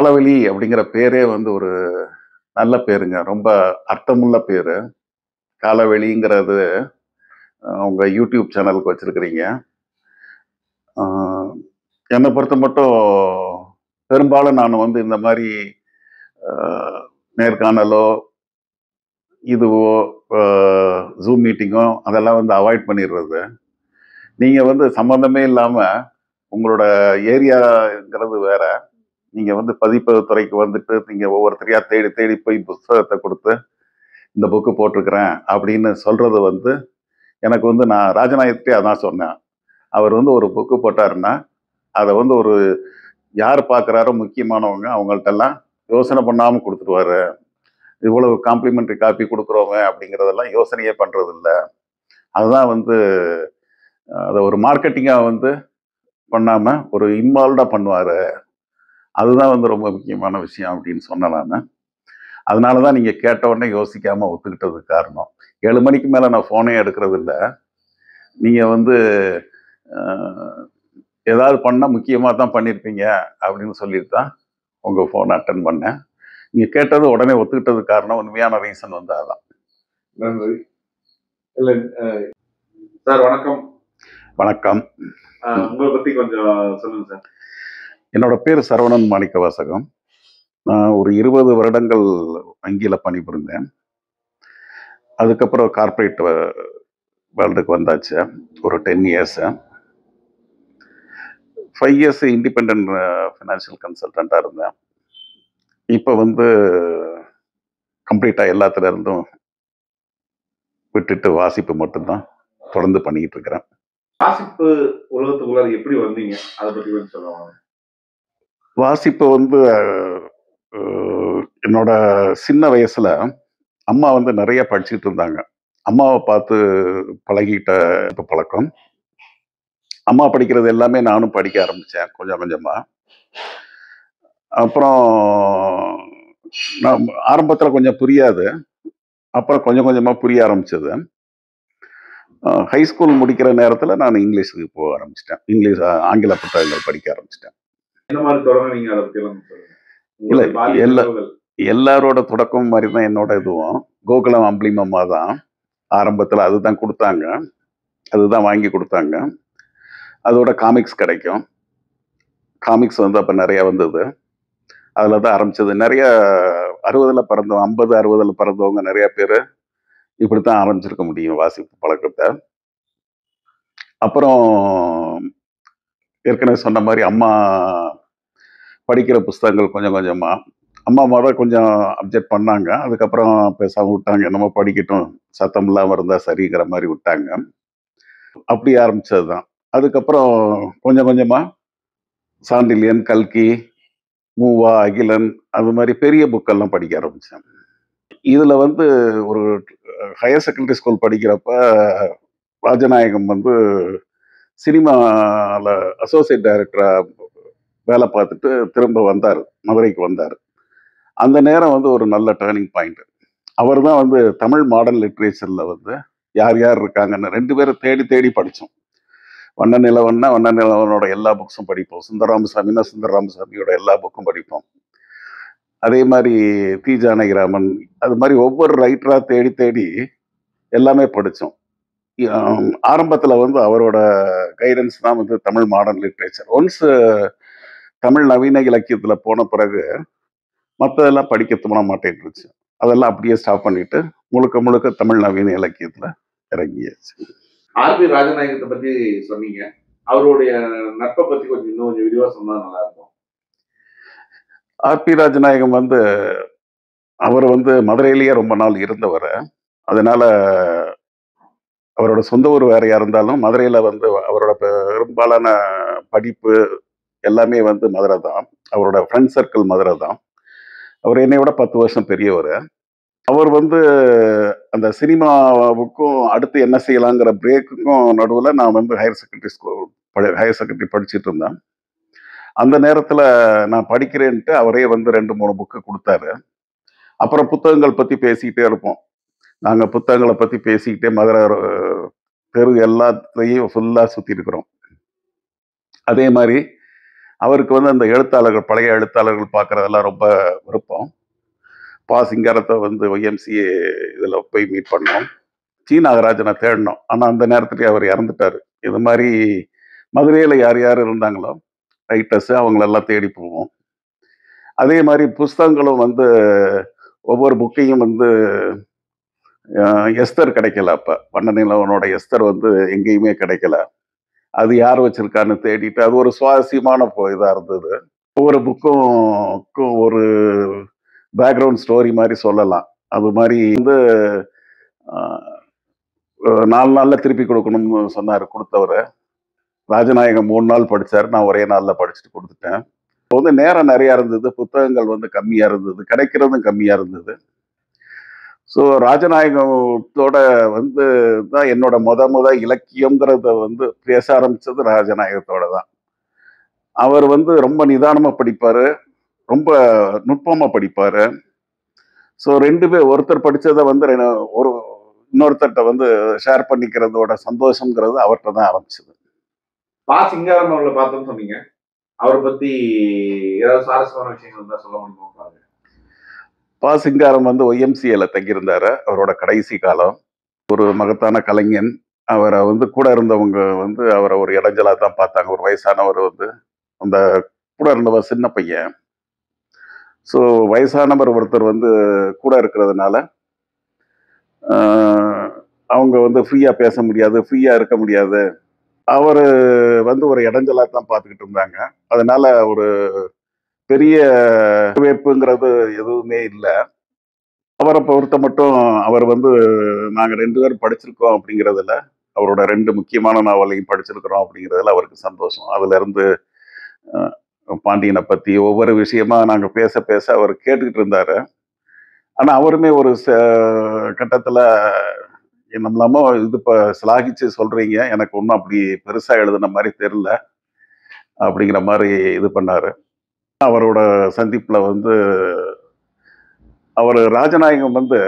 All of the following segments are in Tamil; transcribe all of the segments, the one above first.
காலவெளி அப்படிங்கிற பேரே வந்து ஒரு நல்ல பேருங்க. ரொம்ப அர்த்தமுள்ள பேரு. காலவெளிங்கிறது உங்க யூடியூப் சேனலுக்கு வச்சிருக்கிறீங்க. ஆ, என்னை பொறுத்த மட்டும் பெரும்பாலும் நான் வந்து இந்த மாதிரி ஆ, நேர்காணலோ, இதுவோ, ஜூம் மீட்டிங்கோ அதெல்லாம் வந்து அவாய்ட் பண்ணிடுறது. நீங்க வந்து சம்பந்தமே இல்லாம உங்களோட ஏரியாங்கிறது வேற. நீங்க வந்து பதிப்பக துறைக்கு வந்துட்டு நீங்க ஒவ்வொருத்தரையா தேடி தேடி போய் புஸ்தகத்தை கொடுத்து இந்த புக்கு போட்டிருக்கிறேன் அப்படின்னு சொல்றது வந்து எனக்கு வந்து நான் ராஜநாயகத்தே அதான் சொன்னேன். அவர் வந்து ஒரு புக்கு போட்டாருன்னா அதை வந்து ஒரு யார் பார்க்குறாரோ முக்கியமானவங்க அவங்கள்ட்டெல்லாம் யோசனை பண்ணாமல் கொடுத்துருவாரு. இவ்வளவு காம்ப்ளிமெண்ட்ரி காப்பி கொடுக்குறோங்க அப்படிங்கிறதெல்லாம் யோசனையே பண்றது இல்லை. அதுதான் வந்து அதை ஒரு மார்க்கெட்டிங்காக வந்து பண்ணாம ஒரு இன்வால்வ்டா பண்ணுவாரு. அதுதான் வந்து ரொம்ப முக்கியமான விஷயம் அப்படின்னு சொன்னேன் நான். அதனால தான் நீங்க கேட்ட உடனே யோசிக்காம ஒத்துக்கிட்டதுக்கு காரணம். 7 மணிக்கு மேல நான் ஃபோனே எடுக்கிறது இல்ல. நீங்க வந்து அ ஏதாவது பண்ணா முக்கியமா தான் பண்ணியிருப்பீங்க அப்படின்னு சொல்லிட்டு தான் உங்க ஃபோன அட்டெண்ட் பண்ணேன். நீங்க கேட்டது உடனே ஒத்துக்கிட்டதுக்கு காரணம் உண்மையான ரீசன் வந்து அதான். நன்றி. இல்ல சார் வணக்கம். வணக்கம். உங்களை பத்தி கொஞ்சம் சொல்லுங்க சார். என்னோட பேர் சரவணன் மாணிக்கவாசகம். நான் ஒரு 20 வருடங்கள் வங்கியில பணிபுரிந்தேன். அதுக்கப்புறம் கார்ப்பரேட் வேர்ல்டுக்கு வந்தாச்சு. ஒரு 10 இயர்ஸ். 5 இயர்ஸ் இண்டிபெண்டன்ட் ஃபினான்ஷியல் கன்சல்டண்ட்டாக இருந்தேன். இப்போ வந்து கம்ப்ளீட்டாக எல்லாத்துல இருந்தும் விட்டுட்டு வாசிப்பு மட்டும்தான் தொடர்ந்து பண்ணிக்கிட்டு இருக்கிறேன். வாசிப்பு உலகத்துக்குள்ள எப்படி வந்தீங்க, அதை பத்தி கொஞ்சம் சொல்லுவாங்க. வாசிப்பு வந்து என்னோட சின்ன வயசுல அம்மா வந்து நிறைய படிச்சுட்டு இருந்தாங்க. அம்மாவை பார்த்து பழகிட்ட பழக்கம். அம்மா படிக்கிறது எல்லாமே நானும் படிக்க ஆரம்பிச்சேன் கொஞ்சம் கொஞ்சமா. அப்புறம் நான் ஆரம்பத்தில் கொஞ்சம் புரியாது. அப்புறம் கொஞ்சம் கொஞ்சமா புரிய ஆரம்பிச்சது. ஹை ஸ்கூல் முடிக்கிற நேரத்தில் நான் இங்கிலீஷுக்கு போக ஆரம்பிச்சிட்டேன். இங்கிலீஷ் ஆங்கில புத்தகங்கள் படிக்க ஆரம்பிச்சிட்டேன். என்ன மாதிரி தொடங்குனீங்க, அதை பத்தி எல்லாம் சொல்லுங்க. இல்லை, உங்களுடைய எல்லாரோட தொடக்கம் மாதிரி தான் என்னோட இதுவும். கோகுலம் அம்பளிமம்மா தான் ஆரம்பத்தில் அதுதான் கொடுத்தாங்க. அதுதான் வாங்கி கொடுத்தாங்க. அதோட காமிக்ஸ் கிடைக்கும். காமிக்ஸ் வந்து அப்போ நிறைய வந்தது. அதில் தான் ஆரம்பிச்சது. நிறைய 60ல் பிறந்தவங்க, 50 60ல் பிறந்தவங்க நிறைய பேர் இப்படித்தான் ஆரம்பிச்சிருக்க முடியும் வாசிப்பு பழக்கத்தை. அப்புறம் ஏற்கனவே சொன்ன மாதிரி அம்மா படிக்கிற புஸ்தகங்கள் கொஞ்சம் கொஞ்சமா அம்மா முத கொஞ்சம் அப்ஜெக்ட் பண்ணாங்க. அதுக்கப்புறம் பேசாம விட்டாங்க. என்னமோ படிக்கட்டும், சத்தம் இல்லாமல் இருந்தால் சரிங்கிற மாதிரி விட்டாங்க. அப்படி ஆரம்பிச்சது தான். அதுக்கப்புறம் கொஞ்சம் கொஞ்சமா சாண்டில்யன், கல்கி, மூவா, அகிலன் அது மாதிரி பெரிய புக்கெல்லாம் படிக்க ஆரம்பித்தேன். இதில் வந்து ஒரு ஹையர் செகண்டரி ஸ்கூல் படிக்கிறப்ப ராஜநாயகம் வந்து சினிமாவில் அசோசியேட் டைரக்டராக வேலை பார்த்துட்டு திரும்ப வந்தார், மதுரைக்கு வந்தார். அந்த நேரம் வந்து ஒரு நல்ல டேர்னிங் பாயிண்ட். அவர் தான் வந்து தமிழ் மாடர்ன் லிட்ரேச்சரில் வந்து யார் யார் இருக்காங்கன்னு 2 பேரும் தேடி தேடி படித்தோம். வண்ணநிலவன்னா வண்ணநிலவனோட எல்லா புக்ஸும் படிப்போம். சுந்தரராமசாமின்னா சுந்தரராமசாமியோட எல்லா புக்கும் படிப்போம். அதே மாதிரி தி ஜானகிராமன், அது மாதிரி ஒவ்வொரு ரைட்டராக தேடி தேடி எல்லாமே படித்தோம். ஆரம்பத்தில் வந்து அவரோட கைடன்ஸ் தான் வந்து Tamil modern literature. Once Tamil நவீன இலக்கியத்தில் போன பிறகு மற்றதெல்லாம் படிக்க தோண மாட்டேன்ருச்சு. அதெல்லாம் அப்படியே ஸ்டாப் பண்ணிட்டு முழுக்க முழுக்க தமிழ் நவீன இலக்கியத்தில் இறங்கியாச்சு. ஆர்பி ராஜநாயகத்தை பற்றி சொன்னீங்க. அவருடைய நட்பை பற்றி கொஞ்சம் இன்னும் கொஞ்சம் விரிவாக சொன்னால் நல்லா இருக்கும். ஆர்பி ராஜநாயகம் வந்து அவர் வந்து மதுரையிலேயே ரொம்ப நாள் இருந்தவர். அதனால அவரோட சொந்த ஊர் வேறையா இருந்தாலும் மதுரையில் வந்து அவரோட பெரும்பாலான படிப்பு எல்லாமே வந்து மதுரை தான். அவரோட ஃப்ரெண்ட் சர்க்கிள் மதுரை தான். அவர் என்னை விட 10 வருஷம் பெரியவர். அவர் வந்து அந்த சினிமாவுக்கும் அடுத்து என்ன செய்யலாங்கிற பிரேக்குக்கும் நடுவில் நான் வந்து ஹையர் செகண்டரி படிச்சுட்டு இருந்தேன். அந்த நேரத்தில் நான் படிக்கிறேன்ட்டு அவரே வந்து 2 3 புக்கு கொடுத்தாரு. அப்புறம் புத்தகங்கள் பற்றி பேசிக்கிட்டே இருப்போம். நாங்கள் புத்தகங்களை பற்றி பேசிக்கிட்டே மதுரை தெரு எல்லாத்தையும் ஃபுல்லாக சுற்றி இருக்கிறோம். அதே மாதிரி அவருக்கு வந்து அந்த எழுத்தாளர்கள், பழைய எழுத்தாளர்கள் பார்க்கறதெல்லாம் ரொம்ப விருப்பம். சிங்காரத்தை வந்து ஒய்எம்சிஏ இதில் போய் மீட் பண்ணோம். சி நாகராஜனை தேடினோம். ஆனால் அந்த நேரத்துலேயே அவர் இறந்துட்டார். இது மாதிரி மதுரையில் யார் யார் இருந்தாங்களோ ரைட்டர்ஸு அவங்களெல்லாம் தேடி போவோம். அதே மாதிரி புஸ்தகங்களும் வந்து ஒவ்வொரு புக்கையும் வந்து எஸ்தர் கிடைக்கல. அப்போ வண்ணநிலவனோட எஸ்தர் வந்து எங்கேயுமே கிடைக்கல. அது யார் வச்சிருக்கான்னு தேடிட்டு அது ஒரு சுவாரஸ்யமான இதாக இருந்தது. ஒவ்வொரு புக்கும் ஒரு பேக்ரவுண்ட் ஸ்டோரி மாதிரி சொல்லலாம். அது மாதிரி வந்து 4 நாளில் திருப்பி கொடுக்கணும்னு சொன்னார் கொடுத்தவர். ராஜநாயகம் 3 நாள் படித்தார். நான் ஒரே நாளில் படிச்சுட்டு கொடுத்துட்டேன். இப்போ வந்து நேரம் நிறையா இருந்தது, புத்தகங்கள் வந்து கம்மியாக இருந்தது, கிடைக்கிறதும் கம்மியாக இருந்தது. ஸோ ராஜநாயகத்தோட வந்து தான் என்னோட முத இலக்கியங்கிறத வந்து பேச ஆரம்பித்தது ராஜநாயகத்தோட தான். அவர் வந்து ரொம்ப நிதானமாக படிப்பார், ரொம்ப நுட்பமாக படிப்பார். ஸோ 2 பேர் ஒருத்தர் படித்ததை வந்து ஒரு இன்னொருத்தர்கிட்ட வந்து ஷேர் பண்ணிக்கிறதோட சந்தோஷங்கிறது அவர்கிட்ட தான் ஆரம்பிச்சது. சிங்காரம் அவர்களை பார்த்தோம்னு சொன்னீங்க. அவரை பற்றி ஏதாவது சுவாரஸ்யமான விஷயங்கள் இருந்தால் சொல்ல முடியுமா? சிங்காரம் வந்து ஒய்எம்சிஏல தங்கியிருந்தார். அவரோட கடைசி காலம். ஒரு மகத்தான கலைஞன். அவரை வந்து கூட இருந்தவங்க வந்து அவரை ஒரு இடைஞ்சலாக தான் பார்த்தாங்க. ஒரு வயசானவர் வந்து அந்த கூட இருந்தவர் சின்ன பையன். ஸோ வயசானவர் ஒருத்தர் வந்து கூட இருக்கிறதுனால அவங்க வந்து ஃப்ரீயாக பேச முடியாது, ஃப்ரீயாக இருக்க முடியாது. அவர் வந்து ஒரு இடைஞ்சலாக தான் பார்த்துக்கிட்டு இருந்தாங்க. அதனால ஒரு பெரிய வரவேற்புங்கிறது எதுவுமே இல்லை. அவரை பொறுத்த மட்டும் அவர் வந்து நாங்கள் 2 பேரும் படிச்சிருக்கோம் அப்படிங்கிறதுல, அவரோட 2 முக்கியமான நாவலையும் படிச்சிருக்கிறோம் அப்படிங்கிறதுல அவருக்கு சந்தோஷம். அதுலேருந்து பாண்டியனை பற்றி ஒவ்வொரு விஷயமா நாங்கள் பேச பேச அவர் கேட்டுக்கிட்டு இருந்தார். ஆனால் அவருமே ஒரு கட்டத்தில் நம்மளாமோ இது இப்போ சிலாகிச்சு சொல்கிறீங்க, எனக்கு ஒன்றும் அப்படி பெருசாக எழுதுன மாதிரி தெரில அப்படிங்கிற மாதிரி இது பண்ணார். அவரோட சந்திப்பில் வந்து அவர் ராஜநாயகம் வந்து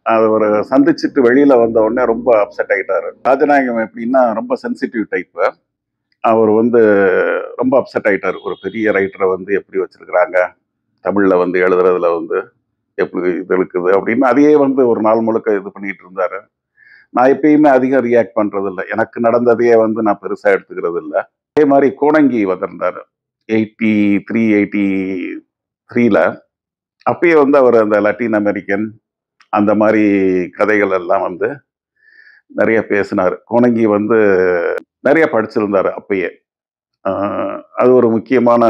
அவர் சந்திச்சுட்டு வெளியில வந்த உடனே ரொம்ப அப்செட் ஆகிட்டாரு. ராஜநாயகம் எப்படின்னா ரொம்ப சென்சிட்டிவ் டைப்பு. அவர் வந்து ரொம்ப அப்செட் ஆகிட்டார். ஒரு பெரிய ரைட்டரை வந்து எப்படி வச்சிருக்கிறாங்க, தமிழில் வந்து எழுதுறதுல வந்து எப்படி இது இருக்குது அப்படின்னு அதையே வந்து ஒரு நாள் முழுக்க இது பண்ணிட்டு இருந்தாரு. நான் எப்பயுமே அதிகம் ரியாக்ட் பண்றது இல்லை. எனக்கு நடந்ததையே வந்து நான் பெருசாக எடுத்துக்கிறது இல்லை. அதே மாதிரி கோணங்கி வந்திருந்தார் 83, 83ல. அப்பயே வந்து அவர் அந்த லத்தீன் அமெரிக்கன் அந்த மாதிரி கதைகள் எல்லாம் வந்து நிறைய பேசினார். கோணங்கி வந்து நிறைய படிச்சிருந்தார் அப்பயே. அது ஒரு முக்கியமான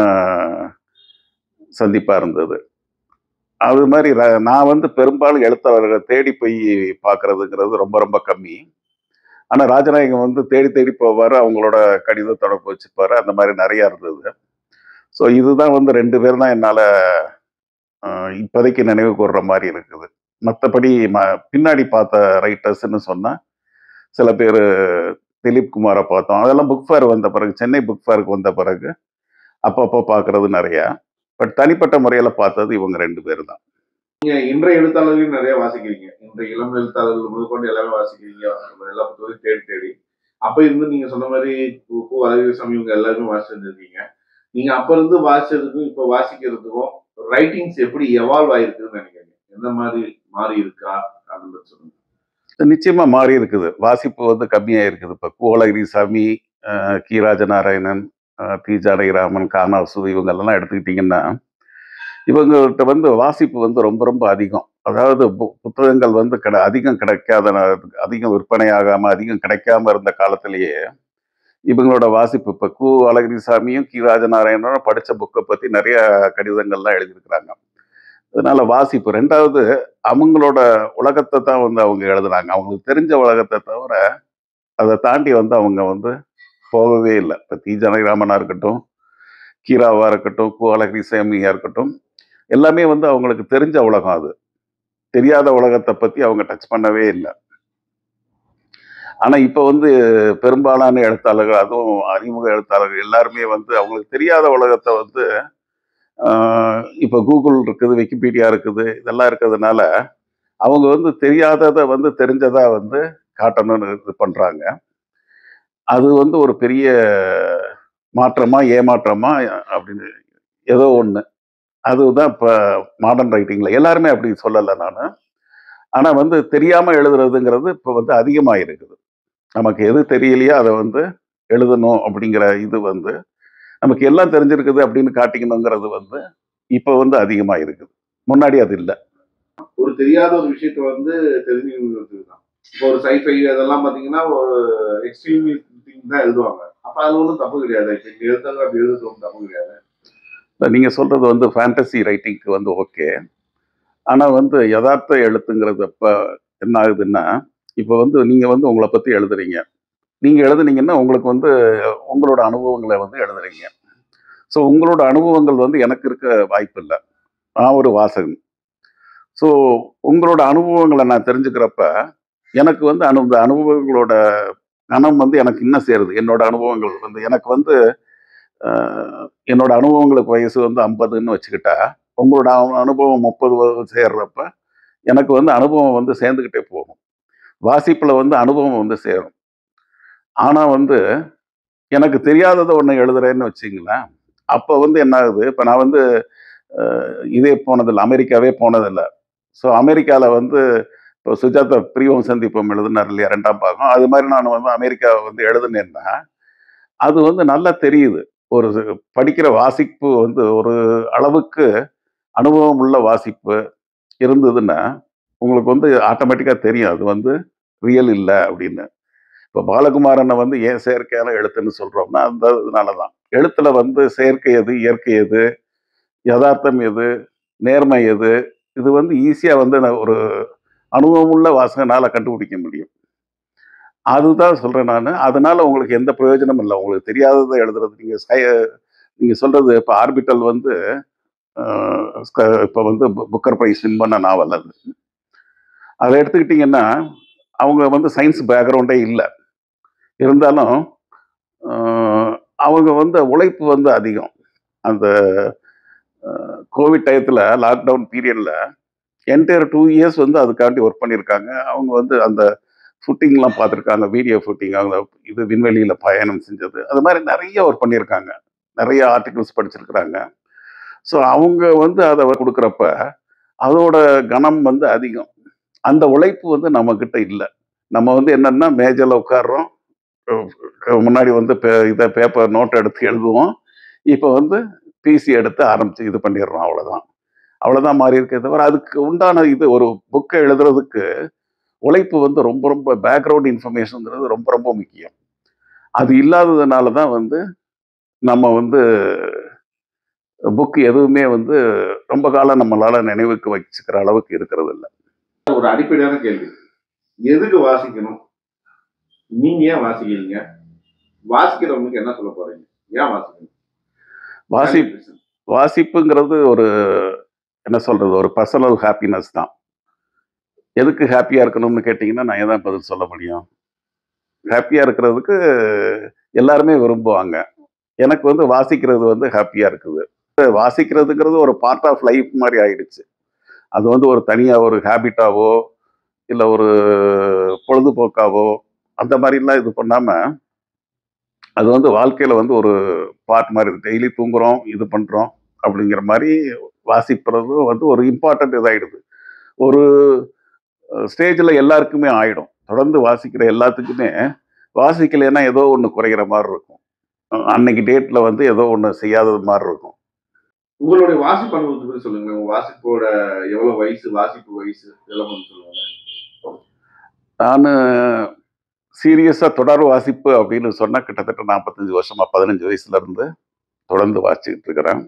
சந்திப்பா இருந்தது. அது மாதிரி நான் வந்து பெரும்பாலும் எழுத்தாளர்களை தேடி போய் பார்க்கறதுங்கிறது ரொம்ப ரொம்ப கம்மி. ஆனால் ராஜநாயகம் வந்து தேடி தேடி போவார், அவங்களோட கடித தொடர்பு வச்சுப்பாரு. அந்த மாதிரி நிறையா இருந்தது. ஸோ இதுதான் வந்து 2 பேர் தான் என்னால் இப்போதைக்கு நினைவு கூர்ற மாதிரி இருக்குது. மற்றபடி பின்னாடி பார்த்த ரைட்டர்ஸ்ன்னு சொன்னால் சில பேர் திலீப் குமாரை பார்த்தோம். அதெல்லாம் புக் ஃபேர் வந்த பிறகு, சென்னை புக் ஃபேருக்கு வந்த பிறகு அப்பப்போ பார்க்கறது நிறையா. பட் தனிப்பட்ட முறையில் பார்த்தது இவங்க 2 பேர் தான். நீங்கள் இன்றைய எழுத்தாளர்களையும் நிறைய வாசிக்கிறீங்க. இன்றைய இளம் எழுத்தாளர்கள் முதற்கொண்டு எல்லாமே வாசிக்கிறீங்க. எல்லா புத்தகத்தையும் தேடி தேடி அப்போ இருந்து நீங்கள் சொன்ன மாதிரி அழகிரிசாமி இவங்க எல்லாருமே வாசிச்சு வந்துருக்கீங்க. நீங்கள் அப்போ இருந்து வாசிச்சதுக்கும் இப்போ வாசிக்கிறதுக்கும் ரைட்டிங்ஸ் எப்படி எவால்வ் ஆயிருக்குன்னு நினைக்கிறீங்க? எந்த மாதிரி மாறி இருக்கா அப்படின்னு சொல்லுங்க. நிச்சயமா மாறி இருக்குது. வாசிப்பு வந்து கம்மியாக இருக்குது. இப்போ அழகிரிசாமி, கி ராஜநாராயணன், தி ஜானகிராமன், கானாசு இவங்கெல்லாம் எடுத்துக்கிட்டிங்கன்னா இவங்கள்ட்ட வந்து வாசிப்பு வந்து ரொம்ப ரொம்ப அதிகம். அதாவது புத்தகங்கள் வந்து அதிகம் கிடைக்காத, அதிகம் விற்பனையாகாமல் அதிகம் கிடைக்காம இருந்த காலத்திலேயே இவங்களோட வாசிப்பு இப்போ அழகிரிசாமியும் கி ராஜநாராயணனும் படித்த புக்கை பற்றி நிறைய கடிதங்கள்லாம் எழுதியிருக்கிறாங்க. அதனால வாசிப்பு 2வது அவங்களோட உலகத்தை தான் வந்து அவங்க எழுதுனாங்க. அவங்களுக்கு தெரிஞ்ச உலகத்தை தவிர அதை தாண்டி வந்து அவங்க வந்து போகவே இல்லை. இப்போ தி ஜானகிராமனா இருக்கட்டும், கீராவா இருக்கட்டும், அழகிரிசாமியா இருக்கட்டும், எல்லாமே வந்து அவங்களுக்கு தெரிஞ்ச உலகம். அது தெரியாத உலகத்தை பற்றி அவங்க டச் பண்ணவே இல்லை. ஆனால் இப்போ வந்து பெரும்பாலான எழுத்தாளர்கள், அதுவும் அறிமுக எழுத்தாளர்கள் எல்லாருமே வந்து அவங்களுக்கு தெரியாத உலகத்தை வந்து இப்போ கூகுள் இருக்குது, விக்கிபீடியா இருக்குது, இதெல்லாம் இருக்கிறதுனால அவங்க வந்து தெரியாததை வந்து தெரிஞ்சதா வந்து காட்டணும்னு இது பண்ணுறாங்க. அது வந்து ஒரு பெரிய மாற்றமா ஏமாற்றமா அப்படின்னு ஏதோ ஒண்ணு. அதுதான் இப்ப மாடர்ன் ரைட்டிங்ல எல்லாருமே அப்படி சொல்லல நானு. ஆனா வந்து தெரியாம எழுதுறதுங்கிறது இப்ப வந்து அதிகமாயிருக்குது. நமக்கு எது தெரியலையோ அத வந்து எழுதணும் அப்படிங்கிற இது வந்து நமக்கு எல்லாம் தெரிஞ்சிருக்குது அப்படின்னு காட்டிக்கணுங்கிறது வந்து இப்ப வந்து அதிகமா இருக்குது. முன்னாடி அது இல்ல. ஒரு தெரியாத ஒரு விஷயத்த வந்து தெரிஞ்சுக்கிறது தான். இப்போ ஒரு சைஃபை அதெல்லாம் பார்த்தீங்கன்னா, ஒரு எக்ஸ்ட்ரீமிஸ்ட் திங் தான் எழுதுவாங்க. அப்ப அதுல ஒண்ணும் தப்பு கிடையாது. இப்ப இங்க எழுதுறவங்க அப்படி எழுதுறது ஒண்ணும் தப்பு கிடையாது. நீங்க சொல்றது வந்து ஃபேண்டசி ரைட்டிங்க்கு வந்து ஓகே. ஆனா வந்து எதார்த்த எழுத்துங்கிறது அப்ப என்ன ஆகுதுன்னா, இப்ப வந்து நீங்க வந்து உங்கள பத்தி எழுதுறீங்க. நீங்க எழுதுனீங்கன்னா, உங்களுக்கு வந்து உங்களோட அனுபவங்கள வந்து எழுதுறீங்க. ஸோ உங்களோட அனுபவங்கள் வந்து எனக்கு இருக்க வாய்ப்பில்ல. நான் ஒரு வாசகன். ஸோ உங்களோட அனுபவங்கள நான் தெரிஞ்சுக்கிறப்ப, எனக்கு வந்து அந்த அனுபவங்களோட கணம் வந்து எனக்கு இன்னும் சேருது. என்னோட அனுபவங்கள் வந்து எனக்கு வந்து அ என்னோட அனுபவங்களுக்கு வயசு வந்து 50ன்னு வச்சுக்கிட்டா, உங்களோட அனுபவம் 30 சேர்றப்ப, எனக்கு வந்து அனுபவம் வந்து சேர்ந்துகிட்டே போகும். வாசிப்புல வந்து அனுபவம் வந்து சேரும். ஆனா வந்து, எனக்கு தெரியாதத ஒண்ணு எழுதுறேன்னு வச்சுக்கங்களேன், அப்ப வந்து என்ன ஆகுது, இப்ப நான் வந்து அ இதே போனதில்ல. அமெரிக்காவே போனதில்ல. ஸோ அமெரிக்கால வந்து இப்போ சுஜாதா பிரியோம் சந்திப்போம் எழுதினார் இல்லையா 2ஆம் பாகம். அது மாரி நான் வந்து அமெரிக்கா வந்து எழுதுனேன்னா, அது வந்து நல்லா தெரியுது. ஒரு படிக்கிற வாசிப்பு வந்து ஒரு அளவுக்கு அனுபவம் உள்ள வாசிப்பு இருந்ததுன்னா, உங்களுக்கு வந்து ஆட்டோமேட்டிக்கா தெரியும். அது வந்து ரியல் இல்ல அப்படின்னு. இப்ப பாலகுமாரன வந்து ஏன் செயற்கையான எழுத்துன்னு சொல்றோம்னா, அந்த இதனால தான். எழுத்துல வந்து செயற்கை எது, இயற்கை எது, எதார்த்தம் எது, நேர்மை எது, இது வந்து ஈஸியா வந்து நான் ஒரு அனுபவமுள்ள வாசகனால கண்டுபிடிக்க முடியும். அதுதான் சொல்றேன் நானு. அதனால உங்களுக்கு எந்த பிரயோஜனமும் இல்ல. உங்களுக்கு தெரியாதத எழுதுறது நீங்க சொல்றது இப்ப ஆர்பிட்டல் வந்து அ இப்ப வந்து புக்கர் பிரைஸ் வின் பண்ண நாவல் அது. அத எடுத்துக்கிட்டீங்கன்னா, அவங்க வந்து சயன்ஸ் பேக்கிரவுண்டே இல்ல. இருந்தாலும் அ அவங்க வந்து உழைப்பு வந்து அதிகம். அந்த கோவிட் டயத்துல லாக்டவுன் பீரியட்ல என்டையர் 2 இயர்ஸ் வந்து அதுக்காண்டி ஒர்க் பண்ணியிருக்காங்க. அவங்க வந்து அந்த ஷூட்டிங்லாம் பார்த்துருக்காங்க. வீடியோ ஷூட்டிங் அவங்க இது விண்வெளியில பயணம் செஞ்சது. அது மாரி நெறைய ஒர்க் பண்ணியிருக்காங்க. நெறைய ஆர்டிகில்ஸ் படிச்சிருக்கிறாங்க. ஸோ அவங்க வந்து அத குடுக்குறப்ப, அதோட கனம் வந்து அதிகம். அந்த உழைப்பு வந்து நம்மகிட்ட இல்ல. நம்ம வந்து என்னன்னா மேஜையில உட்கார்றோம். முன்னாடி வந்து பேப்பர் நோட் எடுத்து எழுதுவோம். இப்ப வந்து பிசி எடுத்து ஆரம்பிச்சு இது பண்ணிடுறோம் அவ்வளோதான். அவ்வளோதான் மாறி இருக்கே தவிர, அதுக்கு உண்டான இது ஒரு புக்க எழுதுறதுக்கு உழைப்பு வந்து ரொம்ப ரொம்ப பேக்ரவுண்ட் இன்ஃபர்மேஷன்ங்கிறது ரொம்ப ரொம்ப முக்கியம். அது இல்லாததுனால தான் வந்து நம்ம வந்து புக் எதுவுமே வந்து ரொம்ப காலம் நம்மளால நினைவுக்கு வச்சுக்கிற அளவுக்கு இருக்கிறது இல்ல. ஒரு அடிப்படையான கேள்வி. எதுக்கு வாசிக்கணும்? நீங்க ஏன் வாசிக்கிறீங்க? வாசிக்கிறவங்களுக்கு என்ன சொல்ல போறீங்க? ஏன் வாசிக்கணும்? வாசி வேலிட் ரீசன். வாசிப்புங்கிறது ஒரு என்ன சொல்றது? ஒரு பர்சனல் ஹாப்பினஸ் தான். எதுக்கு ஹாப்பியா இருக்கணும்னு கேட்டீங்கன்னா, நான் ஏன் தான் பதில் சொல்ல முடியும்? ஹாப்பியா இருக்கிறதுக்கு எல்லாருமே விரும்புவாங்க. எனக்கு வந்து வாசிக்கிறது வந்து ஹாப்பியா இருக்குது. வாசிக்கிறதுங்கிறது ஒரு பார்ட் ஆஃப் லைஃப் மாரி ஆயிடுச்சு. அது வந்து ஒரு தனியா ஒரு ஹேபிட்டாவோ, இல்ல ஒரு பொழுதுபோக்காவோ, அந்த மாரிலாம் இது பண்ணாம, அது வந்து வாழ்க்கையில வந்து ஒரு பார்ட் மாரி இருக்கு. டெய்லி தூங்குறோம், இது பண்றோம் அப்படிங்கிற மாரி வாசிப்பது வந்து ஒரு இம்பார்ட்டன்ட் இதாயிடுது. ஒரு ஸ்டேஜ்ல எல்லாருக்குமே ஆயிடும். தொடர்ந்து வாசிக்கிற எல்லாத்துக்குமே, வாசிக்கலைன்னா ஏதோ ஒண்ணு குறைகிற மாரி இருக்கும். அன்னைக்கு டேட்ல வந்து ஏதோ ஒண்ணு செய்யாதது மாரி இருக்கும். உங்களுடைய வாசிப்பு அனுபவத்த பத்தி சொல்லுங்க. உங்க வாசிப்போட எவ்வளவு வயசு? வாசிப்பு வயசு? இதெல்லாம் கொஞ்சம் சொல்லுங்க. நானு சீரியஸா தொடர் வாசிப்பு அப்படின்னு சொன்னா கிட்டத்தட்ட 45 வருஷமா 15 வயசுல இருந்து தொடர்ந்து வாசிச்சுட்டு இருக்கிறேன்.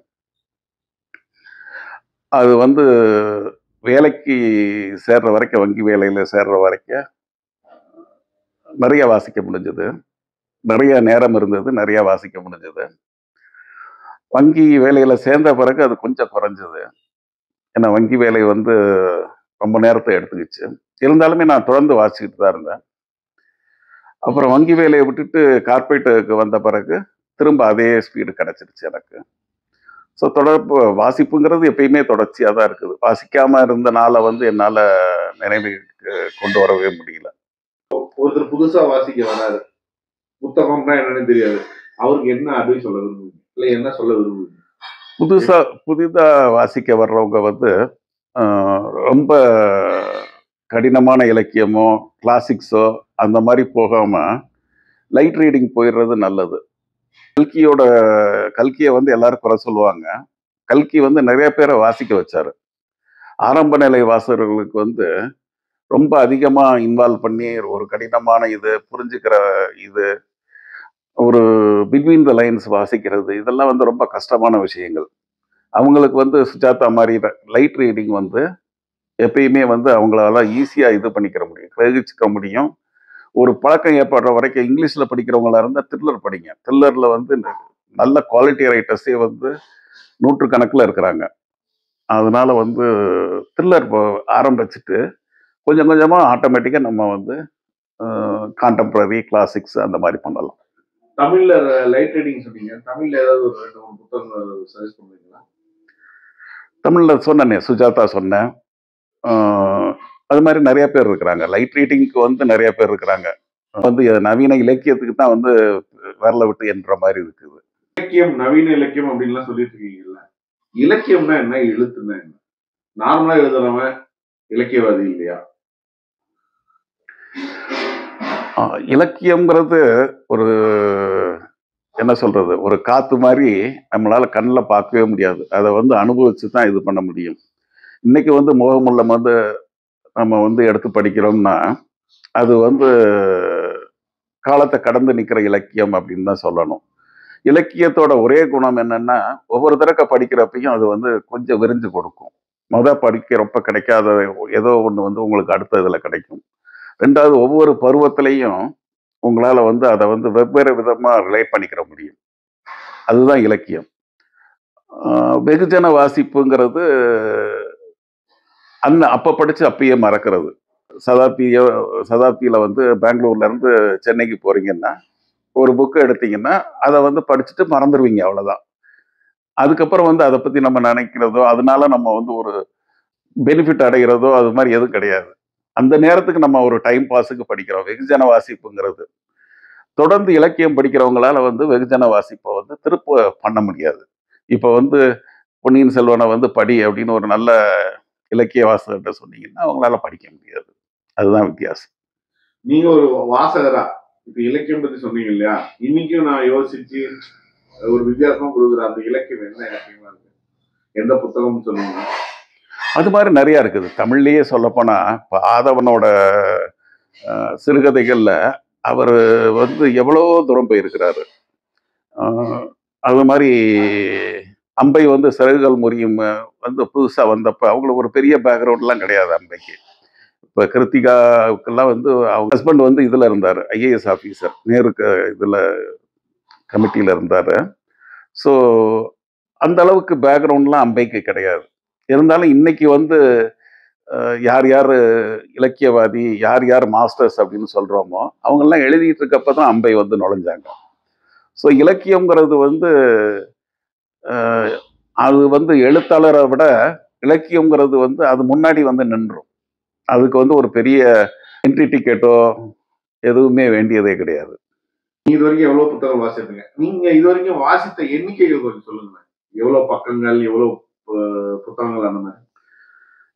அது வந்து வேலைக்கு சேர்ற வரைக்கும், வங்கி வேலையில சேர்ற வரைக்கும் நெறைய வாசிக்க முடிஞ்சது. நெறைய நேரம் இருந்தது. நெறைய வாசிக்க முடிஞ்சது. வங்கி வேலையில சேர்ந்த பிறகு அது கொஞ்சம் குறைஞ்சது. ஏன்னா வங்கி வேலை வந்து ரொம்ப நேரத்த எடுத்துக்கிச்சு. இருந்தாலுமே நான் தொடர்ந்து வாசிச்சுட்டு தான் இருந்தேன். அப்புறம் வங்கி வேலைய விட்டுட்டு கார்ப்பரேட்டுக்கு வந்த பிறகு, திரும்ப அதே ஸ்பீடு கிடைச்சிருச்சு எனக்கு. ஸோ வாசிப்புங்கிறது எப்பயுமே தொடர்ச்சியா தான் இருக்குது. வாசிக்காம இருந்த நாள வந்து என்னால நினைவுக்கு கொண்டு வரவே முடியல. ஒருத்தர் புதுசா வாசிக்க வராரு. புத்தகம்னா என்னன்னு தெரியாது. அவருக்கு என்ன அட்வைஸ் சொல்ல விரும்புவீங்க? இல்ல என்ன சொல்ல விரும்புவீங்க? புதுசா புதிதா வாசிக்க வர்றவங்க வந்து ரொம்ப கடினமான இலக்கியமோ, கிளாசிக்ஸோ அந்த மாரி போகாம, லைட் ரீடிங் போயிறது நல்லது. கல்கியோட கல்கிய வந்து எல்லாரும் குறை சொல்லுவாங்க. கல்கி வந்து நெறைய பேர வாசிக்க வச்சாரு. ஆரம்ப நிலை வாசகர்களுக்கு வந்து ரொம்ப அதிகமா இன்வால்வ் பண்ணி ஒரு கடினமான இது, புரிஞ்சுக்கிற இது, ஒரு பிட்வீன் த லைன்ஸ் வாசிக்கிறது, இதெல்லாம் வந்து ரொம்ப கஷ்டமான விஷயங்கள். அவங்களுக்கு வந்து சுஜாதா மாரி லைட் ரீடிங் வந்து எப்பயுமே வந்து அவங்களால ஈஸியா இது பண்ணிக்கிற முடியும். கிரகிச்சுக்க முடியும். ஒரு பழக்கம் ஏற்படுற வரைக்கும் இங்கிலீஷ்ல படிக்கிறவங்களா இருந்தா த்ரில்லர் படிங்க. த்ரில்லர்ல வந்து நல்ல குவாலிட்டி ரைட்டர்ஸே வந்து நூற்றுக்கணக்குல இருக்கிறாங்க. அதனால வந்து த்ரில்லர் ஆரம்பிச்சுட்டு கொஞ்சம் கொஞ்சமா ஆட்டோமேட்டிக்கா நம்ம வந்து கான்டெம்பரரி, கிளாசிக்ஸ் அந்த மாரி பண்ணலாம். தமிழ்ல லைட் ரீடிங் சொன்னீங்க. தமிழ்ல ஏதாவது ஒரு 2, 3 புத்தகங்கள் சஜெஸ்ட் பண்ணுவீங்களா? தமிழ்ல சொன்னேனே, சுஜாதா சொன்னேன். ஆ அது மாரி நெறைய பேர் இருக்கிறாங்க. லைட் ரீடிங்க்கு வந்து நெறைய பேர் இருக்கிறாங்க. வந்து நவீன இலக்கியத்துக்கு தான் வந்து விரல விட்டு எண்ற மாரி இருக்குது. இலக்கியம், நவீன இலக்கியம் அப்படின்லாம் சொல்லிட்டு இருக்கீங்கல்ல. இலக்கியம்னா என்ன? எழுத்துன்னா என்ன? நார்மலா எழுதுறவன் இலக்கியவாதி இல்லையா? ஆ இலக்கியம்ங்கிறது ஒரு என்ன சொல்றது? ஒரு காத்து மாரி நம்மளால கண்ல பார்க்கவே முடியாது. அத வந்து அனுபவிச்சு தான் இது பண்ண முடியும். இன்னைக்கு வந்து முகமுள்ள வந்து நம்ம வந்து எடுத்து படிக்கிறோம்னா, அது வந்து காலத்த கடந்து நிக்கிற இலக்கியம் அப்படின்னு தான் சொல்லணும். இலக்கியத்தோட ஒரே குணம் என்னன்னா, ஒவ்வொரு தடக்க படிக்கிறப்பயும் அது வந்து கொஞ்சம் விரிஞ்சு கொடுக்கும். படிக்கிறப்ப கிடைக்காத ஏதோ ஒண்ணு வந்து உங்களுக்கு அடுத்த இதுல கிடைக்கும். 2வது ஒவ்வொரு பருவத்திலயும் உங்களால வந்து அத வந்து வெவ்வேறு விதமா ரிலேட் பண்ணிக்கிற முடியும். அதுதான் இலக்கியம். ஆ வெகுஜன வாசிப்புங்கிறது அப்ப படிச்சு அப்பயே மறக்கிறது. சதாப்தியோ சதாப்தியில வந்து பெங்களூர்ல இருந்து சென்னைக்கு போறீங்கன்னா, ஒரு புக் எடுத்தீங்கன்னா, அத வந்து படிச்சுட்டு மறந்துருவீங்க அவ்வளோதான். அதுக்கப்புறம் வந்து அத பத்தி நம்ம நினைக்கிறதோ, அதனால நம்ம வந்து ஒரு பெனிஃபிட் அடைகிறதோ, அது மாரி எதுவும் கிடையாது. அந்த நேரத்துக்கு நம்ம ஒரு டைம் பாஸுக்கு படிக்கிறோம். வெகுஜன வாசிப்புங்கிறது. தொடர்ந்து இலக்கியம் படிக்கிறவங்களால வந்து வெகுஜன வாசிப்ப வந்து திருப்ப பண்ண முடியாது. இப்ப வந்து பொன்னியின் செல்வன வந்து படி அப்படின்னு ஒரு நல்ல இலக்கிய வாசகர்ட்ட சொன்னீங்கன்னா, அவங்களால படிக்க முடியாது. அதுதான் வித்தியாசம். நீங்க ஒரு வாசகரா, இப்ப இலக்கியம் பத்தி சொன்னீங்க இல்லையா? இன்னைக்கும் நான் யோசிச்சு ஒரு வித்தியாசமா குடுக்குற அந்த இலக்கியம் என்ன இலக்கியமா இருக்கு? எந்த புத்தகம்னு சொல்லுங்க. அது மாரி நெறைய இருக்குது. தமிழ்லயே சொல்லப்போனா, இப்ப ஆதவனோட சிறுகதைகள்ல அவரு வந்து எவ்வளவோ தூரம் போயிருக்கிறாரு. ஆ அது மாரி அம்பை வந்து சிறகுகள் முறியும் வந்து புதுசா வந்தப்ப, அவங்களுக்கு ஒரு பெரிய பேக்ரவுண்ட்லாம் கிடையாது அம்பைக்கு. இப்ப கிருத்திகாவுக்கெல்லாம் வந்து அவங்க ஹஸ்பண்ட் வந்து இதுல இருந்தாரு. IAS officer. நேருக்கு இதுல கமிட்டில இருந்தாரு. ஸோ அந்த அளவுக்கு பேக்ரவுண்ட்லாம் அம்பைக்கு கிடையாது. இருந்தாலும் இன்னைக்கு வந்து யார் யாரு இலக்கியவாதி, யார் யார் மாஸ்டர்ஸ் அப்படின்னு சொல்றோமோ, அவங்கலாம் எழுதிட்டு இருக்கப்ப தான் அம்பை வந்து நுழைஞ்சாங்க. ஸோ இலக்கியம்ங்கிறது வந்து அ அது வந்து எழுத்தாளர விட இலக்கியம்ங்கிறது வந்து அது முன்னாடி வந்து நின்றும். அதுக்கு வந்து ஒரு பெரிய என்ட்ரி டிக்கெட்டோ எதுவுமே வேண்டியதே கிடையாது. நீங்க இதுவரைக்கும் எவ்வளவு புத்தகம் வாசிச்சிருக்கீங்க? நீங்க இதுவரைக்கும் வாசித்த எண்ணிக்கைகள் கொஞ்சம் சொல்லுங்களேன். எவ்வளவு பக்கங்கள், எவ்வளவு புத்தகங்கள் அந்த மாரி?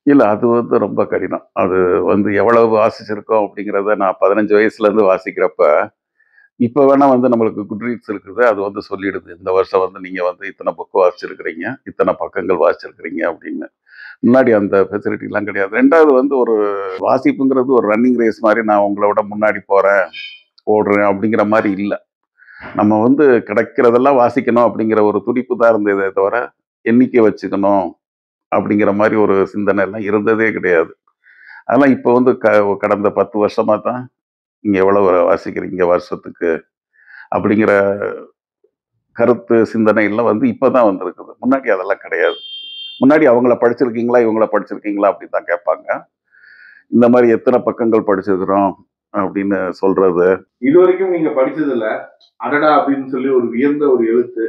இல்ல அது வந்து ரொம்ப கடினம். அது வந்து எவ்வளவு வாசிச்சிருக்கோம் அப்படிங்கிறத நான் 15 வயசுலேருந்து வாசிக்கிறப்ப, இப்ப வேணா வந்து நம்மளுக்கு குட்ரீட்ஸ் இருக்குது. அது வந்து சொல்லிடுது. இந்த வருஷம் வந்து நீங்க வந்து இத்தன புக் வாசிச்சிருக்கிறீங்க, இத்தன பக்கங்கள் வாசிச்சிருக்கிறீங்க அப்படின்னு. முன்னாடி அந்த ஃபெசிலிட்டிலாம் கிடையாது. 2வது வந்து ஒரு வாசிப்புங்கிறது ஒரு ரன்னிங் ரேஸ் மாரி நான் உங்கள விட முன்னாடி போறேன், ஓடுறேன் அப்படிங்கிற மாரி இல்ல. நம்ம வந்து கிடைக்கிறதெல்லாம் வாசிக்கணும் அப்படிங்கிற ஒரு துடிப்பு தான் இருந்ததே தவிர, எண்ணிக்கை வச்சுக்கணும் அப்படிங்கிற மாரி ஒரு சிந்தனை எல்லாம் இருந்ததே கிடையாது. அதெல்லாம் இப்ப வந்து கடந்த 10 வருஷமா தான், நீங்க எவ்வளவு வாசிக்கிறீங்க வருஷத்துக்கு அப்படிங்கிற கருத்து, சிந்தனைலாம் வந்து இப்ப தான் வந்திருக்குது. முன்னாடி அதெல்லாம் கிடையாது. முன்னாடி அவங்கள படிச்சிருக்கீங்களா? இவங்கள படிச்சிருக்கீங்களா? அப்படின்னு தான் கேட்பாங்க. இந்த மாரி எத்தன பக்கங்கள் படிச்சிருக்கிறோம் அப்படின்னு சொல்றது. இதுவரைக்கும் நீங்க படிச்சதுல, அடடா! அப்படின்னு சொல்லி ஒரு வியந்த ஒரு எழுத்து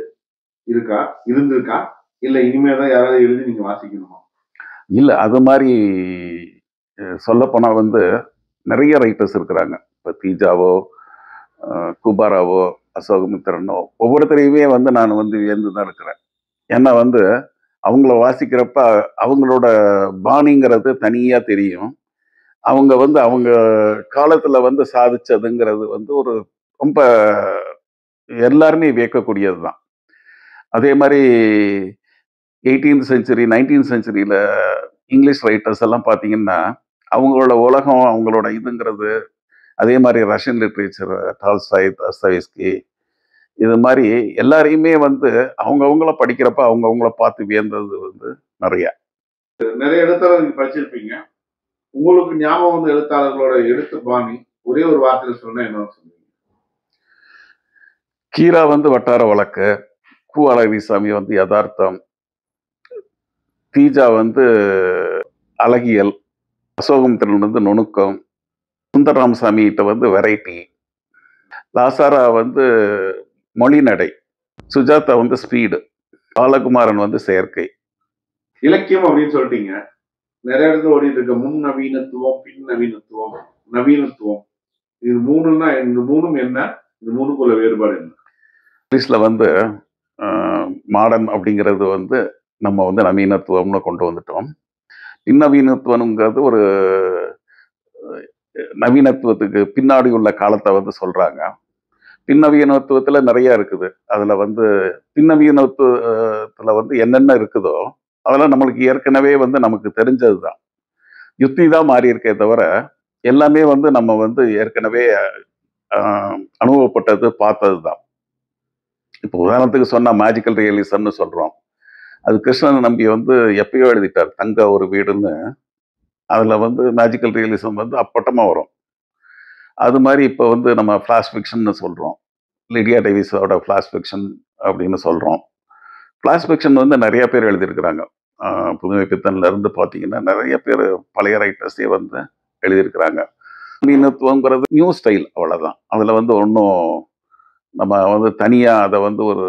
இருக்கா? இருந்திருக்கா? இல்ல இனிமே தான் யாராவது எழுதி நீங்க வாசிக்கணுமா? இல்ல அது மாரி சொல்லப்போனா வந்து நெறைய ரைட்டர்ஸ் இருக்கிறாங்க. இப்ப தீஜாவோ, குபாராவோ அசோகமித்திரன் ஒவ்வொருத்தரையுமே வந்து நான் வந்து வியந்து தான் இருக்கிறேன். ஏன்னா வந்து அவங்கள வாசிக்கிறப்ப அவங்களோட பாணிங்கிறது தனியா தெரியும். அவங்க வந்து அவங்க காலத்துல வந்து சாதிச்சதுங்கிறது வந்து ஒரு ரொம்ப எல்லாருமே வியக்கக்கூடியது தான். அதே மாதிரி 18th century 19th செஞ்சுரியில English writers எல்லாம் பார்த்தீங்கன்னா, அவங்களோட உலகம் அவங்களோட இதுங்கிறது அதே மாதிரி ரஷ்யன் லிட்ரேச்சர் டால்ஸ்டாய், தஸ்தயேவ்ஸ்கி இது மாதிரி எல்லாரையுமே வந்து அவங்கவங்கள படிக்கிறப்ப அவங்கவங்கள பார்த்து வியந்தது வந்து நிறைய. நிறைய எழுத்தாளர் நீங்க படிச்சிருப்பீங்க. உங்களுக்கு ஞாபகம் வந்த எழுத்தாளர்களோட எழுத்து பாணி ஒரே ஒரு வார்த்தையில சொன்னா என்ன சொல்லுவீங்க? கீரா வந்து வட்டார வழக்கு, கு. அழகிரிசாமி வந்து யதார்த்தம், தீஜா வந்து அழகியல், அசோகமித்திரன் வந்து நுணுக்கம், சுந்தரராமசாமி கிட்ட வந்து வெரைட்டி, லாசாரா வந்து மொழிநடை, சுஜாதா வந்து ஸ்பீடு, பாலகுமாரன் வந்து செயற்கை. இலக்கியம் அப்படின்னு சொல்லிட்டீங்க. நிறைய இடத்துல ஓடிட்டு இருக்க முன் நவீனத்துவம், பின் நவீனத்துவம், நவீனத்துவம். இது மூணுன்னா இந்த மூணும் என்ன? இந்த மூணுக்குள்ள வேறுபாடு என்ன? இங்கிலீஷ்ல வந்து மாடர்ன் அப்படிங்கிறது வந்து நம்ம வந்து நவீனத்துவம்னு கொண்டு வந்துட்டோம். பின்னவீனத்துவம்ங்கிறது ஒரு நவீனத்துவத்துக்கு பின்னாடி உள்ள காலத்தை வந்து சொல்றாங்க. பின்னவீனத்துவத்துல நிறைய இருக்குது. அதுல வந்து பின்னவீனத்துவத்துல வந்து என்னென்ன இருக்குதோ அதெல்லாம் நம்மளுக்கு ஏற்கனவே வந்து நமக்கு தெரிஞ்சது தான். யுக்தி தான் மாறி இருக்கே தவிர எல்லாமே வந்து நம்ம வந்து ஏற்கனவே அனுபவப்பட்டது பார்த்தது தான். இப்போ உதாரணத்துக்கு சொன்னா மேஜிக்கல் ரியலிசம்னு சொல்றோம். அது கிருஷ்ணன் நம்பி வந்து எப்பயோ எழுதிட்டார் தங்க ஒரு வீடுன்னு. அதுல வந்து மேஜிக்கல் ரியலிசம் வந்து அப்பட்டமா வரும். அது மாதிரி இப்போ வந்து நம்ம ஃபிளாஷ் ஃபிக்ஷன்னு சொல்றோம். லிடியா டேவிஸோட ஃபிளாஷ் ஃபிக்ஷன் அப்படின்னு சொல்றோம். ஃபிளாஷ் ஃபிக்ஷன் வந்து நிறைய பேர் எழுதியிருக்கிறாங்க. புதுமை பித்தன்ல இருந்து பார்த்தீங்கன்னா நிறைய பேர் பழைய ரைட்டர்ஸே வந்து எழுதியிருக்கிறாங்க. நவீனத்துவங்கிறது நியூ ஸ்டைல் அவ்வளவுதான். அதுல வந்து ஒன்றும் நம்ம வந்து தனியா அதை வந்து ஒரு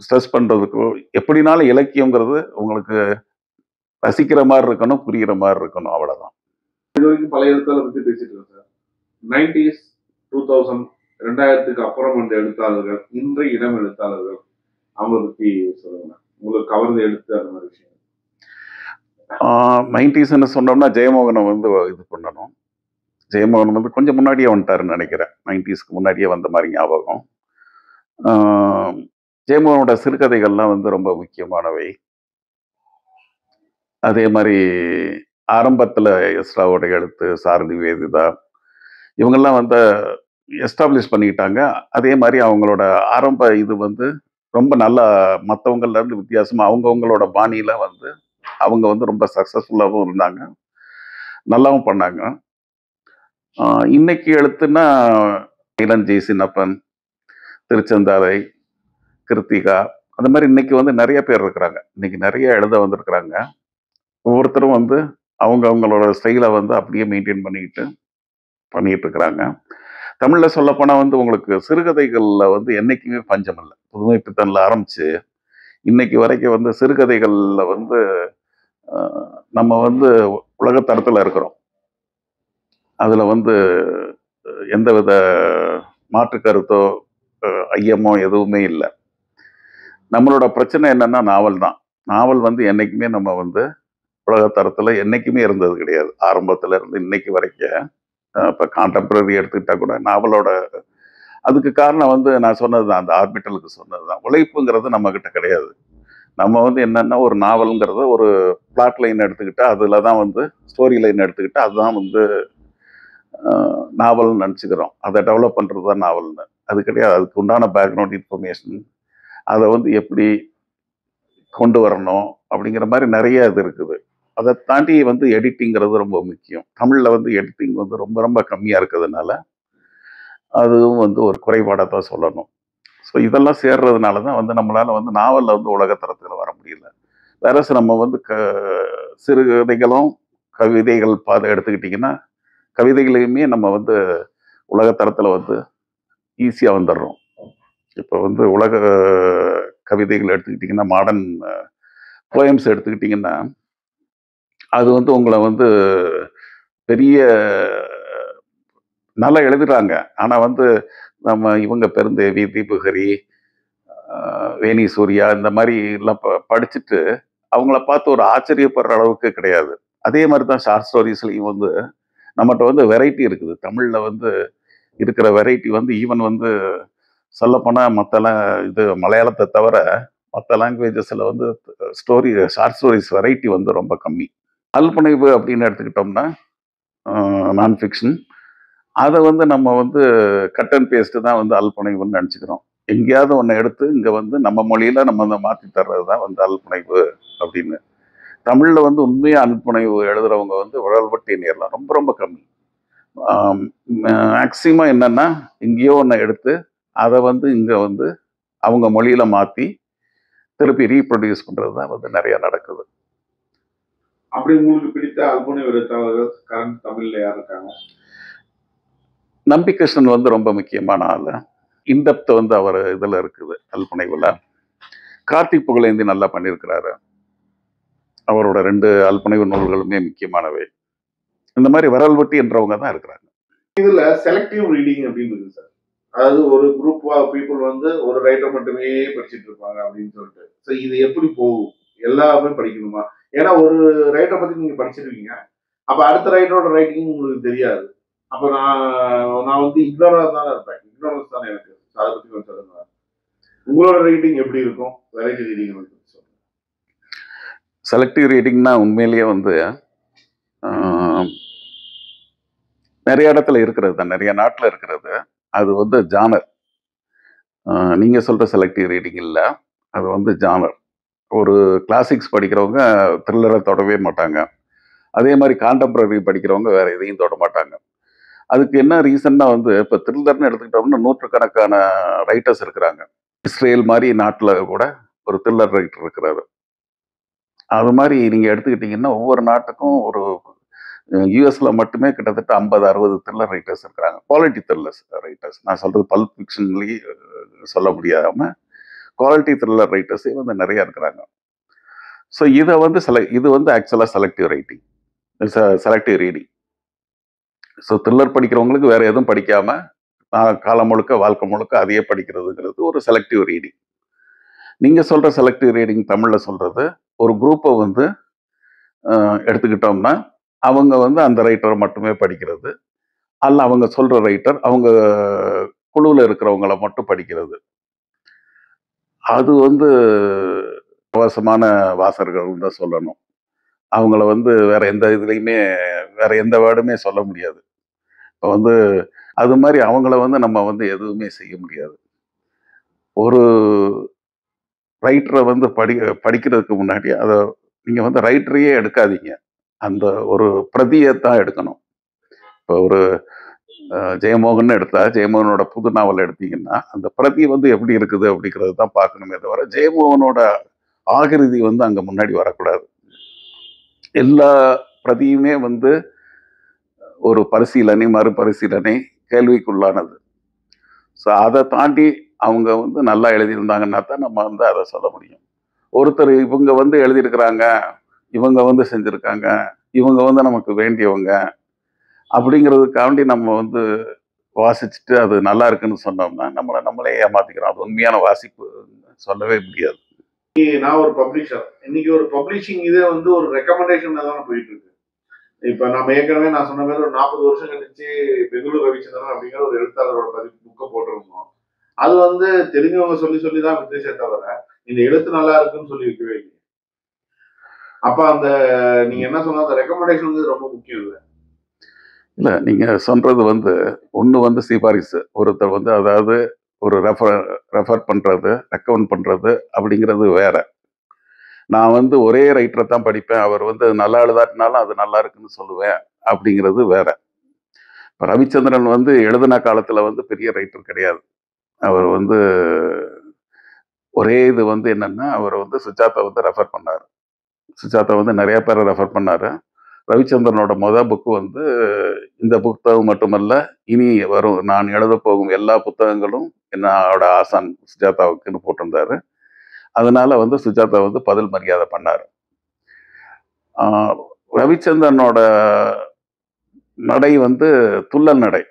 ஸ்ட்ரெஸ் பண்றதுக்கோ எப்படினாலும் இலக்கியங்கிறது உங்களுக்கு ரசிக்கிற மாதிரி இருக்கணும், புரிகிற மாதிரி இருக்கணும், அவ்வளவுதான். இது வரைக்கும் பழைய எழுத்தாளர் பத்தி பேசிட்டு இருக்கோம் சார். 90s, 2000, 2000க்கு அப்புறம் வந்த எழுத்தாளர்கள், இன்றைய இளம் எழுத்தாளர்கள் அவங்க பத்தி சொல்லுங்க. உங்களுக்கு கவர்ந்த எழுத்து அந்த மாதிரி விஷயம். 90ஸ்ன்னு சொன்னோம்னா ஜெயமோகனை வந்து இது பண்ணணும். ஜெயமோகன் வந்து கொஞ்சம் முன்னாடியே வந்துட்டாருன்னு நினைக்கிறேன். 90ஸ்க்கு முன்னாடியே வந்த மாதிரி ஞாபகம். ஜெயமோகனோட சிறுகதைகள்லாம் வந்து ரொம்ப முக்கியமானவை. அதே மாதிரி ஆரம்பத்துல எஸ்ராவோட எழுத்து, சாரதி வேதிதா இவங்கெல்லாம் வந்து எஸ்டாப்ளிஷ் பண்ணிக்கிட்டாங்க. அதே மாதிரி அவங்களோட ஆரம்ப இது வந்து ரொம்ப நல்லா மற்றவங்கள்ல இருந்து வித்தியாசமா அவங்கவங்களோட பாணியில வந்து அவங்க வந்து ரொம்ப சக்சஸ்ஃபுல்லாகவும் இருந்தாங்க, நல்லாவும் பண்ணாங்க. இன்னைக்கு எழுத்துன்னா இளஞ்செய் சின்னப்பன், திருச்செந்தாரை, கிருத்திகா அந்த மாதிரி இன்னைக்கு வந்து நிறைய பேர் இருக்கிறாங்க. இன்னைக்கு நிறைய எழுத வந்திருக்கிறாங்க. ஒவ்வொருத்தரும் வந்து அவங்களோட ஸ்டைலை வந்து அப்படியே மெயின்டைன் பண்ணிட்டு இருக்கிறாங்க. தமிழ்ல சொல்லப்போனா வந்து உங்களுக்கு சிறுகதைகள்ல வந்து என்னைக்குமே பஞ்சம் இல்லை. புதுமை பித்தன்ல ஆரம்பிச்சு இன்னைக்கு வரைக்கும் வந்து சிறுகதைகள்ல வந்து நம்ம வந்து உலகத்தரத்துல இருக்கிறோம். அதுல வந்து எந்தவித மாற்று கருத்தோ ஐயமோ எதுவுமே இல்லை. நம்மளோட பிரச்சனை என்னன்னா நாவல் தான். நாவல் வந்து என்னைக்குமே நம்ம வந்து உலகத்தரத்துல என்னைக்குமே இருந்தது கிடையாது. ஆரம்பத்துல இருந்து இன்னைக்கு வரைக்கும் இப்போ கான்டெம்பரரி எடுத்துக்கிட்டா கூட நாவலோட அதுக்கு காரணம் வந்து நான் சொன்னதுதான், அந்த ஆர்பிட்டலுக்கு சொன்னதுதான். உழைப்புங்கிறது நம்ம கிட்ட கிடையாது. நம்ம வந்து என்னன்னா ஒரு நாவலுங்கிறத ஒரு பிளாட் லைன் எடுத்துக்கிட்டா அதுல தான் வந்து ஸ்டோரி லைன் எடுத்துக்கிட்டா அதுதான் வந்து நாவல்னு நினச்சிக்கிறோம். அதை டெவலப் பண்ணுறது தான் நாவல்னு. அது கிடையாது. அதுக்கு உண்டான பேக்ரவுண்ட் இன்ஃபர்மேஷன் அதை வந்து எப்படி கொண்டு வரணும் அப்படிங்கிற மாதிரி நிறைய இது இருக்குது. அதை தாண்டி வந்து எடிட்டிங்கிறது ரொம்ப முக்கியம். தமிழில் வந்து எடிட்டிங் வந்து ரொம்ப ரொம்ப கம்மியாக இருக்கிறதுனால அதுவும் வந்து ஒரு குறைபாடாக தான் சொல்லணும். ஸோ இதெல்லாம் சேர்றதுனால தான் வந்து நம்மளால் வந்து நாவலில் வந்து உலகத்தரத்தில் வர முடியல. வேற நம்ம வந்து சிறுகதைகளும் கவிதைகள் எடுத்துக்கிட்டிங்கன்னா கவிதைகளையுமே நம்ம வந்து உலகத்தரத்தில் வந்து ஈஸியாக வந்துடுறோம். இப்போ வந்து உலக கவிதைகள் எடுத்துக்கிட்டிங்கன்னா மாடர்ன் போயம்ஸ் எடுத்துக்கிட்டிங்கன்னா அது வந்து உங்களை வந்து பெரிய நல்லா எழுதுறாங்க. ஆனால் வந்து நம்ம இவங்க பெருந்தேவி, தீபகரி, வேணி சூர்யா இந்த மாதிரி எல்லாம் படிச்சுட்டு அவங்கள பார்த்து ஒரு ஆச்சரியப்படுற அளவுக்கு கிடையாது. அதே மாதிரி தான் ஷார்ட் ஸ்டோரிஸ்லையும் வந்து நம்மகிட்ட வந்து வெரைட்டி இருக்குது. தமிழ்ல வந்து இருக்கிற வெரைட்டி வந்து ஈவன் வந்து சொல்லப்போனால் மற்றலாம் இது மலையாளத்தை தவிர மற்ற லாங்குவேஜஸில் வந்து ஸ்டோரி ஷார்ட் ஸ்டோரிஸ் வெரைட்டி வந்து ரொம்ப கம்மி. அல்புனைவு அப்படின்னு எடுத்துக்கிட்டோம்னா நான் ஃபிக்ஷன், அதை வந்து நம்ம வந்து கட் அண்ட் பேஸ்ட்டு தான் வந்து அல்புனைவுன்னு நினச்சிக்கிறோம். எங்கேயாவது ஒன்று எடுத்து இங்கே வந்து நம்ம மொழியில் நம்ம அதை மாற்றி தர்றது தான் வந்து அல்புனைவு அப்படின்னு. தமிழில் வந்து உண்மையாக அல்புனைவு எழுதுறவங்க வந்து விரல்பட்டி நேரலாம் ரொம்ப ரொம்ப கம்மி. மேக்சிமம் என்னன்னா எங்கேயோ ஒன்று எடுத்து அதை வந்து இங்கே வந்து அவங்க மொழியில் மாற்றி திருப்பி ரீப்ரொடியூஸ் பண்ணுறது தான் வந்து நிறையா நடக்குது. அப்படி உங்களுக்கு பிடித்த அல்புனைவு எழுத்தாளர்கள் கரண்ட் தமிழ்ல யார் இருக்காங்க? நம்பி கிருஷ்ணன் வந்து ரொம்ப முக்கியமான ஆள். இன்டெப்த் வந்து அவர் இதில் இருக்குது அல்புனைவில். கார்த்திக் புகழேந்தி நல்லா பண்ணியிருக்கிறாரு. அவரோட 2 அல்புனைவு நூல்களுமே முக்கியமானவை. இந்த மாதிரி விரல்வட்டி என்றவங்க தான் இருக்கிறாங்க. இதுல செலக்டிவ் ரீடிங் அப்படின்னு இருக்கு சார். அதாவது ஒரு குரூப் ஆஃப் பீப்புள் வந்து ஒரு ரைட்டர் மட்டுமே படிச்சுட்டு இருப்பாங்க அப்படின்னு சொல்லிட்டு. ஸோ இது எப்படி போகும்? எல்லாமே படிக்கணுமா? ஏன்னா ஒரு ரைட்டரை பத்தி நீங்க படிச்சிருக்கீங்க. அப்ப அடுத்த ரைட்டரோட ரைட்டிங் உங்களுக்கு தெரியாது. அப்ப நான் வந்து இக்னோரா தானே இருப்பேன். இக்னோரன்ஸ் தானே எனக்கு. அதை பத்தி கொஞ்சம் சொல்லுங்க. உங்களோட ரைட்டிங் எப்படி இருக்கும்? வெரைட்டி ரீடிங் சொல்லுங்க. செலக்டிவ் ரீடிங்னா உண்மையிலேயே வந்து நிறைய இடத்துல இருக்கிறது தான், நிறைய நாட்டில் இருக்கிறது. அது வந்து ஜானர். நீங்கள் சொல்கிற செலக்டிவ் ரீடிங் இல்லை, அது வந்து ஜானர். ஒரு கிளாசிக்ஸ் படிக்கிறவங்க த்ரில்லரை தொடவே மாட்டாங்க. அதே மாதிரி கான்டெம்பரரி படிக்கிறவங்க வேற எதையும் தொட மாட்டாங்க. அதுக்கு என்ன ரீசன்னா வந்து இப்போ த்ரில்லர்னு எடுத்துக்கிட்டோம்னா நூற்றுக்கணக்கான ரைட்டர்ஸ் இருக்கிறாங்க. இஸ்ரேல் மாதிரி நாட்டில் கூட ஒரு த்ரில்லர் ரைட்டர் இருக்கிறாரு. அது மாதிரி நீங்கள் எடுத்துக்கிட்டிங்கன்னா ஒவ்வொரு நாட்டுக்கும் ஒரு யூஎஸ்ல மட்டுமே கிட்டத்தட்ட 50-60 த்ரில்லர் ரைட்டர்ஸ் இருக்கிறாங்க. Quality thrillers writers. நான் சொல்றது பல்ப் ஃபிக்ஷன்லேயே சொல்ல முடியாமல் குவாலிட்டி த்ரில்லர் ரைட்டர்ஸே வந்து நிறைய இருக்கிறாங்க. ஸோ இதை வந்து இது வந்து ஆக்சுவலாக selective writing, selective reading. So thriller படிக்கிறவங்களுக்கு வேற எதுவும் படிக்காம காலம் முழுக்க வாழ்க்கை முழுக்க அதையே படிக்கிறதுங்கிறது ஒரு செலக்டிவ் ரீடிங். நீங்க சொல்ற செலக்டிவ் ரீடிங் தமிழ்ல சொல்றது ஒரு குரூப்பை வந்து எடுத்துக்கிட்டோம்னா அவங்க வந்து அந்த ரைட்டரை மட்டுமே படிக்கிறது, அல்ல அவங்க சொல்ற ரைட்டர் அவங்க குழுவில் இருக்கிறவங்கள மட்டும் படிக்கிறது. அது வந்து அவசமான வாசகர்கள் தான் சொல்லணும். அவங்கள வந்து வேற எந்த இதுலையுமே வேற எந்த வேர்டுமே சொல்ல முடியாது. இப்போ வந்து அது மாதிரி அவங்கள வந்து நம்ம வந்து எதுவுமே செய்ய முடியாது. ஒரு ரைட்டரை வந்து படிக்கிறதுக்கு முன்னாடி அதை நீங்கள் வந்து ரைட்டரையே எடுக்காதீங்க, அந்த ஒரு பிரதியை தான் எடுக்கணும். இப்போ ஒரு ஜெயமோகன் எடுத்தா ஜெயமோகனோட புது நாவல் எடுத்தீங்கன்னா அந்த பிரதி வந்து எப்படி இருக்குது அப்படிங்கிறது தான் பார்க்கணுமே தவிர ஜெயமோகனோட ஆகிருதி வந்து அங்கே முன்னாடி வரக்கூடாது. எல்லா பிரதியுமே வந்து ஒரு பரிசீலனை மறுபரிசீலனை கேள்விக்குள்ளானது. ஸோ அதை தாண்டி அவங்க வந்து நல்லா எழுதியிருந்தாங்கன்னா தான் நம்ம வந்து அதை சொல்ல முடியும். ஒருத்தர் இவங்க வந்து எழுதியிருக்கிறாங்க, இவங்க வந்து செஞ்சுருக்காங்க, இவங்க வந்து நமக்கு வேண்டியவங்க அப்படிங்கிறதுக்காண்டி நம்ம வந்து வாசிச்சுட்டு அது நல்லா இருக்குன்னு சொன்னோம்னா நம்மளே ஏமாத்திக்கிறோம். அது உண்மையான வாசிப்பு சொல்லவே முடியாது. நான் ஒரு பப்ளிஷர். இன்னைக்கு ஒரு பப்ளிஷிங் இதே வந்து ஒரு ரெக்கமெண்டேஷன்ல தான் போயிட்டு இருக்கு. இப்ப நம்ம ஏற்கனவே நான் சொன்ன மாதிரி ஒரு 40 வருஷம் கழிச்சு பெங்களூர் ரவிச்சந்திரன் அப்படிங்கிற ஒரு எழுத்தாளரோட புக்கை போட்டிருந்தோம். அது வந்து தெரிஞ்சவங்க சொல்லி தான் வித்தியாசே தவிர இந்த எழுத்து நல்லா இருக்குன்னு சொல்லி வைக்கவே இல்லை. அப்ப அந்த நீங்க என்ன சொன்ன அந்த ரெக்கமெண்டேஷன் வந்து ரொம்ப முக்கியம் இல்லை. இல்லை, நீங்கள் சொல்கிறது வந்து ஒன்று வந்து சிபாரிசு. ஒருத்தர் வந்து அதாவது ஒரு ரெஃபர் பண்ணுறது, ரெக்கமெண்ட் பண்ணுறது அப்படிங்கிறது வேற. நான் வந்து ஒரே ரைட்டரை தான் படிப்பேன், அவர் வந்து நல்லா எழுதாட்டினாலும் அது நல்லா இருக்குன்னு சொல்லுவேன் அப்படிங்கிறது வேற. இப்போ ரவிச்சந்திரன் வந்து எழுதின காலத்தில் வந்து பெரிய ரைட்டர் கிடையாது. அவர் வந்து ஒரே இது வந்து என்னென்னா அவர் வந்து சுஜாதா வந்து ரெஃபர் பண்ணார். சுஜாதா வந்து நிறைய பேரை ரெஃபர் பண்ணார். ரவிச்சந்திரனோட புக்கு வந்து இந்த புத்தகம் மட்டுமல்ல, இனி வரும் நான் எழுத போகும் எல்லா புத்தகங்களும் என்னோட ஆசான் சுஜாதாவுக்குன்னு போட்டிருந்தாரு. அதனால வந்து சுஜாதா வந்து பதில் மரியாதை பண்ணார். ரவிச்சந்திரனோட நடை வந்து துள்ளல் நடை.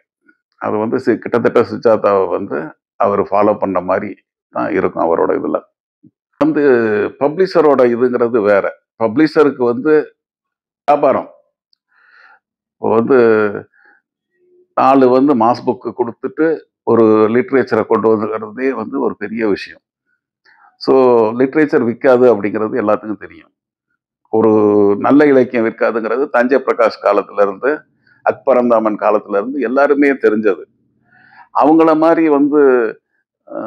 அது வந்து கிட்டத்தட்ட சுஜாதாவை வந்து அவர் ஃபாலோ பண்ண மாதிரி தான் இருக்கும் அவரோட இதில். வந்து பப்ளிஷரோட இதுங்கிறது வேற. பப்ளிஷருக்கு வந்து வியாபாரம். இப்போ வந்து 4 வந்து மாஸ் புக்கு குடுத்துட்டு, ஒரு லிட்ரேச்சர கொண்டு வந்துக்கிறதே வந்து ஒரு பெரிய விஷயம். ஸோ லிட்ரேச்சர் விக்காது அப்படிங்கிறது எல்லாத்துக்கும் தெரியும். ஒரு நல்ல இலக்கியம் விற்காதுங்கிறது தஞ்சை பிரகாஷ் காலத்துல இருந்து, அக்பரந்தாமன் காலத்துல இருந்து எல்லாருமே தெரிஞ்சது. அவங்கள மாரி வந்து அ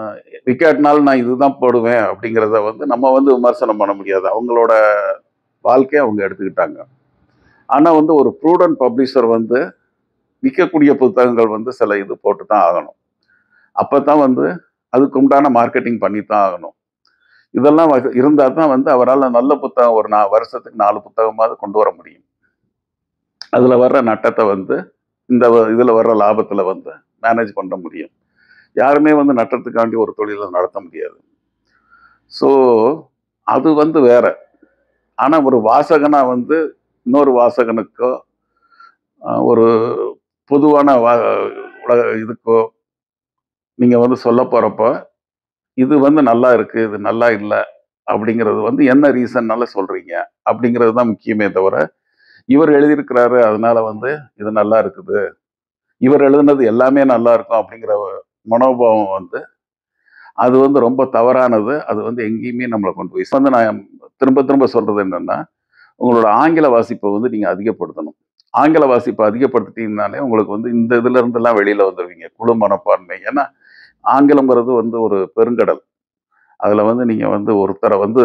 விக்காட்டினாலும் நான் இதுதான் போடுவேன் அப்படிங்கிறத வந்து நம்ம வந்து விமர்சனம் பண்ண முடியாது. அவங்களோட வாழ்க்கைய அவங்க எடுத்துக்கிட்டாங்க. ஆனா வந்து ஒரு ப்ரூடன்ட் பப்ளிஷர் வந்து விக்கக்கூடிய புத்தகங்கள் வந்து சில இது போட்டு தான் ஆகணும். அப்பதான் வந்து அதுக்கு உண்டான மார்க்கெட்டிங் பண்ணி தான் ஆகணும். இதெல்லாம் இருந்தா தான் வந்து அவரால நல்ல புத்தகம் ஒரு வருஷத்துக்கு 4 புத்தகமாவது கொண்டு வர முடியும். அதுல வர்ற நட்டத்த வந்து இந்த இதுல வர்ற லாபத்துல வந்து மேனேஜ் பண்ண முடியும். யாருமே வந்து நட்டத்துக்காண்டி ஒரு தொழில நடத்த முடியாது. ஸோ அது வந்து வேற. ஆனா ஒரு வாசகனா வந்து இன்னொரு வாசகனுக்கோ ஒரு பொதுவான உலக இதுக்கோ நீங்க வந்து சொல்ல போறப்ப, இது வந்து நல்லா இருக்கு, இது நல்லா இல்ல அப்படிங்கிறது வந்து என்ன ரீசன்னால சொல்றீங்க? அப்படிங்கிறது தான் முக்கியமே தவிர, இவர் எழுதியிருக்கிறாரு அதனால வந்து இது நல்லா இருக்குது. இவர் எழுதுனது எல்லாமே நல்லா இருக்கும் அப்படிங்கிற மனோபாவம் வந்து, அது வந்து ரொம்ப தவறானது. அது வந்து எங்கேயுமே நம்மள கொண்டு போய் வந்து நான் திரும்ப திரும்ப சொல்றது என்னன்னா, உங்களோட ஆங்கில வாசிப்ப வந்து நீங்க அதிகப்படுத்தணும். ஆங்கில வாசிப்ப அதிகப்படுத்திட்டீங்கனாலே, உங்களுக்கு வந்து இந்த இதுல இருந்தெல்லாம் வெளியில வந்துருவீங்க. குழு மனப்பான்மை. ஏன்னா, ஆங்கிலம்ங்கிறது வந்து ஒரு பெருங்கடல். அதுல வந்து நீங்க வந்து ஒருத்தர வந்து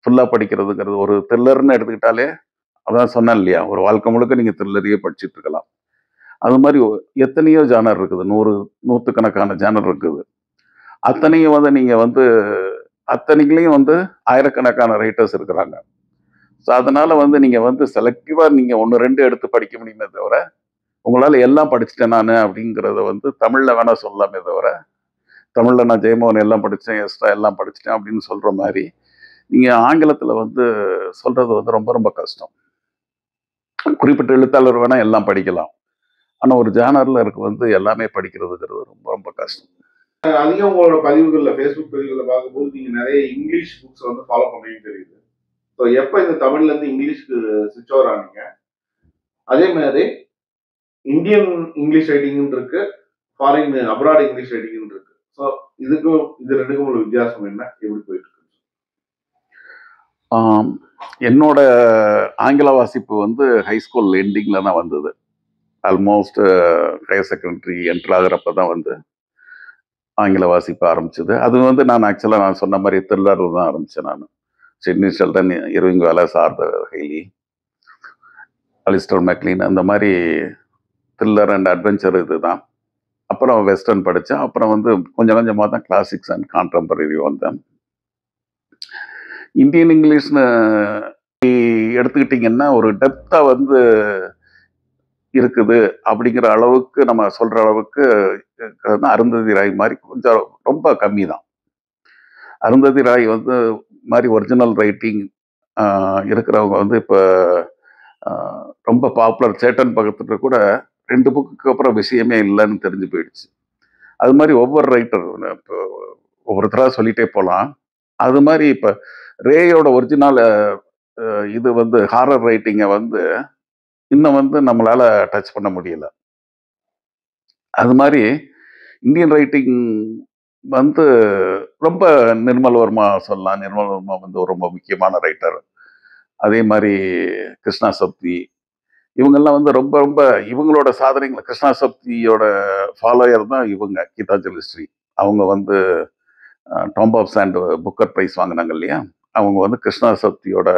ஃபுல்லா படிக்கிறதுங்கிறது ஒரு த்ரில்லர்ன்னு எடுத்துக்கிட்டாலே, அதான் சொன்னேன் இல்லையா? ஒரு வாழ்க்கை முழுக்க நீங்க த்ரில்லரையே படிச்சுட்டு இருக்கலாம். அது மாரி எத்தனையோ ஜானர் இருக்குது. 100 ஜானர் இருக்குது. அத்தனையும் வந்து நீங்க வந்து அத்தனைக்குலயும் வந்து ஆயிரக்கணக்கான ரைட்டர்ஸ் இருக்கிறாங்க. ஸோ அதனால வந்து நீங்க வந்து செலக்டிவா நீங்க 1, 2 எடுத்து படிக்க முடியுமே தவிர, உங்களால எல்லாம் படிச்சுட்டேன் நானு அப்படிங்கிறத வந்து தமிழ்ல வேணா சொல்லலாமே தவிர, தமிழ்ல நான் ஜெயமோகன் எல்லாம் படிச்சேன், எஸ்ட்ரா எல்லாம் படிச்சுட்டேன் அப்படின்னு சொல்ற மாரி, நீங்க ஆங்கிலத்துல வந்து சொல்றது வந்து ரொம்ப ரொம்ப கஷ்டம். குறிப்பிட்ட எழுத்தாளர் வேணா எல்லாம் படிக்கலாம். ஆனா ஒரு ஜானர்ல இருக்க வந்து எல்லாமே படிக்கிறதுங்கிறது ரொம்ப ரொம்ப கஷ்டம். அதிகம் உங்களோட பதிவுகள்ல, Facebook பதிவுகள்ல பார்க்கும்போது, நீங்க நெறைய இங்கிலீஷ் புக்ஸ் வந்து ஃபாலோ பண்றீங்கன்னு தெரியுது. ஸோ எப்ப இந்த தமிழ்ல இருந்து இங்கிலீஷ்க்கு ஸ்விட்ச் ஓவர் ஆனீங்க? அதே மாரி இந்தியன் இங்கிலீஷ் ரைட்டிங்ன்னு இருக்கு. ஃபாரின் அப்ராட் இங்கிலீஷ் ரைட்டிங்ன்னு இருக்கு. ஸோ இதுக்கும் இது 2க்கும் உள்ள வித்தியாசம் என்ன? எப்படி போயிட்டு இருக்கு? ஆம். என்னோட ஆங்கில வாசிப்பு வந்து ஹை ஸ்கூல் எண்டிங்ல தான் வந்தது. ஆல்மோஸ்ட் ஹையர் செகண்டரி என்டர் ஆகுறப்ப தான் வந்து ஆங்கில வாசிப்பு ஆரம்பிச்சது. அது வந்து நான் ஆக்சுவலா நான் சொன்ன மாரி த்ரில்லர்ல தான் ஆரம்பிச்சேன் நானு. Sidney Sheldon, Irving Wallace, Arthur Hailey, Alistair MacLean அந்த மாரி த்ரில்லர் அண்ட் அட்வென்ச்சர் இதுதான். அப்புறம் வெஸ்டர்ன் படிச்சேன். அப்புறம் வந்து கொஞ்சம் கொஞ்சமா தான் கிளாசிக்ஸ் அண்ட் கான்டெம்பரரி வந்தேன். இந்தியன் இங்கிலீஷ்னு எடுத்துக்கிட்டீங்கன்னா, ஒரு டெப்த்தா வந்து இருக்குது அப்படிங்கிற அளவுக்கு நம்ம சொல்ற அளவுக்கு அருந்ததி ராய் மாரி கொஞ்சம் ரொம்ப கம்மி தான். அருந்ததி ராய் வந்து மாரி ஒரிஜினல் ரைட்டிங் இருக்கிறவங்க வந்து இப்ப அ ரொம்ப பாப்புலர் சேட்டன் பகத்துல கூட 2 புக்குக்கு அப்புறம் விஷயமே இல்லன்னு தெரிஞ்சு போயிடுச்சு. அது மாரி ஒவ்வொரு ரைட்டர் இப்போ ஒவ்வொருத்தரா சொல்லிட்டே போலாம். அது மாரி இப்ப ரேயோட ஒரிஜினல் இது வந்து ஹாரர் ரைட்டிங்க வந்து இன்னும் வந்து நம்மளால டச் பண்ண முடியல. அது மாரி இந்தியன் ரைட்டிங் வந்து ரொம்ப நிர்மல் வர்மா சொல்லலாம். நிர்மல் வர்மா வந்து ஒரு ரொம்ப முக்கியமான ரைட்டர். அதே மாரி கிருஷ்ணா சப்தி இவங்கெல்லாம் வந்து ரொம்ப ரொம்ப இவங்களோட சாதனைகள் கிருஷ்ணா சப்தியோட ஃபாலோயர் தான் இவங்க கீதாஞ்சலி ஸ்ரீ. அவங்க வந்து Tomb of Sand Booker Prize வாங்குனாங்க இல்லையா? அவங்க வந்து கிருஷ்ணா சப்தியோட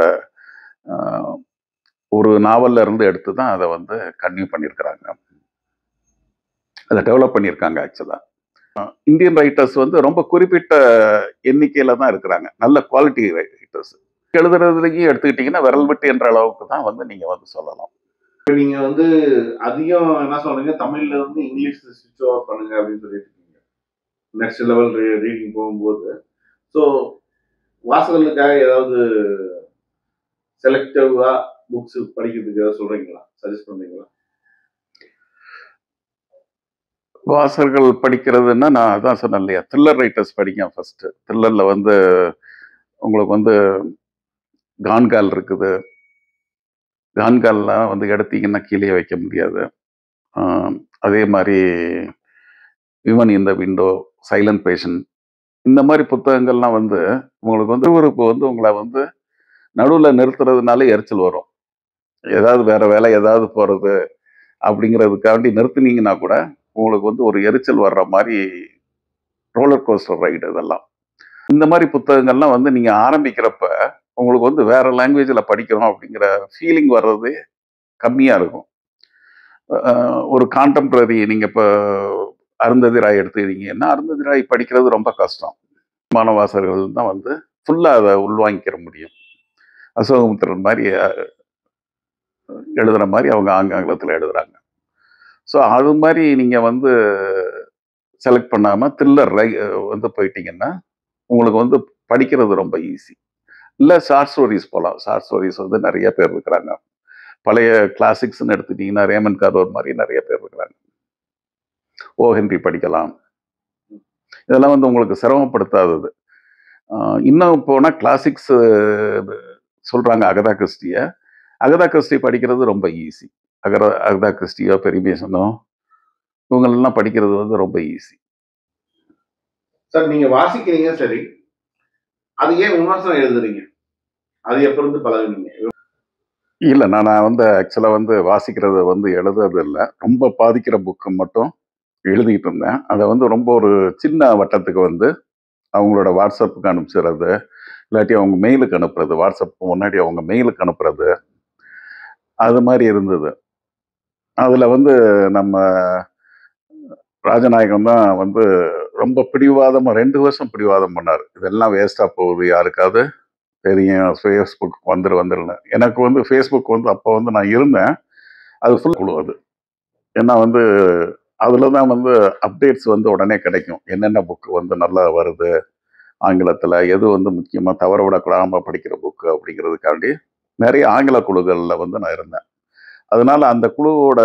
அ ஒரு நாவல்ல இருந்து எடுத்து தான் அத வந்து கன்டின்யூ பண்ணியிருக்கிறாங்க. அத டெவலப் பண்ணியிருக்காங்க ஆக்சுவலா. இந்தியன் ரைட்டர்ஸ் வந்து ரொம்ப குறிப்பிட்ட எண்ணிக்கையில தான் இருக்கிறாங்க. நல்ல குவாலிட்டி ரைட்டர்ஸ். எழுதுறதுலயும் எடுத்துக்கிட்டீங்கன்னா, விரல் விட்டு என்ற அளவுக்கு தான் வந்து நீங்க வந்து சொல்லலாம். இப்ப நீங்க வந்து அதிகம் என்ன சொல்றீங்க, தமிழ்ல இருந்து இங்கிலீஷ் ஸ்விட்ச் ஓவர் பண்ணுங்க அப்படின்னு சொல்லிட்டு இருக்கீங்க. நெக்ஸ்ட் லெவல் ரீடிங் போகும்போது. ஸோ வாசகர்களுக்காக ஏதாவது செலக்டிவா புக்ஸ் படிக்கிறதுக்கு ஏதாவது சொல்றீங்களா? சஜெஸ்ட் பண்றீங்களா? வாசகர்கள் படிக்கிறதுன்னா நான் அதான் சொன்னேன் இல்லையா, த்ரில்லர் ரைட்டர்ஸ் படிங்க ஃபர்ஸ்ட். த்ரில்லர்ல வந்து உங்களுக்கு வந்து கான்கால் இருக்குது. கான்கால்லாம் வந்து எடுத்தீங்கன்னா கீழயே வைக்க முடியாது. ஆ, அதே மாரி women in the window, silent patient, இந்த மாரி புத்தகங்கள்லாம் வந்து உங்களுக்கு வந்து விறுவிறுப்பு வந்து உங்கள வந்து நடுவுல நிறுத்துறதுனால எரிச்சல் வரும். ஏதாவது வேற வேலை ஏதாவது போறது அப்படிங்கிறதுக்காண்டி நிறுத்துனீங்கன்னா கூட, உங்களுக்கு வந்து ஒரு எரிச்சல் வர்ற மாரி ரோலர் கோஸ்டர் ரைடு இதெல்லாம். இந்த மாரி புத்தகங்கள்லாம் வந்து நீங்க ஆரம்பிக்கிறப்ப, உங்களுக்கு வந்து வேற லாங்குவேஜ்ல படிக்கிறோம் அப்படிங்கிற ஃபீலிங் வர்றது கம்மியா இருக்கும். அ ஒரு கான்டெம்பரரி நீங்க இப்ப அருந்ததி ராய் எடுத்துக்கிட்டீங்கன்னா, அருந்ததி ராய் படிக்கிறது ரொம்ப கஷ்டம். மானவாசகர்கள் தான் வந்து ஃபுல்லா அத உள்வாங்கிக்கிற முடியும். அசோகமித்திரன் மாரி எழுதுற மாரி அவங்க ஆங்கிலத்துல எழுதுறாங்க. ஸோ அது மாரி நீங்க வந்து செலக்ட் பண்ணாம த்ரில்லர் வந்து போயிட்டீங்கன்னா, உங்களுக்கு வந்து படிக்கிறது ரொம்ப ஈஸி. இல்ல ஷார்ட் ஸ்டோரீஸ் போலாம். ஷார்ட் ஸ்டோரீஸ் வந்து நெறைய பேர் இருக்கிறாங்க. பழைய கிளாசிக்ஸ்ன்னு எடுத்துட்டீங்கன்னா, ரேமன் கார்வர் மாரி நெறைய பேர் இருக்கிறாங்க. ஓ. ஹென்றி படிக்கலாம். இதெல்லாம் வந்து உங்களுக்கு சிரமப்படுத்தாதது. அ இன்னும் போனா கிளாசிக்ஸ் சொல்றாங்க அகதா கிறிஸ்டிய. அகதா கிறிஸ்டி படிக்கிறது ரொம்ப ஈஸி. அகதா கிறிஸ்டியோ, பெரி மேசனோ இவங்களெல்லாம் படிக்கிறது வந்து ரொம்ப ஈஸி. சார் நீங்க வாசிக்கிறீங்க சரி. அது ஏன் விமர்சனம் எழுதுறீங்க? அது எப்ப இருந்து பழகுனீங்க? இல்ல நான் வந்து ஆக்சுவலா வந்து வாசிக்கிறத வந்து எழுதுறது இல்ல. ரொம்ப பாதிக்கிற புக்க மட்டும் எழுதிட்டு இருந்தேன். அத வந்து ரொம்ப ஒரு சின்ன வட்டத்துக்கு வந்து அவங்களோட WhatsAppக்கு அனுப்பிச்சுறது. இல்லாட்டி அவங்க மெயிலுக்கு அனுப்புறது. WhatsAppக்கு முன்னாடி அவங்க மெயிலுக்கு அனுப்புறது. அது மாரி இருந்தது. அதுல வந்து நம்ம ராஜநாயகம் தான் வந்து ரொம்ப பிடிவாதமா 2 வருஷம் பிடிவாதம் பண்ணாரு. இதெல்லாம் வேஸ்ட்டா போகுது. யாருக்காவது தெரியும். Facebook வந்துருன்னு. எனக்கு வந்து Facebook வந்து அப்போ வந்து நான் இருந்தேன். அது ஃபுல் குழு அது. ஏன்னா வந்து அதுல தான் வந்து அப்டேட்ஸ் வந்து உடனே கிடைக்கும். என்னென்ன புக் வந்து நல்லா வருது ஆங்கிலத்துல, எது வந்து முக்கியமா தவற விடக்கூடாம படிக்கிற புக் அப்படிங்கிறதுக்காண்டி நெறைய ஆங்கில குழுக்கள்ல வந்து நான் இருந்தேன். அதனால அந்த குழுவோட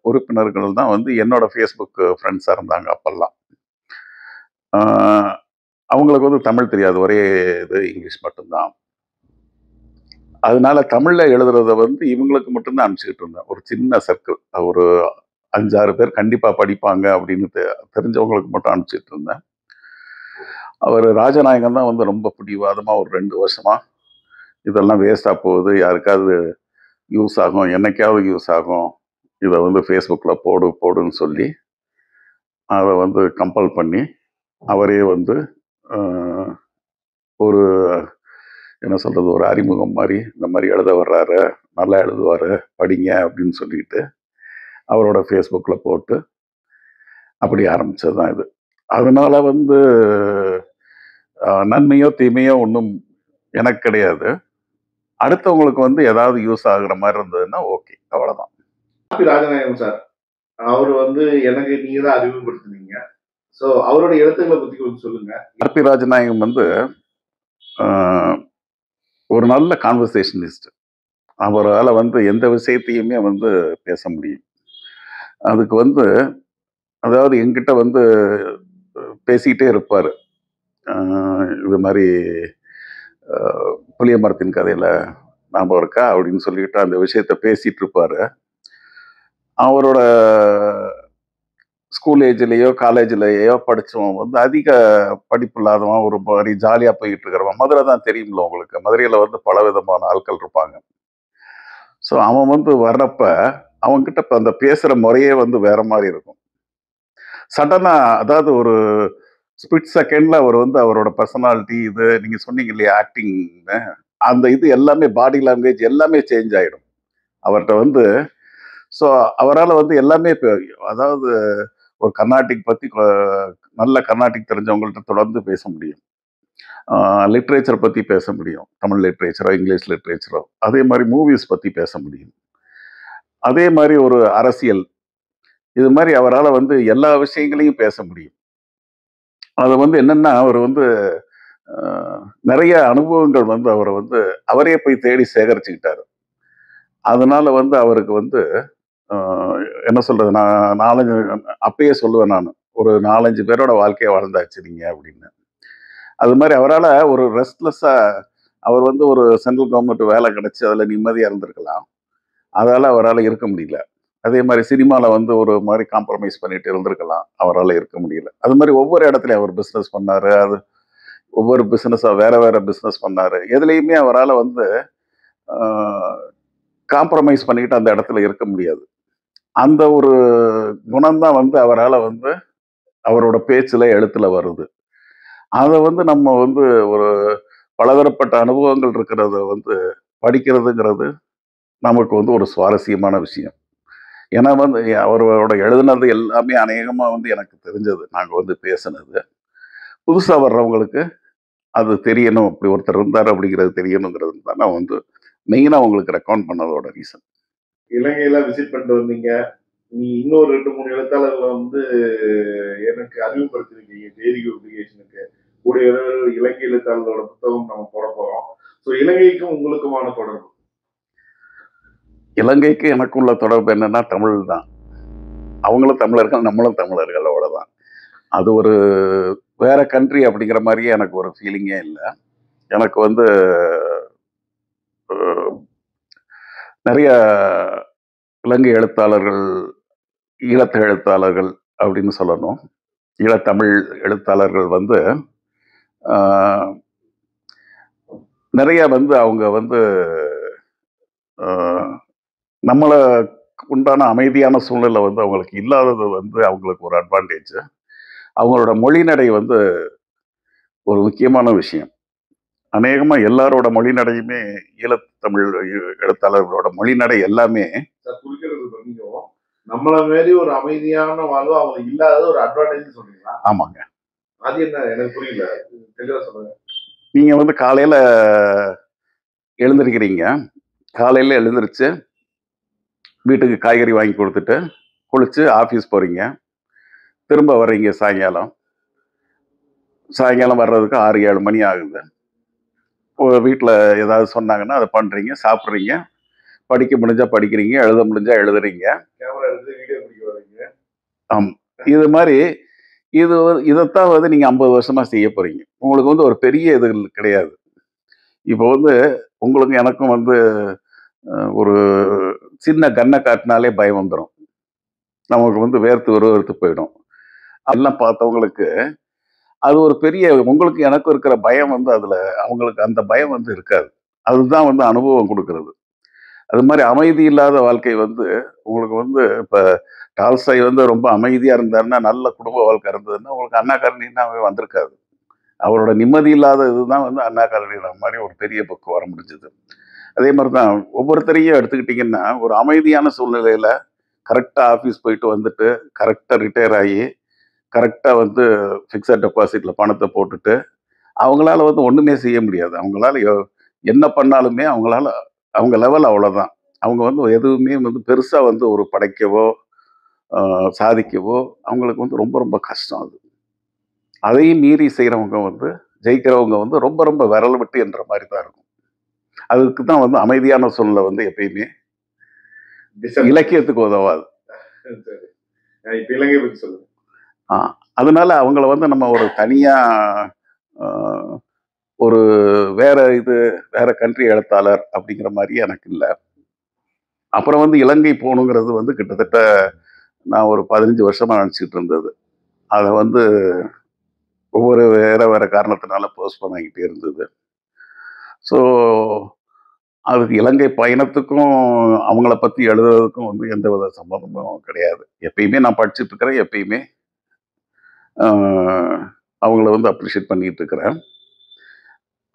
உறுப்பினர்கள் தான் வந்து என்னோட Facebook ஃப்ரெண்ட்ஸா இருந்தாங்க அப்பல்லாம். ஆ, அவங்களுக்கு வந்து தமிழ் தெரியாது. ஒரே இது இங்கிலீஷ் மட்டும் தான். அதனால தமிழ்ல எழுதுறத வந்து இவங்களுக்கு மட்டும் தான் அனுப்பிச்சுக்கிட்டு இருந்தேன். ஒரு சின்ன சர்க்கிள். ஒரு 5, 6 பேர் கண்டிப்பா படிப்பாங்க அப்படின்னு தெரிஞ்சவங்களுக்கு மட்டும் அனுப்பிச்சுட்டு இருந்தேன். அவரு ராஜநாயகம் தான் வந்து ரொம்ப பிடிவாதமா ஒரு 2 வருஷமா இதெல்லாம் வேஸ்ட்டா போகுது. யாருக்காவது யூஸ் ஆகும். என்னைக்காவது யூஸ் ஆகும். இத வந்து Facebookல போடுன்னு சொல்லி, அத வந்து கம்பல் பண்ணி, அவரே வந்து அ ஒரு என்ன சொல்றது? ஒரு அறிமுகம் மாரி, இந்த மாரி எழுத வர்றாரு. நல்லா எழுதுவாரு. படிங்க அப்படின்னு சொல்லிட்டு, அவரோட Facebookல போட்டு, அப்படி ஆரம்பிச்சது தான் இது. அதனால வந்து நன்மையோ, தீமையோ ஒண்ணும் எனக்கு கிடையாது. அடுத்தவங்களுக்கு வந்து ஏதாவது யூஸ் ஆகுற மாரி இருந்ததுன்னா ஓகே. அவ்வளதான். பி. ராஜநாயகம் சார். அவரு வந்து எனக்கு நீங்க தான் அறிமுகப்படுத்துனீங்க. சோ அவருடைய எழுத்துக்கள பத்தி கொஞ்சம் சொல்லுங்க. ஆர்.பி. ராஜநாயகம் வந்து அ ஒரு நல்ல கான்வர்சேஷனிஸ்ட். அவரால வந்து எந்த விஷயத்தையுமே வந்து பேச முடியும். அதுக்கு வந்து அதாவது என்கிட்ட வந்து பேசிக்கிட்டே இருப்பாரு. அ இது மாரி அ புளிய மரத்தின் கதையில ஞாபகம் இருக்கா? அப்படின்னு சொல்லிட்டு அந்த விஷயத்த பேசிட்டு இருப்பாரு. அவரோட ஸ்கூல் ஏஜ்லயோ, காலேஜ்லயோ படிச்சவன் வந்து அதிக படிப்பு இல்லாதவன், ஒரு மாரி ஜாலியா போயிட்டு இருக்கிறவன். மதுரை தான் தெரியும்ல உங்களுக்கு. மதுரையில வந்து பலவிதமான ஆட்கள் இருப்பாங்க. ஸோ அவன் வந்து வர்றப்ப, அவன்கிட்ட இப்ப அந்த பேசுற முறையே வந்து வேற மாரி இருக்கும். சடனா அதாவது ஒரு ஸ்பிளிட் செகண்ட்ல அவர் வந்து அவரோட பர்சனாலிட்டி இது நீங்க சொன்னீங்க இல்லையா ஆக்டிங்ன்னு, அந்த இது எல்லாமே பாடி லாங்குவேஜ் எல்லாமே சேஞ்ச் ஆயிடும். அவர்ட்ட வந்து ஸோ அவரால வந்து எல்லாமே அதாவது ஒரு கர்நாடிக் பத்தி நல்ல கர்நாடிக் தெரிஞ்சவங்கள்ட்ட தொடர்ந்து பேச முடியும். லிட்ரேச்சர் பத்தி பேச முடியும். தமிழ் லிட்ரேச்சரோ, இங்கிலீஷ் லிட்ரேச்சரோ. அதே மாரி மூவிஸ் பத்தி பேச முடியும். அதே மாரி ஒரு அரசியல். இது மாரி அவரால வந்து எல்லா விஷயங்களையும் பேச முடியும். அது வந்து என்னன்னா, அவரு வந்து அ நெறைய அனுபவங்கள் வந்து அவர வந்து அவரே போய் தேடி சேகரிச்சுக்கிட்டாரு. அதனால வந்து அவருக்கு வந்து என்ன சொல்றது, நான் 4 அப்பயே சொல்லுவேன் நான், ஒரு 4, 5 பேரோட வாழ்க்கைய வாழ்ந்தாச்சு நீங்க அப்படின்னு. அது மாதிரி அவரால ஒரு ரெஸ்ட்லெஸ்ஸா அவர் வந்து ஒரு சென்ட்ரல் கவர்மெண்ட் வேலை கிடைச்சு அதுல நிம்மதியா இருந்திருக்கலாம். அதால அவரால இருக்க முடியல. அதே மாரி சினிமால வந்து ஒரு மாரி காம்ப்ரமைஸ் பண்ணிட்டு இருந்திருக்கலாம். அவரால இருக்க முடியல. அது மாரி ஒவ்வொரு இடத்துலயும் அவர் பிசினஸ் பண்ணாரு. அது ஒவ்வொரு பிசினஸா வேற வேற பிசினஸ் பண்ணாரு. எதுலயுமே அவரால வந்து ஆ காம்ப்ரமைஸ் பண்ணிட்டு அந்த இடத்துல இருக்க முடியாது. அந்த ஒரு குணம் தான் வந்து அவரால வந்து அவரோட பேச்சுல, எழுத்துல வருது. அத வந்து நம்ம வந்து ஒரு பலதரப்பட்ட அனுபவங்கள் இருக்கிறத வந்து படிக்கிறதுங்கிறது நமக்கு வந்து ஒரு சுவாரஸ்யமான விஷயம். ஏன்னா வந்து அவரோட எழுதுனது எல்லாமே அநேகமா வந்து எனக்கு தெரிஞ்சது. நாங்க வந்து பேசுனது. புதுசா வர்றவங்களுக்கு அது தெரியணும். அப்படி ஒருத்தர் இருந்தாரு அப்படிங்கிறது தெரியணுங்கிறது தான் நான் வந்து மெயினா உங்களுக்கு ரெக்கமெண்ட் பண்ணதோட ரீசன். இலங்கையில விசிட் பண்ணிட்டு வந்தீங்க. நீ இன்னொரு 2, 3 எழுத்தாளர்கள வந்து எனக்கு அறிமுகப்படுத்திருக்கீங்க தேதி பப்ளிகேஷனுக்கு. கூடிய விரைவில் இலங்கை எழுத்தாளர்களோட புத்தகம் நம்ம போடப் போறோம். ஸோ இலங்கைக்கும் உங்களுக்குமான தொடர்பு. இலங்கைக்கு எனக்கு உள்ள தொடர்பு என்னன்னா தமிழ் தான். அவங்களும் தமிழர்கள், நம்மளும் தமிழர்கள் அவ்வளவுதான். அது ஒரு வேற கண்ட்ரி அப்படிங்கிற மாரியே எனக்கு ஒரு ஃபீலிங்கே இல்ல. எனக்கு வந்து அ நெறைய இலங்கை எழுத்தாளர்கள், ஈழத்து எழுத்தாளர்கள் அப்படின்னு சொல்லணும். ஈழத்தமிழ் எழுத்தாளர்கள் வந்து ஆ நெறைய வந்து அவங்க வந்து ஆ நம்மள உண்டான அமைதியான சூழ்நிலை வந்து அவங்களுக்கு இல்லாதது வந்து அவங்களுக்கு ஒரு அட்வான்டேஜ். அவங்களோட மொழிநடை வந்து ஒரு முக்கியமான விஷயம். அநேகமா எல்லாரோட மொழிநடையுமே ஈழத் தமிழ் எழுத்தாளர்களோட மொழிநடை எல்லாமே சார் குறிக்கிறது பண்ணிக்கும். நம்மள மாரி ஒரு அமைதியான வாழ்வு அவங்களுக்கு இல்லாத ஒரு அட்வான்டேஜ் சொல்றீங்களா? ஆமாங்க. அது என்ன? எனக்கு புரியல. தெளிவா சொல்லுங்க. நீங்க வந்து காலையில எழுந்திருக்கிறீங்க. காலையில எழுந்திருச்சு வீட்டுக்கு காய்கறி வாங்கி குடுத்துட்டு, குளிச்சு ஆஃபீஸ் போறீங்க. திரும்ப வர்றீங்க சாயங்காலம். சாயங்காலம் வர்றதுக்கு 6, 7 மணி ஆகுது. வீட்ல ஏதாவது சொன்னாங்கன்னா, அத பண்றீங்க, சாப்பிடுறீங்க. படிக்க முடிஞ்சா படிக்கிறீங்க, எழுத முடிஞ்சா எழுதுறீங்க. கேமரா எடுத்து வீடியோ பிடிக்க வர்றீங்க. ஆமா. இது மாரி இதத்தான் வந்து நீங்க 50 வருஷமா செய்ய போறீங்க. உங்களுக்கு வந்து ஒரு பெரிய இது கிடையாது. இப்போ வந்து உங்களுக்கும் எனக்கும் வந்து ஒரு சின்ன கன்ன காட்டுனாலே பயம் வந்துரும். நமக்கு வந்து வேர்த்து விறுவிறுத்து போயிடும். எல்லாம் பார்த்தவங்களுக்கு அது ஒரு பெரிய உங்களுக்கு எனக்கும் இருக்கிற பயம் வந்து அதுல அவங்களுக்கு அந்த பயம் வந்து இருக்காது. அதுதான் வந்து அனுபவம் குடுக்குறது. அது மாரி அமைதி இல்லாத வாழ்க்கை வந்து உங்களுக்கு வந்து இப்ப டால்ஸ்டாய் வந்து ரொம்ப அமைதியா இருந்தாருன்னா, நல்ல குடும்ப வாழ்க்கை இருந்ததுன்னா, உங்களுக்கு அண்ணா காரணினாவே வந்திருக்காது. அவரோட நிம்மதி இல்லாத இதுதான் வந்து அண்ணா காலனில மாரி ஒரு பெரிய புக் வர முடிஞ்சது. அதே மாரி தான் ஒவ்வொருத்தரையும் எடுத்துக்கிட்டீங்கன்னா, ஒரு அமைதியான சூழ்நிலையில கரெக்ட்டா ஆஃபீஸ் போயிட்டு வந்துட்டு, கரெக்ட்டா ரிட்டயர் ஆயி, கரெக்ட்டா வந்து ஃபிக்ஸட் டெபாசிட்ல பணத்த போட்டுட்டு, அவங்களால வந்து ஒண்ணுமே செய்ய முடியாது. அவங்களால என்ன பண்ணாலுமே அவங்களால அவங்க லெவல் அவ்வளோதான். அவங்க வந்து எதுவுமே வந்து பெருசா வந்து ஒரு படைக்கவோ, அ சாதிக்கவோ அவங்களுக்கு வந்து ரொம்ப ரொம்ப கஷ்டம் அது. அதையும் மீறி செய்றவங்க வந்து ஜெயிக்கிறவங்க வந்து ரொம்ப ரொம்ப விரல் விட்டு எண்ற மாரி தான் இருக்கும். அதுக்கு தான் வந்து அமைதியான சூழ்நிலை வந்து எப்பயுமே டிசம்பர். இலக்கியத்துக்கு உதவாது. சரி. இப்ப இலங்கை பத்தி சொல்லுங்க. ஆ அதனால அவங்கள வந்து நம்ம ஒரு தனியா அ ஒரு வேற வேற கண்ட்ரி எழுத்தாளர் அப்படிங்கிற மாரி எனக்கு இல்ல. அப்புறம் வந்து இலங்கை போணுங்கிறது வந்து கிட்டத்தட்ட நான் ஒரு 15 வருஷமா நெனச்சுட்டு இருந்தது. அத வந்து ஒவ்வொரு வேற வேற காரணத்தினால போஸ்ட்போன் ஆகிட்டே இருந்தது. ஸோ அதுக்கு இலங்கை பயணத்துக்கும், அவங்கள பத்தி எழுதுறதுக்கும் வந்து எந்தவித சம்மந்தமும் கிடையாது. எப்பயுமே நான் படிச்சுட்டு இருக்கிறேன். எப்பயுமே அ அவங்கள வந்து அப்ரிஷியேட் பண்ணிட்டு இருக்கிறேன்.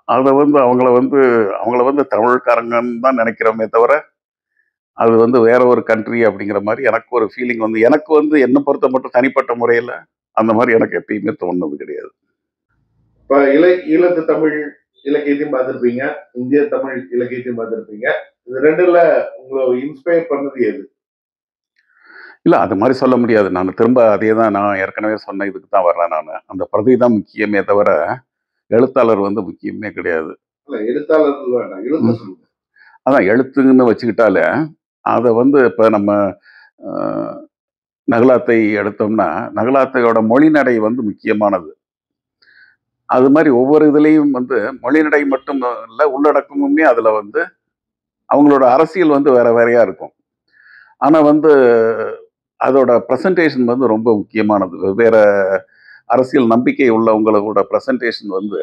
அத வந்து அவங்கள வந்து தமிழ்க்காரங்கன்னு தான் நெனைக்கிறோமே தவிர, அது வந்து வேற ஒரு கண்ட்ரி அப்படிங்கிற மாரி எனக்கு ஒரு ஃபீலிங் வந்து எனக்கு வந்து என்ன பொறுத்த மட்டும் தனிப்பட்ட முறையில, அந்த மாரி எனக்கு எப்பயுமே தோணுனது கிடையாது. இப்ப ஈழத்து தமிழ் இலக்கியத்தையும் பார்த்திருப்பீங்க. இந்திய தமிழ் இலக்கியத்தையும் பார்த்திருப்பீங்க. இது 2ல உங்கள இன்ஸ்பயர் பண்ணது எது? இல்ல அது மாரி சொல்ல முடியாது. நானு திரும்ப அதே தான் நான் ஏற்கனவே சொன்ன இதுக்கு தான் வர்றேன் நானு. அந்த பிரதி தான் முக்கியமே தவிர, எழுத்தாளர் வந்து முக்கியமே கிடையாது. இல்ல எழுத்தாளர்கள் வேண்டாம். எழுத்த ம். சொல்லுங்க. அதான் எழுத்துன்னு வச்சுக்கிட்டாலே, அத வந்து இப்ப நம்ம நகுலாத்தை எடுத்தோம்னா நகுலாத்தையோட மொழிநடை வந்து முக்கியமானது. அது மாதிரி ஒவ்வொரு இதுலேயும் வந்து மொழிநடை மட்டும் இல்லை, உள்ளடக்கமுமே அதில் வந்து அவங்களோட அரசியல் வந்து வேற வேறையா இருக்கும். ஆனால் வந்து அதோட ப்ரெசன்டேஷன் வந்து ரொம்ப முக்கியமானது. வெவ்வேறு அரசியல் நம்பிக்கை உள்ளவங்களோட ப்ரெசன்டேஷன் வந்து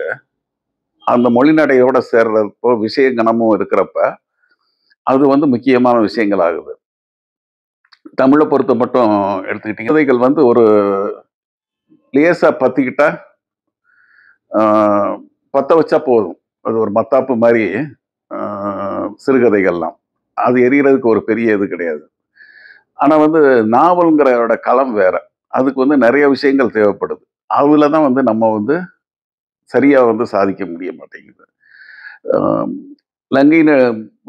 அந்த மொழிநடையோட சேர்றப்போ விஷய கணமும் இருக்கிறப்ப அது வந்து முக்கியமான விஷயங்கள் ஆகுது. தமிழை பொறுத்த மட்டும் எடுத்துக்கிட்டீங்க, கதைகள் வந்து ஒரு லேசா பத்திக்கிட்டா பற்ற வச்சா போதும். அது ஒரு மத்தாப்பு மாதிரி சிறுகதைகள்லாம் அது எரியறதுக்கு ஒரு பெரிய இது கிடையாது. ஆனால் வந்து நாவல்ங்கிறோட களம் வேற. அதுக்கு வந்து நிறைய விஷயங்கள் தேவைப்படுது. அதில் தான் வந்து நம்ம வந்து சரியாக வந்து சாதிக்க முடிய மாட்டேங்குது. லங்கைன்னு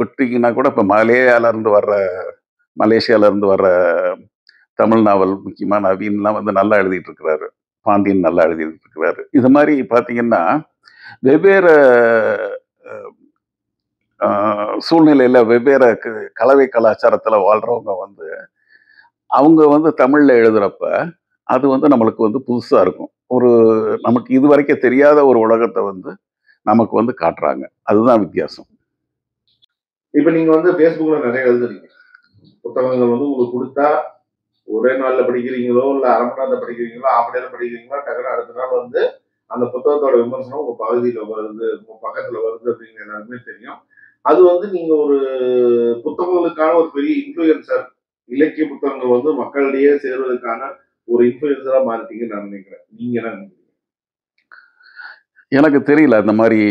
விட்டீங்கன்னா கூட இப்போ மலேசியாவிலேருந்து வர்ற தமிழ் நாவல் முக்கியமாக நவீன்லாம் வந்து நல்லா எழுதிட்டு இருக்கிறாரு. பாண்டியன் நல்லா எழுதிட்டு இருக்கிறாரு. இது மாதிரி பார்த்தீங்கன்னா வெவ்வேறு சூழ்நிலையில் வெவ்வேறு கலவை கலாச்சாரத்தில் வாழ்கிறவங்க வந்து அவங்க வந்து தமிழில் எழுதுகிறப்ப அது வந்து நம்மளுக்கு வந்து புதுசாக இருக்கும். நமக்கு இது வரைக்கும் தெரியாத ஒரு உலகத்தை வந்து நமக்கு வந்து காட்டுறாங்க. அதுதான் வித்தியாசம். இப்போ நீங்கள் வந்து ஃபேஸ்புக்கில் நிறைய எழுதுறீங்க. புத்தகங்கள் வந்து உங்களுக்கு கொடுத்தா ஒரே நாள்ல படிக்கிறீங்களோ, இல்லை அரை மணி நேரத்தில் படிக்கிறீங்களோ, ஆஃப் நேரம் படிக்கிறீங்களோ, டக்குனு அடுத்த நாள் வந்து அந்த புத்தகத்தோட விமர்சனம் உங்கள் பகுதியில் வருது, உங்கள் பக்கத்தில் வருது அப்படின்னு எல்லாருக்குமே தெரியும். அது வந்து நீங்கள் ஒரு புத்தகங்களுக்கான ஒரு பெரிய இன்ஃப்ளூயன்சர், இலக்கிய புத்தகங்கள் வந்து மக்களிடையே சேர்வதற்கான ஒரு இன்ஃப்ளூயன்சரா மாறிட்டீங்கன்னு நான் நினைக்கிறேன். நீங்க என்ன நினைக்கிறீங்க? எனக்கு தெரியல, அந்த மாதிரி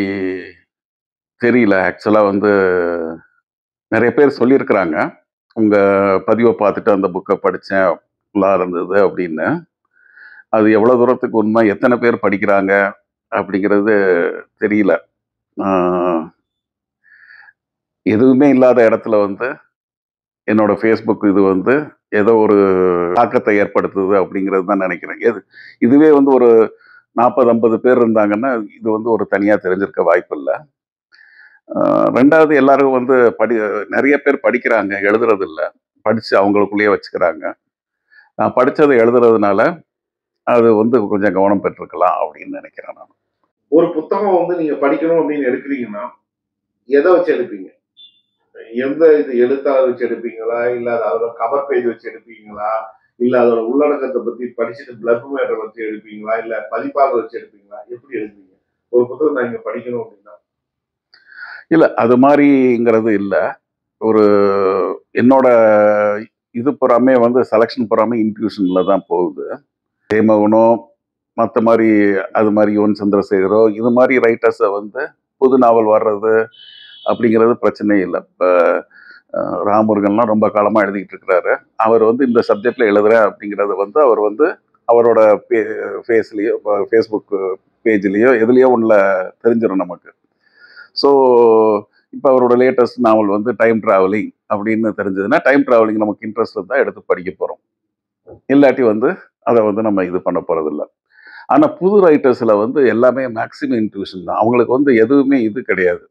தெரியல. ஆக்சுவலாக வந்து நிறைய பேர் சொல்லியிருக்கிறாங்க, உங்கள் பதிவை பார்த்துட்டு அந்த புக்கை படித்தேன், ஃபுல்லாக இருந்தது அப்படின்னு. அது எவ்வளோ தூரத்துக்கு உண்மை, எத்தனை பேர் படிக்கிறாங்க அப்படிங்கிறது தெரியல. எதுவுமே இல்லாத இடத்துல வந்து என்னோட ஃபேஸ்புக் இது வந்து ஏதோ ஒரு தாக்கத்தை ஏற்படுத்துது அப்படிங்கிறது தான் நினைக்கிறேன். இதுவே வந்து ஒரு 40-50 பேர் இருந்தாங்கன்னா இது வந்து ஒரு தனியாக தெரிஞ்சிருக்க வாய்ப்பு இல்லை. ரெண்டாவது, எல்லாரும் வந்து நிறைய பேர் படிக்கிறாங்க, எழுதுறது இல்லை, படித்து அவங்களுக்குள்ளேயே வச்சுக்கிறாங்க. நான் படித்ததை எழுதுறதுனால அது வந்து கொஞ்சம் கவனம் பெற்றிருக்கலாம் அப்படின்னு நினைக்கிறேன் நான். ஒரு புத்தகம் வந்து நீங்க படிக்கணும் அப்படின்னு எடுக்கிறீங்கன்னா எதை வச்சு எடுப்பீங்க? எந்த இது எழுத்தாளர் வச்சு எடுப்பீங்களா, இல்ல அதோட கவர் பேஜ் வச்சு எடுப்பீங்களா, இல்ல அதோட உள்ளடக்கத்தை பத்தி படிச்சுட்டு பிளக் மேட்டர் வச்சு எடுப்பீங்களா, இல்ல பதிப்பாளர் வச்சு எடுப்பீங்களா? எப்படி எடுப்பீங்க ஒரு புத்தகம் நான் இங்க படிக்கணும் அப்படின்னா? இல்ல, அது மாதிரிங்கிறது இல்லை. ஒரு என்னோட இது புறாமே வந்து செலெக்ஷன் புறாமே இன்ட்யூஷன்ல தான் போகுது. தேமகனோ மற்ற மாதிரி அது மாதிரி யுவன் சந்திரசேகரோ இது மாதிரி ரைட்டர்ஸை வந்து புது நாவல் வர்றது அப்படிங்கிறது பிரச்சனையே இல்லை. இப்போ ராமுருகன்லாம் ரொம்ப காலமாக எழுதிக்கிட்டு இருக்கிறாரு. அவர் வந்து இந்த சப்ஜெக்டில் எழுதுறேன் அப்படிங்கிறத வந்து அவர் வந்து அவரோட ஃபேஸ்லேயோ ஃபேஸ்புக் பேஜ்லேயோ எதுலேயோ ஒன்றில் தெரிஞ்சிடும் நமக்கு. ஸோ இப்போ அவரோட லேட்டஸ்ட் நாவல் வந்து டைம் ட்ராவலிங் அப்படின்னு தெரிஞ்சதுன்னா டைம் ட்ராவலிங் நமக்கு இன்ட்ரெஸ்ட் இருந்தால் எடுத்து படிக்க போகிறோம். இல்லாட்டி வந்து அதை வந்து நம்ம இது பண்ண போகிறதில்ல. ஆனால் புது ரைட்டர்ஸில் வந்து எல்லாமே மேக்ஸிமம் இன்ட்யூஷன் தான். அவங்களுக்கு வந்து எதுவுமே இது கிடையாது.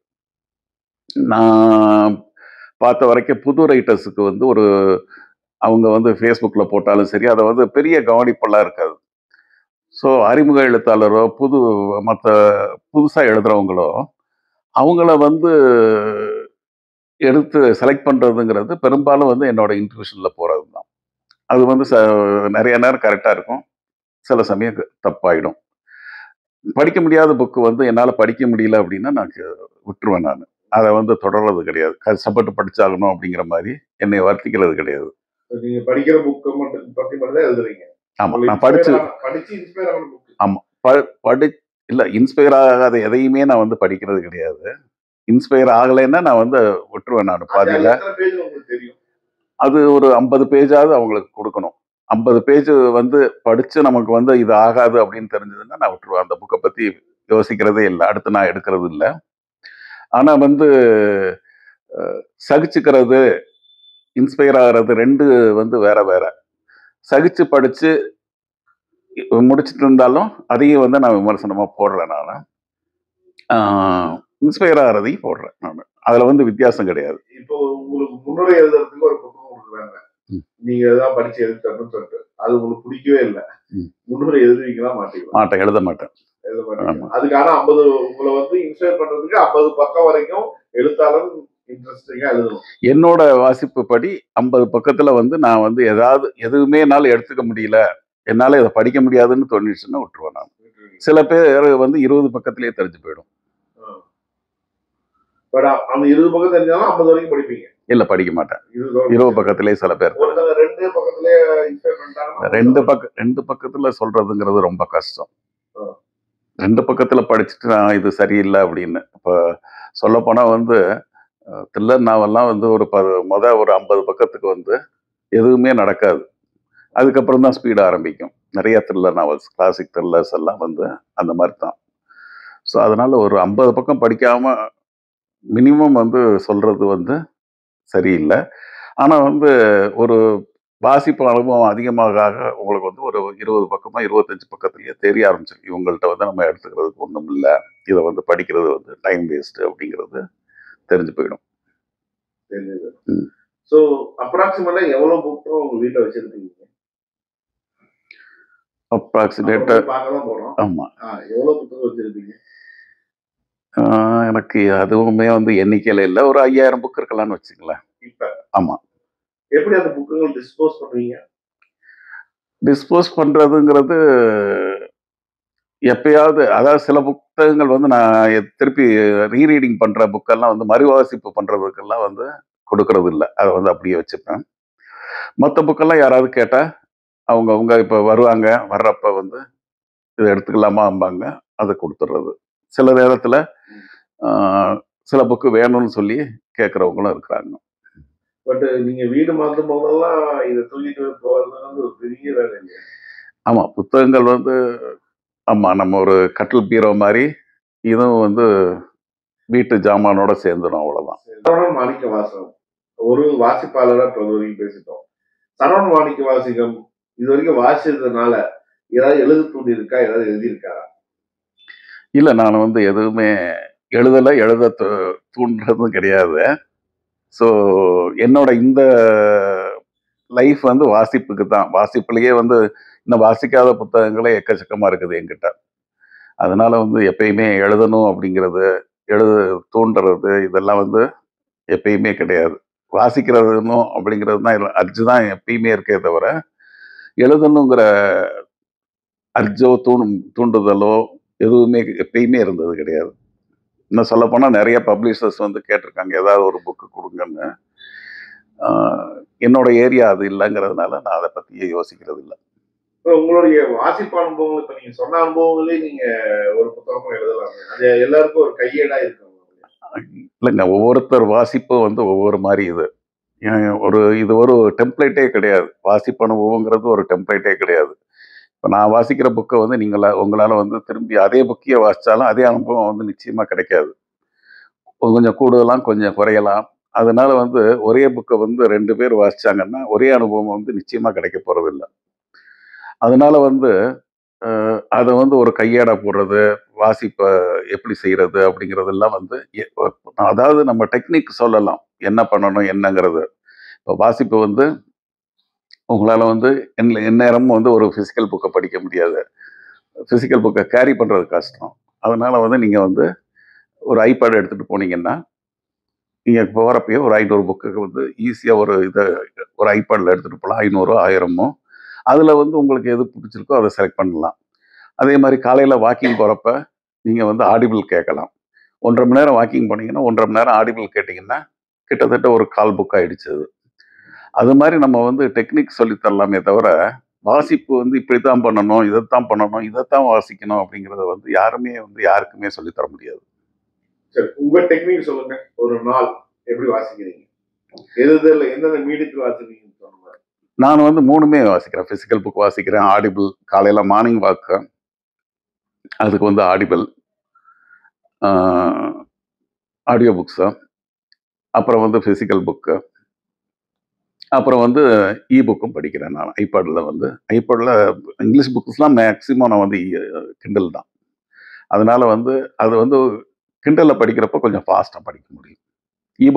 நான் பார்த்த வரைக்கும் புது ரைட்டர்ஸுக்கு வந்து அவங்க வந்து ஃபேஸ்புக்கில் போட்டாலும் சரி, அதை வந்து பெரிய கவனிப்பெல்லாம் இருக்காது. ஸோ அறிமுக எழுத்தாளரோ மற்ற புதுசாக எழுதுகிறவங்களோ அவங்கள வந்து எடுத்து செலக்ட் பண்ணுறதுங்கிறது பெரும்பாலும் வந்து என்னோட இன்ட்யூஷனில் போகிறது தான். அது வந்து நிறைய நேரம் கரெக்டாக இருக்கும், சில சமயம் தப்பாயிடும். படிக்க முடியாத புக்கு வந்து என்னால் படிக்க முடியல அப்படின்னா நான் விட்டுருவேன். நான் அதை வந்து தொடர்றது கிடையாது. கஷ்டப்பட்டு படிச்சாகணும் அப்படிங்கிற மாதிரி என்னை வருத்திக்கிறது கிடையாது. நீங்க படிக்கிற புக்கை பத்தி மட்டும் தான் எழுதுறீங்க. ஆமா, நான் படிச்சு இன்ஸ்பயர் ஆன புக். ஆமா, இல்ல, இன்ஸ்பயர் ஆகாத எதையுமே நான் வந்து படிக்கிறது கிடையாது. இன்ஸ்பயர் ஆகலைன்னா நான் வந்து விட்டுருவேன் நான் பாதியில. அது ஒரு 50 பேஜாவது அவங்களுக்கு கொடுக்கணும். 50 பேஜ் வந்து படிச்சு நமக்கு வந்து இது ஆகாது அப்படின்னு தெரிஞ்சதுன்னா நான் விட்டுருவேன். அந்த புக்கை பத்தி யோசிக்கிறதே இல்லை, அடுத்து நான் எடுக்கிறது இல்லை. ஆனா வந்து சகிச்சுக்கிறது, இன்ஸ்பயர் ஆகிறது ரெண்டு வந்து வேற வேற. சகிச்சு படிச்சு முடிச்சுட்டு இருந்தாலும் அதையும் வந்து நான் விமர்சனமா போடுறேன். நான் இன்ஸ்பயர் ஆகிறதையும் போடுறேன். நான் அதுல வந்து வித்தியாசம் கிடையாது. இப்போ உங்களுக்கு முன்னுரை எழுதுறதுக்கு ஒரு புத்தகம் கொடுக்குறாங்க, நீங்க தான் படிச்சு எழுதிட்டோம்னு சொல்லிட்டு அது உங்களுக்கு பிடிக்கவே இல்லை. ம். முன்னுரை எழுதுவீங்களா மாட்டீங்களா? மாட்டேன், எழுத மாட்டேன். எழுத மாட்டீங்க. ஆமா. அதுக்கான 50 உங்களை வந்து இன்ஸ்பயர் பண்றதுக்கு 50 பக்கம் வரைக்கும் எழுத்தாளர் இன்ட்ரெஸ்டிங்கா எழுதணும். என்னோட வாசிப்பு படி 50 பக்கத்துல வந்து நான் வந்து ஏதாவது எதுவுமே என்னால எடுத்துக்க முடியல, என்னால இதை படிக்க முடியாதுன்னு தோணிடுச்சுன்னா விட்டுருவேன் நான். சில பேர் வந்து 20 பக்கத்திலேயே தெரிஞ்சு போயிடும். பட் அந்த 20 பக்கம் தெரிஞ்சாலும் 50 வரைக்கும் படிப்பீங்க. இல்ல, படிக்க மாட்டேன். 20 பக்கத்திலேயே சில பேர். ஒருத்தங்க 2 பக்கத்திலேயே இன்ஸ்பயர் பண்ணிட்டாங்கன்னா 2 பக்கத்துல சொல்றதுங்கிறது ரொம்ப கஷ்டம். ஆ. 2 பக்கத்துல படிச்சுட்டு நான் இது சரியில்லை அப்படின்னு. இப்போ சொல்லப்போனா வந்து த்ரில்லர் நாவல்லாம் வந்து ஒரு ஒரு 50 பக்கத்துக்கு வந்து எதுவுமே நடக்காது. அதுக்கப்புறம் தான் ஸ்பீட் ஆரம்பிக்கும். நிறைய த்ரில்லர் நாவல்ஸ், கிளாசிக் த்ரில்லர்ஸ் எல்லாம் வந்து அந்த மாதிரி தான். ஸோ அதனால ஒரு 50 பக்கம் படிக்காம மினிமம் வந்து சொல்றது வந்து சரியில்லை. ஆனா வந்து ஒரு வாசிப்பு அனுபவம் அதிகமாக உங்களுக்கு வந்து ஒரு 20 பக்கமா 25 பக்கத்துலயே தெரிய ஆரம்பிச்சிருக்கு. இவங்கள்ட்ட வந்து நம்ம எடுத்துக்கிறதுக்கு ஒன்றும் இல்லை, இதை வந்து படிக்கிறது வந்து டைம் வேஸ்ட் அப்படிங்கிறது தெரிஞ்சு போயிடும். தெரிஞ்சது. ஸோ அப்ராக்சிமேட்டா எவ்வளவு புத்தகம் உங்க வீட்டில் வச்சிருக்கீங்க? அப்ராக்சிமேட்டா பார்க்கலாம் போறோம். ஆமா. எவ்வளவு புத்தகம் வச்சிருக்கீங்க? எனக்கு அதுவுமே வந்து எண்ணிக்கையில இல்லை, ஒரு 5000 புக் இருக்கலாம்னு வச்சுங்களேன். இப்ப ஆமா. எப்படி அந்த புக்குகள் டிஸ்போஸ் பண்ணுவீங்க? டிஸ்போஸ் பண்றதுங்கிறது எப்பயாவது, அதாவது சில புத்தகங்கள் வந்து நான் திருப்பி ரீரீடிங் பண்ற புக்கெல்லாம் வந்து மறுவாசிப்பு பண்றதுக்கெல்லாம் வந்து கொடுக்கறது இல்லை. அதை வந்து அப்படியே வச்சுப்பேன். மற்ற புக்கெல்லாம் யாராவது கேட்டா அவங்க இப்போ வருவாங்க, வர்றப்ப வந்து இதை எடுத்துக்கலாமாம்பாங்க, அதை கொடுத்துட்றது. சில நேரத்தில் சில புக்கு வேணும்னு சொல்லி கேட்குறவங்களும் இருக்கிறாங்க. பட் நீங்க வீடு மாற்றும் போதெல்லாம் இதை தூக்கிட்டு போகிறது வந்து ஒரு பெரிய வேலை இல்லையா? ஆமா, புத்தகங்கள் வந்து ஆமா நம்ம ஒரு கட்டில் பீரோ மாதிரி இதுவும் வந்து வீட்டு ஜாமானோட சேர்ந்துடும், அவ்வளவுதான். சரவணன் மாணிக்க வாசகம் ஒரு வாசிப்பாளராக இப்போ வரைக்கும் பேசிட்டோம். சரவணன் மாணிக்க வாசகம் இது வரைக்கும் வாசிச்சதுனால ஏதாவது எழுத தூண்டி இருக்கா, ஏதாவது எழுதியிருக்காரா? இல்லை, நான் வந்து எதுவுமே எழுத தூண்டுறதும் கிடையாது. ஸோ என்னோட இந்த லைஃப் வந்து வாசிப்புக்கு தான். வாசிப்புலேயே வந்து இன்னும் வாசிக்காத புத்தகங்களே எக்கச்சக்கமாக இருக்குது என்கிட்ட. அதனால வந்து எப்பயுமே எழுதணும் அப்படிங்கிறது, தூண்டுறது இதெல்லாம் வந்து எப்பயுமே கிடையாது. வாசிக்கிறதுனும் அப்படிங்கிறது தான் அர்ஜு தான் எப்பயுமே இருக்கே தவிர, எழுதணுங்கிற அர்ஜோ தூண்டுதலோ எதுவுமே எப்பயுமே இருந்தது கிடையாது. இன்னும் சொல்லப்போனால் நிறைய பப்ளிஷர்ஸ் வந்து கேட்டிருக்காங்க, ஏதாவது ஒரு புக்கு கொடுங்கன்னு. என்னோட ஏரியா அது இல்லைங்கிறதுனால நான் அதை பற்றியே யோசிக்கிறது இல்லை. உங்களுடைய வாசிப்பு அனுபவங்கள் இப்போ நீங்க சொன்ன அனுபவங்களே நீங்க ஒரு புத்தகமும் எழுதலாம். அது எல்லாருக்கும் ஒரு கையேடா இருக்கும். இல்லைங்க, ஒவ்வொருத்தர் வாசிப்பும் வந்து ஒவ்வொரு மாதிரி இது. இது ஒரு டெம்ப்ளேட்டே கிடையாது. வாசிப்பு அனுபவங்கிறது ஒரு டெம்ப்ளேட்டே கிடையாது. இப்போ நான் வாசிக்கிற புக்கை வந்து உங்களால் வந்து திரும்பி அதே புக்கையே வாசித்தாலும் அதே அனுபவம் வந்து நிச்சயமாக கிடைக்காது. கொஞ்சம் கூடுதலாம், கொஞ்சம் குறையலாம். அதனால வந்து ஒரே புக்கை வந்து 2 பேர் வாசிச்சாங்கன்னா ஒரே அனுபவம் வந்து நிச்சயமாக கிடைக்க போகிறதில்ல. அதனால வந்து அதை வந்து ஒரு கையேடா போடுறது, வாசிப்பை எப்படி செய்கிறது அப்படிங்கிறதெல்லாம் வந்து அதாவது நம்ம டெக்னிக் சொல்லலாம், என்ன பண்ணணும் என்னங்கிறது. இப்போ வாசிப்பு வந்து உங்களால் வந்து எந்நேரமும் வந்து ஒரு ஃபிசிக்கல் புக்கை படிக்க முடியாது. ஃபிசிக்கல் புக்கை கேரி பண்ணுறது கஷ்டம். அதனால் வந்து நீங்கள் வந்து ஒரு ஐபேட் எடுத்துகிட்டு போனீங்கன்னா, நீங்கள் போகிறப்பயே ஒரு 500 புக்கு வந்து ஈஸியாக ஒரு ஐபேடில் எடுத்துகிட்டு போகலாம். 500 1000 அதில் வந்து உங்களுக்கு எது பிடிச்சிருக்கோ அதை செலக்ட் பண்ணலாம். அதே மாதிரி காலையில் வாக்கிங் போகிறப்ப நீங்கள் வந்து ஆடிபிள் கேட்கலாம். 1.5 மணி நேரம் வாக்கிங் போனீங்கன்னா 1.5 மணி நேரம் ஆடிபிள் கேட்டிங்கன்னா கிட்டத்தட்ட ஒரு 1/4 புக் ஆகிடுச்சு அது. அது மாதிரி நம்ம வந்து டெக்னிக் சொல்லித்தரலாமே தவிர, வாசிப்பு வந்து இப்படித்தான் பண்ணணும், இதைத்தான் பண்ணணும், இதைத்தான் வாசிக்கணும் அப்படிங்கிறத வந்து யாருக்குமே சொல்லித்தர முடியாது. சரி, உங்க டெக்னிக் சொல்லுங்க. ஒரு நாள் எப்படி வாசிக்கிறீங்க? எந்தெந்த மீடியத்தில் வாசிக்கிறீங்க? நான் வந்து 3மே வாசிக்கிறேன். ஃபிசிக்கல் புக் வாசிக்கிறேன், ஆடிபிள், காலையில் மார்னிங் வாக்கு அதுக்கு வந்து ஆடிபிள், ஆடியோ புக்ஸு, அப்புறம் வந்து ஃபிசிக்கல் புக்கு, அப்புறம் வந்து புக்கும் படிக்கிறேன் நான். ஐபேடில் இங்கிலீஷ் புக்ஸ்லாம் மேக்ஸிமம் நான் வந்து கிண்டல் தான். அதனால வந்து அது வந்து கிண்டலில் படிக்கிறப்போ கொஞ்சம் ஃபாஸ்ட்டாக படிக்க முடியும்.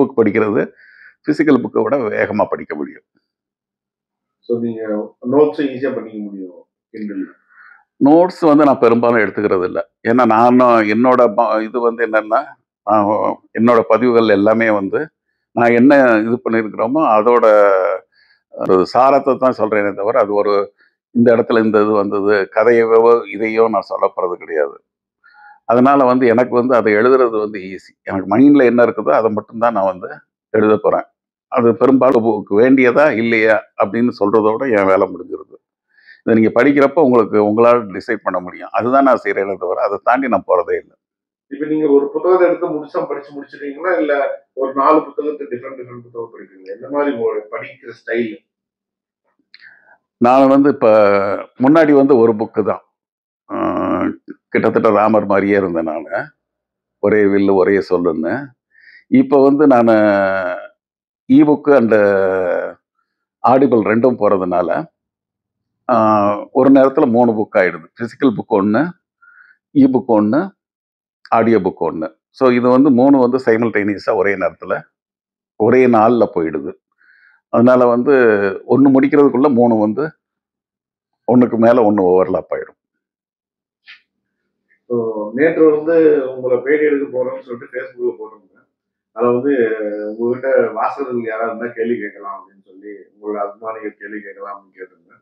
புக் படிக்கிறது ஃபிசிக்கல் புக்கை விட வேகமாக படிக்க முடியும். ஸோ நீங்க நோட்ஸும் ஈஸியா பண்ணிக்க முடியும் கிண்டல். நோட்ஸ் வந்து நான் பெரும்பாலும் எடுத்துக்கிறது இல்ல. ஏன்னா நானும் என்னோட இது வந்து என்னன்னா, நான் என்னோட பதிவுகள் எல்லாமே வந்து நான் என்ன இது பண்ணியிருக்கிறோமோ அதோட ஒரு சாரத்தை தான் சொல்றேனே தவிர, அது ஒரு இந்த இடத்துல இந்த இது வந்தது, கதையவோ இதையோ நான் சொல்லப் போறது கிடையாது. அதனால வந்து எனக்கு வந்து அத எழுதுறது வந்து ஈஸி. எனக்கு மைண்ட்ல என்ன இருக்குதோ அத மட்டும் தான் நான் வந்து எழுதப் போறேன். அது பெரும்பாலும் வேண்டியதா? இல்லையா? அப்படின்னு சொல்றதோட என் வேலை முடிஞ்சிருது. இத நீங்க படிக்கிறப்ப உங்களுக்கு உங்களால டிசைட் பண்ண முடியும். அதுதான் நான் செய்றேனே தவிர, அத தாண்டி நான் போறதே இல்ல. இப்ப நீங்க ஒரு புத்தகத்த எடுத்து முழுசா படிச்சு முடிச்சுட்டீங்களா? இல்ல ஒரு 4 புத்தகத்த டிஃபரெண்ட் புத்தகம் படிப்பீங்களா? எந்த மாரி உங்களோட படிக்கிற ஸ்டைல்? நான் வந்து இப்ப முன்னாடி வந்து ஒரு புக்கு தான். அ கிட்டத்தட்ட ராமர் மாரியே இருந்தேன் நானு. ஒரே வில்லு, ஒரே சொல்லுன்னு. இப்ப வந்து நானு புக் அண்ட் ஆடிபிள் 2ம் போறதுனால, அ ஒரு நேரத்துல 3 புக் ஆயிடுது. Physical book 1, book 1, audio book 1. So இது வந்து 3 வந்து சைமல்டேனியஸா ஒரே நேரத்துல, ஒரே நாள்ல போயிடுது. அதனால வந்து 1 முடிக்கிறதுக்குள்ள 3 வந்து 1க்கு மேல 1 ஓவர்லாப் ஆயிடும். ஸோ நேற்று வந்து உங்கள பேட்டி எடுக்க போறோம்னு சொல்லிட்டு Facebookல போட்டிருந்தேன். அதுல வந்து உங்ககிட்ட வாசகர்கள் யாராவது இருந்தா கேள்வி கேட்கலாம் அப்படின்னு சொல்லி, உங்களோட அபிமானிகள் கேள்வி கேட்கலாம் அப்படின்னு கேட்டிருந்தேன்.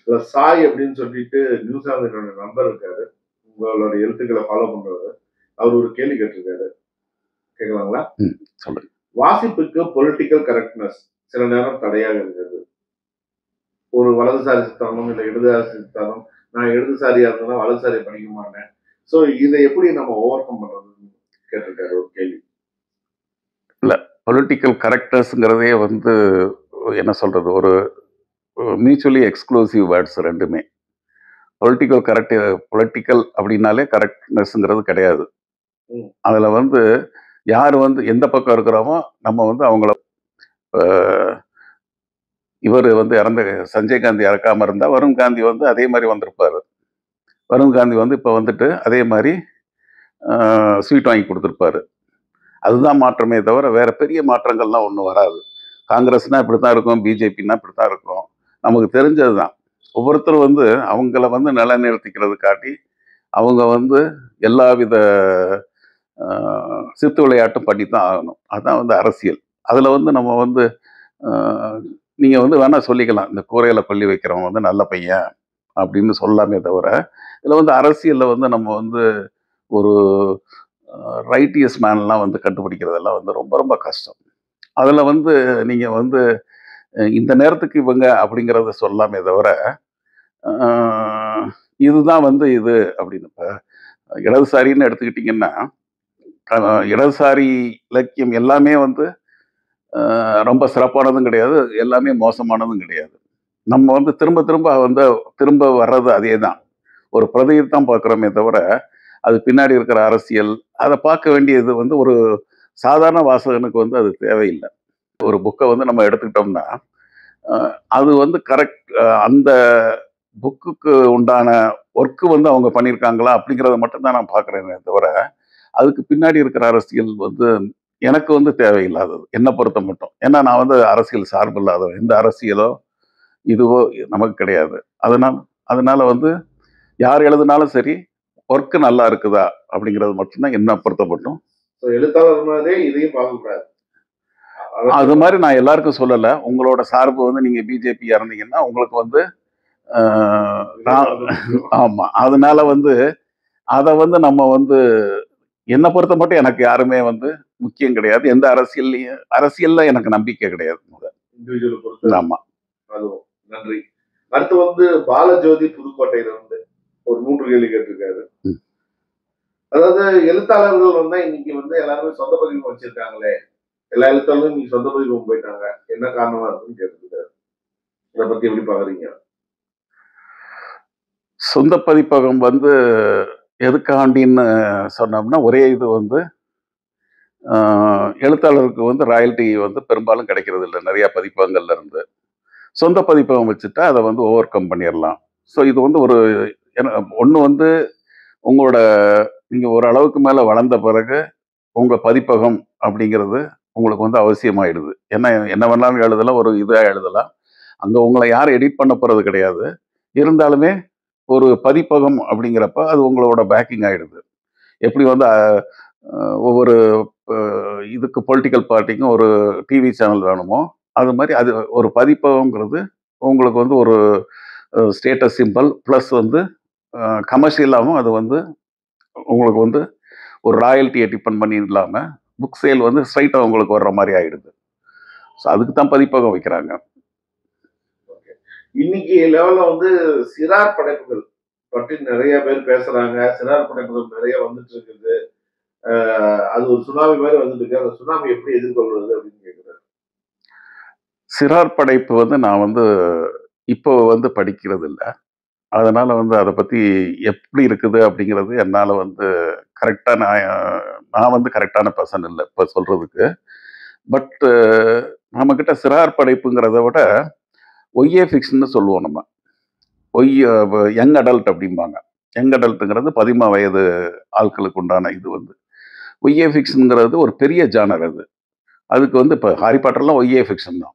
இதுல சாய் அப்படின்னு சொல்லிட்டு நியூசிலாந்து என்னோட நண்பர் இருக்காரு. உங்களோட எழுத்துக்கள ஃபாலோ பண்றவரு. அவரு ஒரு கேள்வி கேட்டிருக்காரு. கேட்கலாங்களா? சொல்லுங்க. வாசிப்புக்கு பொலிட்டிக்கல் கரெக்ட்னஸ் சில நேரம் தடையாக இருக்கிறது. ஒரு வலதுசாரி சித்தாந்தம், இல்ல இடதுசாரி சித்தாந்தம். நான் இடதுசாரியா இருந்தேன்னா வலதுசாரியை படிக்க மாட்டேன். ஸோ இத எப்படி நம்ம ஓவர் கம் பண்றதுன்னு கேட்டிருக்காரு ஒரு கேள்வி. இல்ல பொலிட்டிக்கல் கரெக்ட்னஸ்ங்கிறதே வந்து என்ன சொல்றது? ஒரு மியூச்சுவலி எக்ஸ்க்ளூசிவ் வேர்ட்ஸ் 2மே. பொலிட்டிக்கல் அப்படின்னாலே கரெக்ட்னஸ்ங்கிறது கிடையாது. ம். அதுல வந்து யார் வந்து எந்த பக்கம் இருக்கிறோமோ, நம்ம வந்து அவங்கள அ இவரு வந்து சஞ்சய் காந்தி இறக்காம இருந்தா, வருண் காந்தி வந்து அதே மாரி வந்திருப்பாரு. வருண் காந்தி வந்து இப்ப வந்துட்டு அதே மாரி அ ஸ்வீட் வாங்கி குடுத்திருப்பாரு. அதுதான் மாற்றமே தவிர, வேற பெரிய மாற்றங்கள்லாம் ஒண்ணும் வராது. காங்கிரஸ்னா இப்படித்தான் இருக்கும், பிஜேபின்னா இப்படித்தான் இருக்கும். நமக்கு தெரிஞ்சது தான். ஒவ்வொருத்தரும் வந்து அவங்கள வந்து நிலைநிறுத்திக்கிறதுக்காட்டி, அவங்க வந்து எல்லாவித அ சித்து விளையாட்டும் பண்ணித்தான் ஆகணும். அதான் வந்து அரசியல். அதுல வந்து நம்ம வந்து அ நீங்க வந்து வேணா சொல்லிக்கலாம். இந்த கூரையில கொள்ளி வைக்கிறவன் வந்து நல்ல பையன் அப்படின்னு சொல்லலாமே தவிர, இதுல வந்து அரசியல்ல வந்து நம்ம வந்து ஒரு ரைட்டியஸ் மேன்லாம் வந்து கண்டுபிடிக்கிறதெல்லாம் வந்து ரொம்ப ரொம்ப கஷ்டம். அதுல வந்து நீங்க வந்து இந்த நேரத்துக்கு இவங்க அப்படிங்கிறத சொல்லலாமே தவிர, அ இதுதான் வந்து இது அப்படின்னு. இப்ப இடதுசாரின்னு எடுத்துக்கிட்டீங்கன்னா, அ இடதுசாரி இலக்கியம் எல்லாமே வந்து ரொம்ப சிறப்பானதும் கிடையாது, எல்லாமே மோசமானதும் கிடையாது. நம்ம வந்து திரும்ப திரும்ப வந்து திரும்ப வர்றது அதேதான். ஒரு பிரதிய தான் பார்க்குறோமே தவிர, அது பின்னாடி இருக்கிற அரசியல், அத பார்க்க வேண்டியது வந்து ஒரு சாதாரண வாசகனுக்கு வந்து அது தேவையில்ல. ஒரு புக்க வந்து நம்ம எடுத்துக்கிட்டோம்னா, அ அது வந்து அந்த புக்குக்கு உண்டான ஒர்க் வந்து அவங்க பண்ணியிருக்காங்களா? அப்படிங்கிறத மட்டும் தான் நான் பார்க்குறேனே தவிர, அதுக்கு பின்னாடி இருக்கிற அரசியல் வந்து எனக்கு வந்து தேவையில்லாதது. என்ன பொறுத்த மட்டும். ஏன்னா நான் வந்து அரசியல் சார்பு இல்லாதவன். எந்த அரசியலோ, இதுவோ நமக்கு கிடையாது. அதனால அதனால வந்து யார் எழுதினாலும் சரி, ஒர்க் நல்லா இருக்குதா? அப்படிங்கிறது மட்டும் தான் என்ன பொறுத்த மட்டும். ஸோ எழுத்தாளர் மாதிரியே இதையும் பார்க்கக்கூடாது. அது மாரி நான் எல்லாருக்கும் சொல்லல. உங்களோட சார்பு வந்து நீங்க பிஜேபியா இருந்தீங்கன்னா, உங்களுக்கு வந்து அ நான் ஆமா. அதனால வந்து அத வந்து நம்ம வந்து என்ன பொறுத்த மட்டும் எனக்கு யாருமே வந்து முக்கியம் கிடையாது. எந்த அரசியல்ல எனக்கு நம்பிக்கை கிடையாது மொத. இண்டிவிஜுவல பொறுத்து ஆமா. அதுவும். நன்றி. அடுத்து வந்து பாலஜோதி புதுக்கோட்டையில இருந்து ஒரு 3 கேள்வி கேட்டிருக்காரு. ம். அதாவது எழுத்தாளர்கள் வந்து இன்னைக்கு வந்து எல்லாருமே சொந்த பதிவு வச்சிருக்காங்களே. எல்லா எழுத்தாளரும் இன்னைக்கு சொந்த பதிவு போயிட்டாங்க. என்ன காரணமா இருக்குன்னு கேட்டிருக்காரு. இத பத்தி எப்படி பார்க்குறீங்க? சொந்த பதிப்பகம் வந்து எதுக்காண்டின்னு சொன்னோம்னா, ஒரே இது வந்து அ எழுத்தாளருக்கு வந்து ராயல்டி வந்து பெரும்பாலும் கிடைக்கிறது இல்ல. நெறைய பதிப்பகங்கள்ல இருந்து. சொந்த பதிப்பகம் வச்சுட்டா அத வந்து ஓவர் கம் பண்ணிறலாம். ஸோ இது வந்து ஒரு ஏன்னா ஒண்ணு வந்து உங்களோட நீங்க ஒரு அளவுக்கு மேல வளர்ந்த பிறகு, உங்க பதிப்பகம் அப்படிங்கிறது உங்களுக்கு வந்து அவசியமாயிடுது. ஏன்னா என்ன வேணாலும் எழுதலாம், ஒரு இதா எழுதலாம். அங்கே உங்களை யாரும் எடிட் பண்ண போகிறது கிடையாது. இருந்தாலுமே ஒரு பதிப்பகம் அப்படிங்கிறப்ப அது உங்களோட பேக்கிங் ஆகிடுது. எப்படி வந்து ஒவ்வொரு இதுக்கு பொலிட்டிக்கல் பார்ட்டிக்கும் ஒரு டிவி சேனல் வேணுமோ, அது மாதிரி அது ஒரு பதிப்பகங்கிறது உங்களுக்கு வந்து ஒரு ஸ்டேட்டஸ் சிம்பல் ப்ளஸ் வந்து கமர்ஷியலாகவும் அது வந்து உங்களுக்கு வந்து ஒரு ராயல்ட்டியை டிபெண்ட் பண்ணி இல்லாமல் புக் சேல் வந்து ஸ்ட்ரைட்டாக உங்களுக்கு வர்ற மாதிரி ஆகிடுது. ஸோ அதுக்கு தான் பதிப்பகம் வைக்கிறாங்க. இன்னைக்கு லெவலில் வந்து சிறார் படைப்புகள் பற்றி நிறைய பேர் பேசுறாங்க. சிறார் படைப்புகள் நிறைய வந்துட்டு இருக்குது. அது ஒரு சுனாமி மாதிரி வந்துட்டு இருக்கு. அந்த சுனாமி எப்படி எதிர்கொள்வது அப்படின்னு கேட்குறாரு. சிறார் படைப்பு வந்து நான் வந்து இப்போ வந்து படிக்கிறது இல்லை. அதனால வந்து அதை பற்றி எப்படி இருக்குது அப்படிங்கிறது என்னால் வந்து கரெக்டாக நான் வந்து கரெக்டான பர்சன் இல்லை இப்போ சொல்கிறதுக்கு. பட் நம்மக்கிட்ட சிறார் படைப்புங்கிறத விட ஒய்ஏ ஃபிக்ஷன்னு சொல்லுவோம் நம்ம. யங் அடல்ட் அப்படிம்பாங்க. யங் அடல்ட்டுங்கிறது 13 வயது ஆட்களுக்கு உண்டான இது வந்து. ஒய்ஏ ஃபிக்ஷனுங்கிறது ஒரு பெரிய ஜானர் அது. அதுக்கு வந்து இப்போ ஹாரி பாட்டர்லாம் ஒய்ஏ ஃபிக்ஷன் தான்.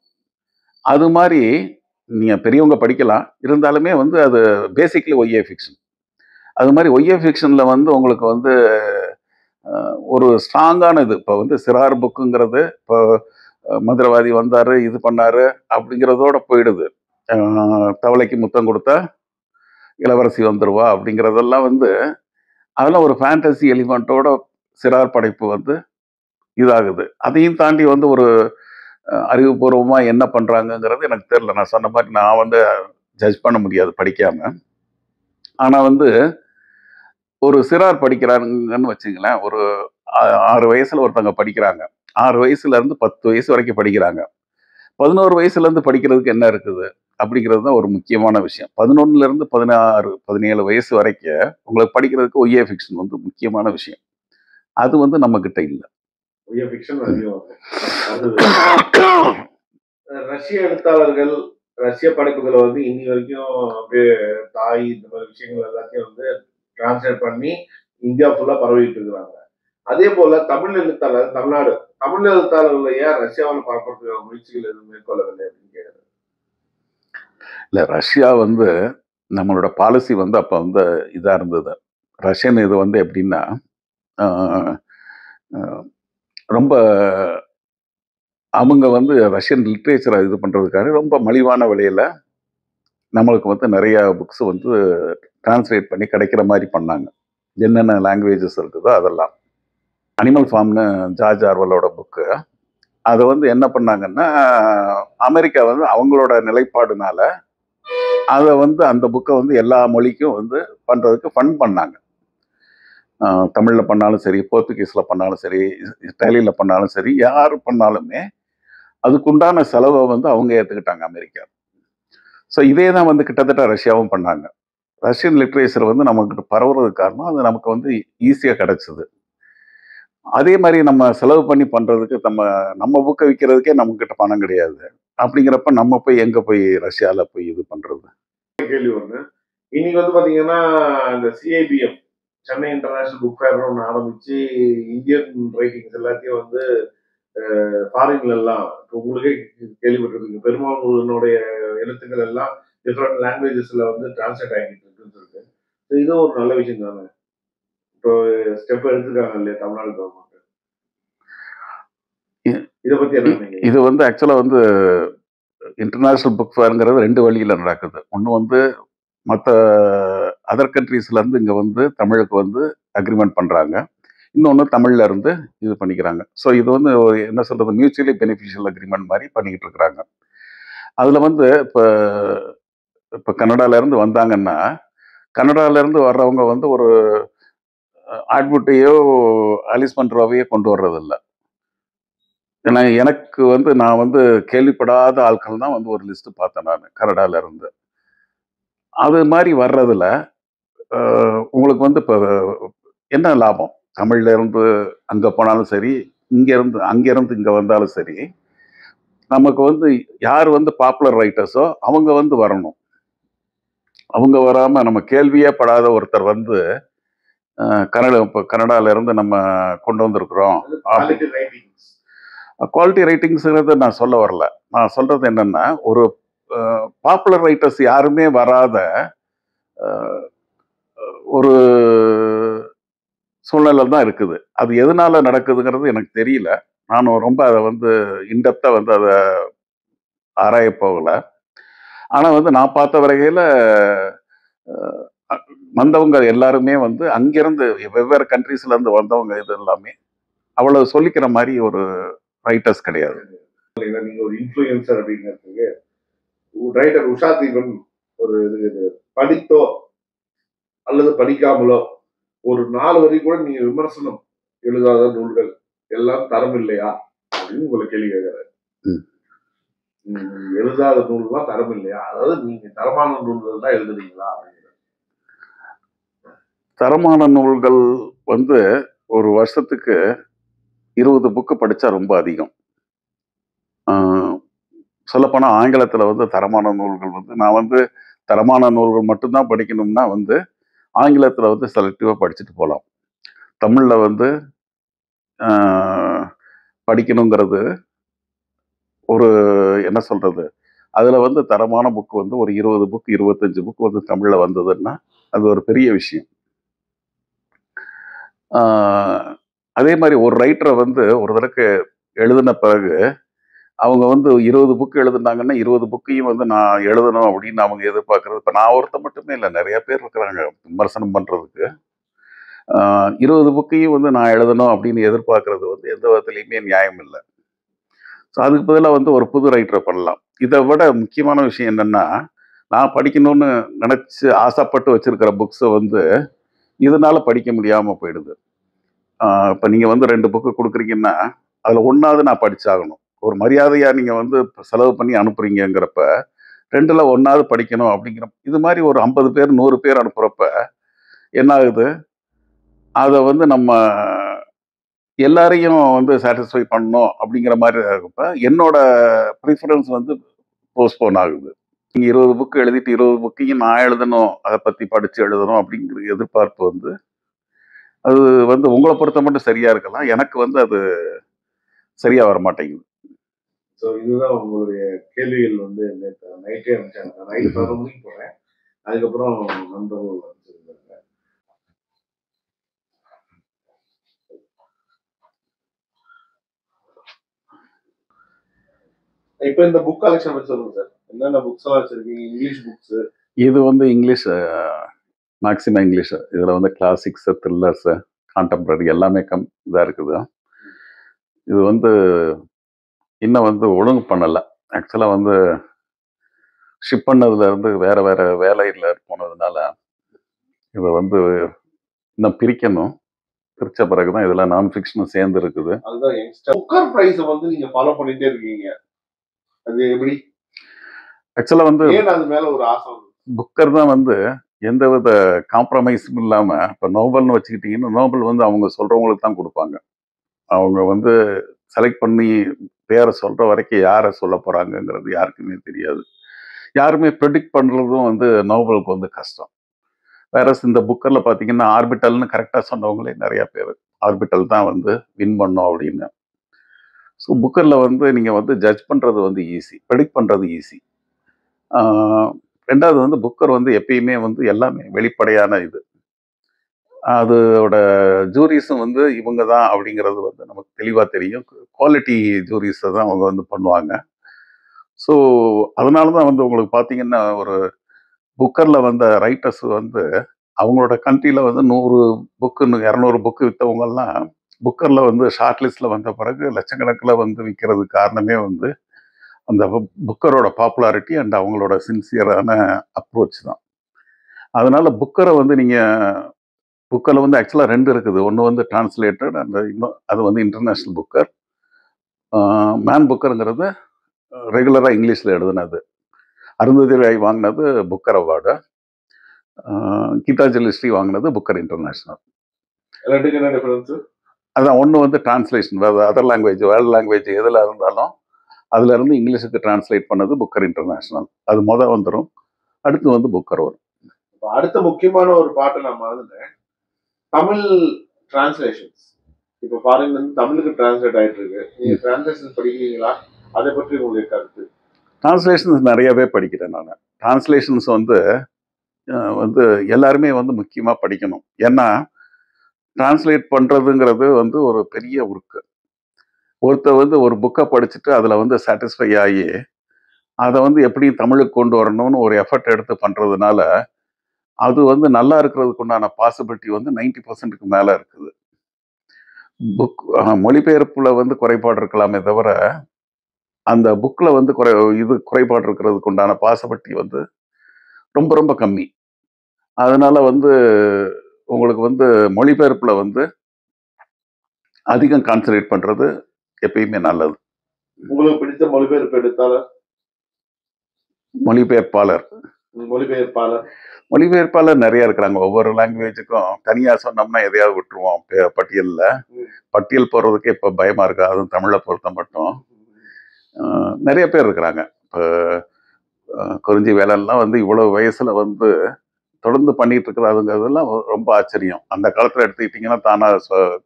அது மாதிரி நீங்கள் பெரியவங்க படிக்கலாம். இருந்தாலுமே வந்து அது பேசிக்லி ஒய்ஏ ஃபிக்ஷன். அது மாதிரி ஒய்ஏ ஃபிக்ஷனில் வந்து உங்களுக்கு வந்து ஒரு ஸ்ட்ராங்கான இது. இப்போ வந்து சிறார் புக்குங்கிறது இப்போ மந்திரவாதி வந்தார் இது பண்ணார் அப்படிங்கிறதோட போயிடுது. தவளைக்கு முத்தம் கொடுத்தா இளவரசி வந்துடுவா அப்படிங்கிறதெல்லாம் வந்து அதெல்லாம் ஒரு ஃபேண்டசி எலிமெண்ட்டோட சிறார் படைப்பு வந்து இதாகுது. அதையும் தாண்டி வந்து ஒரு அறிவுபூர்வமாக என்ன பண்ணுறாங்கங்கிறது எனக்கு தெரியல. நான் சொன்ன மாதிரி நான் வந்து ஜட்ஜ் பண்ண முடியாது படிக்காமல். ஆனால் வந்து ஒரு சிறார் படிக்கிறாங்கன்னு வச்சுங்களேன். ஒரு 6 வயசில் ஒருத்தவங்க படிக்கிறாங்க. 6 வயசுலேருந்து 10 வயசு வரைக்கும் படிக்கிறாங்க. 11 வயசுலேருந்து படிக்கிறதுக்கு என்ன இருக்குது அப்படிங்கிறது தான் ஒரு முக்கியமான விஷயம். 11லேருந்து 16, 17 வயசு வரைக்கும் உங்களுக்கு படிக்கிறதுக்கு ஒய்ஏ ஃபிக்ஷன் வந்து முக்கியமான விஷயம். அது வந்து நம்மக்கிட்ட இல்லை. ரஷ்ய எழுத்தாளர்கள் ரஷ்ய படைப்புகளை வந்து இன்னி வரைக்கும் அப்படியே தாய் இந்த மாதிரி விஷயங்கள் எல்லாத்தையும் வந்து டிரான்ஸ்லேட் பண்ணி இந்தியா ஃபுல்லா பரவிட்டு இருக்கிறாங்க. அதே போல தமிழ் எழுத்தாளர் தமிழ் எழுத்தாளர்கள் ஏன் ரஷ்யாவில் பார்க்கறதுக்கான முயற்சிகள் எதுவும் மேற்கொள்ளவில்லை அப்படின்னு கேட்குறாரு. இல்லை, ரஷ்யா வந்து நம்மளோட பாலிசி வந்து அப்போ வந்து இதாக இருந்தது. ரஷ்யன் இது வந்து எப்படின்னா ரொம்ப அவங்க வந்து ரஷ்யன் லிட்ரேச்சரை இது பண்ணுறதுக்காக ரொம்ப மலிவான விலையில் நம்மளுக்கு வந்து நிறையா புக்ஸ் வந்து டிரான்ஸ்லேட் பண்ணி கிடைக்கிற மாதிரி பண்ணாங்க. என்னென்ன லாங்குவேஜஸ் இருக்குதோ அதெல்லாம். அனிமல் ஃபார்ம்னு ஜார்ஜ் ஆர்வலோட புக்கு. அதை வந்து என்ன பண்ணாங்கன்னா அமெரிக்கா வந்து அவங்களோட நிலைப்பாடுனால அதை வந்து அந்த புக்கை வந்து எல்லா மொழிக்கும் வந்து பண்ணுறதுக்கு ஃபண்ட் பண்ணாங்க. தமிழில் பண்ணாலும் சரி, போர்த்துகீஸில் பண்ணாலும் சரி, இத்தாலியில் பண்ணாலும் சரி, யார் பண்ணாலுமே அதுக்குண்டான செலவை வந்து அவங்க ஏற்றுக்கிட்டாங்க அமெரிக்கா. ஸோ இதே தான் வந்து கிட்டத்தட்ட ரஷ்யாவும் பண்ணாங்க. ரஷ்யன் லிட்ரேச்சர் வந்து நமக்கு பரவுறதுக்கு காரணம் அது நமக்கு வந்து ஈஸியாக கிடச்சிது. அதே மாதிரி நம்ம செலவு பண்ணி பண்ணுறதுக்கு நம்ம புக்கை விற்கிறதுக்கே நம்மக்கிட்ட பணம் கிடையாது. அப்படிங்கிறப்ப நம்ம போய் எங்கே போய் ரஷ்யாவில் போய் இது பண்ணுறது? கேள்வி ஒன்று. இன்னைக்கு வந்து பார்த்தீங்கன்னா இந்த சிஐபிஎம் சென்னை இன்டர்நேஷனல் புக் ஃபேர்னு ஒன்று ஆரம்பிச்சு இந்தியன் ரைட்டிங்ஸ் எல்லாத்தையும் வந்து ஃபாரின்ல எல்லாம் உங்களுக்கே கேள்விப்பட்டிருக்கீங்க. பெருமாள் முருகனுடைய எழுத்துக்கள் எல்லாம் டிஃப்ரெண்ட் லாங்குவேஜஸ்ல வந்து டிரான்ஸ்லேட் ஆகிட்டு இருக்குன்னு சொல்லிட்டு இது ஒரு நல்ல விஷயம் தானே. இப்போ ஸ்டெப் எடுத்துருக்காங்க இல்லையா தமிழ்நாடு கவர்மெண்ட். இதை பத்தி என்ன? இது வந்து ஆக்சுவலாக வந்து இன்டர்நேஷ்னல் புக் ஃபேருங்கிறது 2 வழியில் நடக்குது. ஒன்று வந்து மற்ற அதர் கண்ட்ரீஸ்லேருந்து இங்கே வந்து தமிழுக்கு வந்து அக்ரிமெண்ட் பண்ணுறாங்க. இன்னொன்று தமிழில் இருந்து இது பண்ணிக்கிறாங்க. ஸோ இது வந்து என்ன சொல்கிறது, மியூச்சுவலி பெனிஃபிஷியல் அக்ரிமெண்ட் மாதிரி பண்ணிக்கிட்டு இருக்கிறாங்க. அதில் வந்து இப்போ கனடாலேருந்து வந்தாங்கன்னா கனடாலேருந்து வர்றவங்க வந்து ஒரு ஆட்புட்டையோ ஆலிஸ் மன்ரோவையோ கொண்டு வர்றதில்ல. ஏன்னா எனக்கு வந்து நான் வந்து கேள்விப்படாத ஆட்கள் தான் வந்து ஒரு லிஸ்ட்டு பார்த்தேன் நான் கனடாலேருந்து. அது மாதிரி வர்றதில் உங்களுக்கு வந்து இப்போ என்ன லாபம்? தமிழ்லேருந்து அங்கே போனாலும் சரி, அங்கேருந்து இங்கே வந்தாலும் சரி, நமக்கு வந்து யார் வந்து பாப்புலர் ரைட்டர்ஸோ அவங்க வந்து வரணும். அவங்க வராமல் நம்ம கேள்வியே படாத ஒருத்தர் வந்து இப்போ கனடாலேருந்து நம்ம கொண்டு வந்திருக்கிறோம். குவாலிட்டி ரைட்டிங்ஸுங்கிறத நான் சொல்ல வரல. நான் சொல்கிறது என்னென்னா, ஒரு பாப்புலர் ரைட்டர்ஸ் யாருமே வராத அஹ், ஒரு சூழ்நிலை தான் இருக்குது. அது எதனால நடக்குதுங்கிறது எனக்கு தெரியல. நானும் ரொம்ப அதை வந்து இன்டெப்தா வந்து அதை ஆராய போகல. ஆனா வந்து நான் பார்த்த வரையில அஹ், அ- வந்தவங்க எல்லாருமே வந்து அங்கிருந்து வெவ்வேறு கண்ட்ரீஸ்ல இருந்து வந்தவங்க இது எல்லாமே அவ்வளவு சொல்லிக்கிற மாதிரி ஒரு ரைட்டர்ஸ் கிடையாது. நீங்க ஒரு இன்ஃபுளுசர் அப்படிங்கிறதுக்கு ரைட்டர் உஷா தீபன் ஒரு இது படித்தோ அல்லது படிக்காமலோ ஒரு 4 வரி கூட நீங்க விமர்சனம் எழுதாத நூல்கள் எல்லாம் தரம் இல்லையா அப்படின்னு உங்களை கேள்வி கேட்கிறாரு. ம். எழுதாத நூல்கள்லாம் தரம் இல்லையா, அதாவது நீங்க தரமான நூல்கள் தான் எழுதுறீங்களா? தரமான நூல்கள் வந்து ஒரு வருஷத்துக்கு 20 புக்கு படிச்சா ரொம்ப அதிகம். சொல்லப்போனா ஆங்கிலத்துல வந்து தரமான நூல்கள் வந்து நான் வந்து தரமான நூல்கள் மட்டும்தான் படிக்கணும்னா வந்து ஆங்கிலத்துல வந்து செலக்டிவா படிச்சுட்டு போகலாம். தமிழ்ல வந்து ஆஹ், படிக்கணுங்கிறது ஒரு என்ன சொல்றது, அதுல வந்து தரமான புக் வந்து ஒரு 20 புக் 25 புக் வந்து தமிழ்ல வந்ததுன்னா அது ஒரு பெரிய விஷயம். ஆஹ், அதே மாதிரி ஒரு ரைட்டரை வந்து ஒரு தடவை எழுதின பிறகு அவங்க வந்து 20 புக் எழுதுனாங்கன்னா 20 புக்கையும் வந்து நான் எழுதணும் அப்படின்னு அவங்க எதிர்பார்க்கறது. இப்போ நான் ஒருத்தன் மட்டுமே இல்லை, நிறைய பேர் இருக்கிறாங்க விமர்சனம் பண்றதுக்கு. 20 புக்கையும் வந்து நான் எழுதணும் அப்படின்னு எதிர்பார்க்கறது வந்து எந்த விதத்துலையுமே நியாயம் இல்லை. ஸோ அதுக்கு பதிலாக வந்து ஒரு புது ரைட்டரை பண்ணலாம். இதை விட முக்கியமான விஷயம் என்னன்னா, நான் படிக்கணும்னு நினைச்சு ஆசைப்பட்டு வச்சிருக்கிற புக்ஸை வந்து இதனால படிக்க முடியாம போயிடுது. இப்போ நீங்க வந்து 2 புக்கு கொடுக்குறீங்கன்னா அதுல ஒன்னாவது நான் படிச்சாகணும். ஒரு மரியாதையா நீங்க வந்து செலவு பண்ணி அனுப்புறீங்கிறப்ப 2ல ஒன்னாவது படிக்கணும் அப்படிங்கிற இது மாதிரி ஒரு 50 பேர் 100 பேர் அனுப்புறப்ப என்ன ஆகுது, அதை வந்து நம்ம எல்லாரையும் வந்து சாட்டிஸ்ஃபை பண்ணணும் அப்படிங்கிற மாதிரி இருக்கப்ப என்னோட ப்ரிஃபரன்ஸ் வந்து போஸ்ட்போன் ஆகுது. நீங்க 20 புக் எழுதிட்டு 20 புக்கையும் நான் எழுதணும், அதை பத்தி படிச்சு எழுதணும் அப்படிங்கிற எதிர்பார்ப்பு வந்து அது வந்து உங்களை பொறுத்த மட்டும் சரியா இருக்கலாம், எனக்கு வந்து அது சரியா வர மாட்டேங்குது. ஸோ இதுதான் உங்களுடைய கேள்விகள் வந்து நேற்று நைட்டே அனுப்பிச்சாங்க. நைட்டு 11 மணிக்கு போனேன். அதுக்கப்புறம் நண்பர்கள் அனுப்பிச்சிருந்தாங்க. இப்போ இந்த புக் கலெக்ஷன் பத்தி சொல்லுங்க சார். என்னென்ன புக்ஸ் எல்லாம் வச்சிருக்கீங்க? English books. இது வந்து இங்கிலீஷ், மேக்ஸிமம் இங்கிலீஷ். இதில் வந்து கிளாசிக்ஸு, த்ரில்லர்ஸு, கான்டெம்பரரி எல்லாமே இதாக இருக்குது. இது வந்து இன்னும் வந்து ஒழுங்கு பண்ணலை. ஆக்சுவலாக வந்து ஷிப் பண்ணதுலேருந்து வேற வேற வேலையில் போனதுனால இதை வந்து இன்னும் பிரிக்கணும். பிரித்த பிறகு தான் இதெல்லாம் நான் ஃபிக்ஷனும் சேர்ந்து இருக்குது. அதுதான் யங்ஸ்டர் புக்கர் பிரைஸ் வந்து நீங்க ஃபாலோ பண்ணிட்டே இருக்கீங்க. அது எப்படி? ஆக்சுவலாக வந்து ஏன் அது மேல ஒரு ஆசை வந்து? புக்கர் தான் வந்து எந்தவித காம்ப்ரமைஸும் இல்லாமல், இப்போ நோபல்னு வச்சுக்கிட்டிங்கன்னா நோபல் வந்து அவங்க சொல்கிறவங்களுக்கு தான் கொடுப்பாங்க. அவங்க வந்து செலக்ட் பண்ணி பேரை சொல்ற வரைக்கும் யாரை சொல்ல போறாங்கங்கிறது யாருக்குமே தெரியாது. யாருமே ப்ரெடிக்ட் பண்றதும் வந்து நோபலுக்கு வந்து கஷ்டம். வேற இந்த புக்கர்ல பாத்தீங்கன்னா ஆர்பிட்டல்னு கரெக்டா சொன்னவங்களே நிறைய பேர் ஆர்பிட்டல் தான் வந்து வின் பண்ணோம் அப்படின்னு. ஸோ புக்கர்ல வந்து நீங்க வந்து ஜட்ஜ் பண்றது வந்து ஈஸி, ப்ரெடிக்ட் பண்றது ஈஸி. ரெண்டாவது வந்து புக்கர் வந்து எப்பயுமே வந்து எல்லாமே வெளிப்படையான இது. அதோட ஜூரிஸும் வந்து இவங்க தான் அப்படிங்கிறது வந்து நமக்கு தெளிவாக தெரியும். குவாலிட்டி ஜூரிஸை தான் அவங்க வந்து பண்ணுவாங்க. ஸோ அதனால தான் வந்து உங்களுக்கு பார்த்தீங்கன்னா ஒரு புக்கரில் வந்த ரைட்டர்ஸ் வந்து அவங்களோட கண்ட்ரியில் வந்து 100 புக்கு 200 புக்கு விற்றவங்கெல்லாம் புக்கரில் வந்து ஷார்ட் லிஸ்ட்டில் வந்த பிறகு லட்சக்கணக்கில் வந்து விற்கிறதுக்கு காரணமே வந்து அந்த புக்கரோட பாப்புலாரிட்டி அண்ட் அவங்களோட சின்சியரான அப்ரோச் தான். அதனால புக்கரை வந்து நீங்கள் புக்கில் வந்து ஆக்சுவலாக 2 இருக்குது. ஒன்று வந்து டிரான்ஸ்லேட்டட் அந்த இன்னும் அது வந்து இன்டர்நேஷ்னல் புக்கர். மேன் புக்கருங்கிறது ரெகுலராக இங்கிலீஷில் எழுதுனது. அருந்ததி ராய் வாங்கினது புக்கர் அவார்டு. கீதாஞ்சலி ஸ்ரீ வாங்கினது புக்கர் இன்டர்நேஷ்னல். ரெண்டுக்கு என்ன டிஃபரன்ஸ்? அதான் ஒன்று வந்து translation, other language world language எதில் இருந்தாலும் அதுல இருந்து இங்கிலீஷுக்கு டிரான்ஸ்லேட் பண்ணது புக்கர் இன்டர்நேஷ்னல். அது வந்துடும். அடுத்து வந்து புக்கர் வரும். அடுத்த முக்கியமான ஒரு பாட்டை நான் மறந்துட்டேன். தமிழ் டிரான்ஸ்லேஷன்ஸ் இப்போ ஃபாரின்ல இருந்து தமிழுக்கு டிரான்ஸ்லேட் ஆயிட்டு இருக்கு. நீங்க டிரான்ஸ்லேஷன் படிக்கிறீங்களா? அதை பற்றி உங்களுடைய கருத்து? டிரான்ஸ்லேஷன்ஸ் நிறையவே படிக்கிறேன் நான். டிரான்ஸ்லேஷன்ஸ் வந்து எல்லாருமே வந்து முக்கியமாக படிக்கணும். ஏன்னா டிரான்ஸ்லேட் பண்ணுறதுங்கிறது வந்து ஒரு பெரிய ஒர்க்கு. ஒருத்தர் வந்து ஒரு புக்கை படிச்சுட்டு அதில் வந்து சாட்டிஸ்ஃபை ஆகி அதை வந்து எப்படி தமிழுக்கு கொண்டு வரணும்னு ஒரு எஃபர்ட் எடுத்து பண்ணுறதுனால அது வந்து நல்லா இருக்கிறதுக்கு உண்டான பாசிபிலிட்டி வந்து 90%க்கு மேலே இருக்குது. மொழிபெயர்ப்புல வந்து குறைபாடு இருக்கலாமே தவிர அந்த புக்கில் வந்து குறைபாடு இருக்கிறதுக்கு உண்டான பாசிபிலிட்டி வந்து ரொம்ப ரொம்ப கம்மி. அதனால வந்து உங்களுக்கு வந்து மொழிபெயர்ப்புல வந்து அதிகம் கான்சன்ட்ரேட் பண்றது எப்பயுமே நல்லது. உங்களுக்கு பிடித்த மொழிபெயர்ப்பு எழுத்தாளர்? மொழிபெயர்ப்பாளர் மொழிபெயர்ப்பாளர் நிறைய இருக்கிறாங்க. ஒவ்வொரு லாங்குவேஜுக்கும் தனியா சொன்னோம்னா எதையாவது விட்டுருவோம் பட்டியலில். பட்டியல் போடுறதுக்கு இப்போ பயமா இருக்கு. அதுவும் தமிழை பொறுத்த மட்டும் நிறைய பேர் இருக்கிறாங்க. இப்போ குறிஞ்சி வேலன்லாம் வந்து இவ்வளவு வயசுல வந்து தொடர்ந்து பண்ணிட்டு இருக்கிறாருங்கிறதுலாம் ரொம்ப ஆச்சரியம். அந்த காலத்துல எடுத்துக்கிட்டீங்கன்னா தானா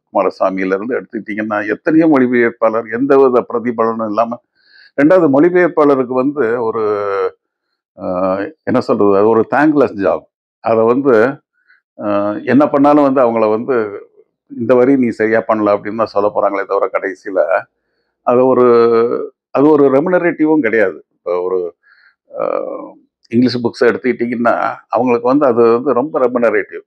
குமாரசாமியில இருந்து எடுத்துக்கிட்டீங்கன்னா எத்தனையோ மொழிபெயர்ப்பாளர் எந்த வித பிரதிபலனும் இல்லாம. ரெண்டாவது மொழிபெயர்ப்பாளருக்கு வந்து ஒரு என்ன சொல்றது, அது ஒரு தேங்க்லெஸ் ஜாப். அதை வந்து என்ன பண்ணாலும் வந்து அவங்கள வந்து இந்த வரி நீ சரியா பண்ணல அப்படின்னு தான் சொல்ல போறாங்களே தவிர கடைசியில அது ஒரு ரெமுனரேட்டிவும் கிடையாது. இப்போ ஒரு இங்கிலீஷ் புக்ஸை எடுத்துக்கிட்டிங்கன்னா அவங்களுக்கு வந்து அது வந்து ரொம்ப ரெமுனரேட்டிவ்.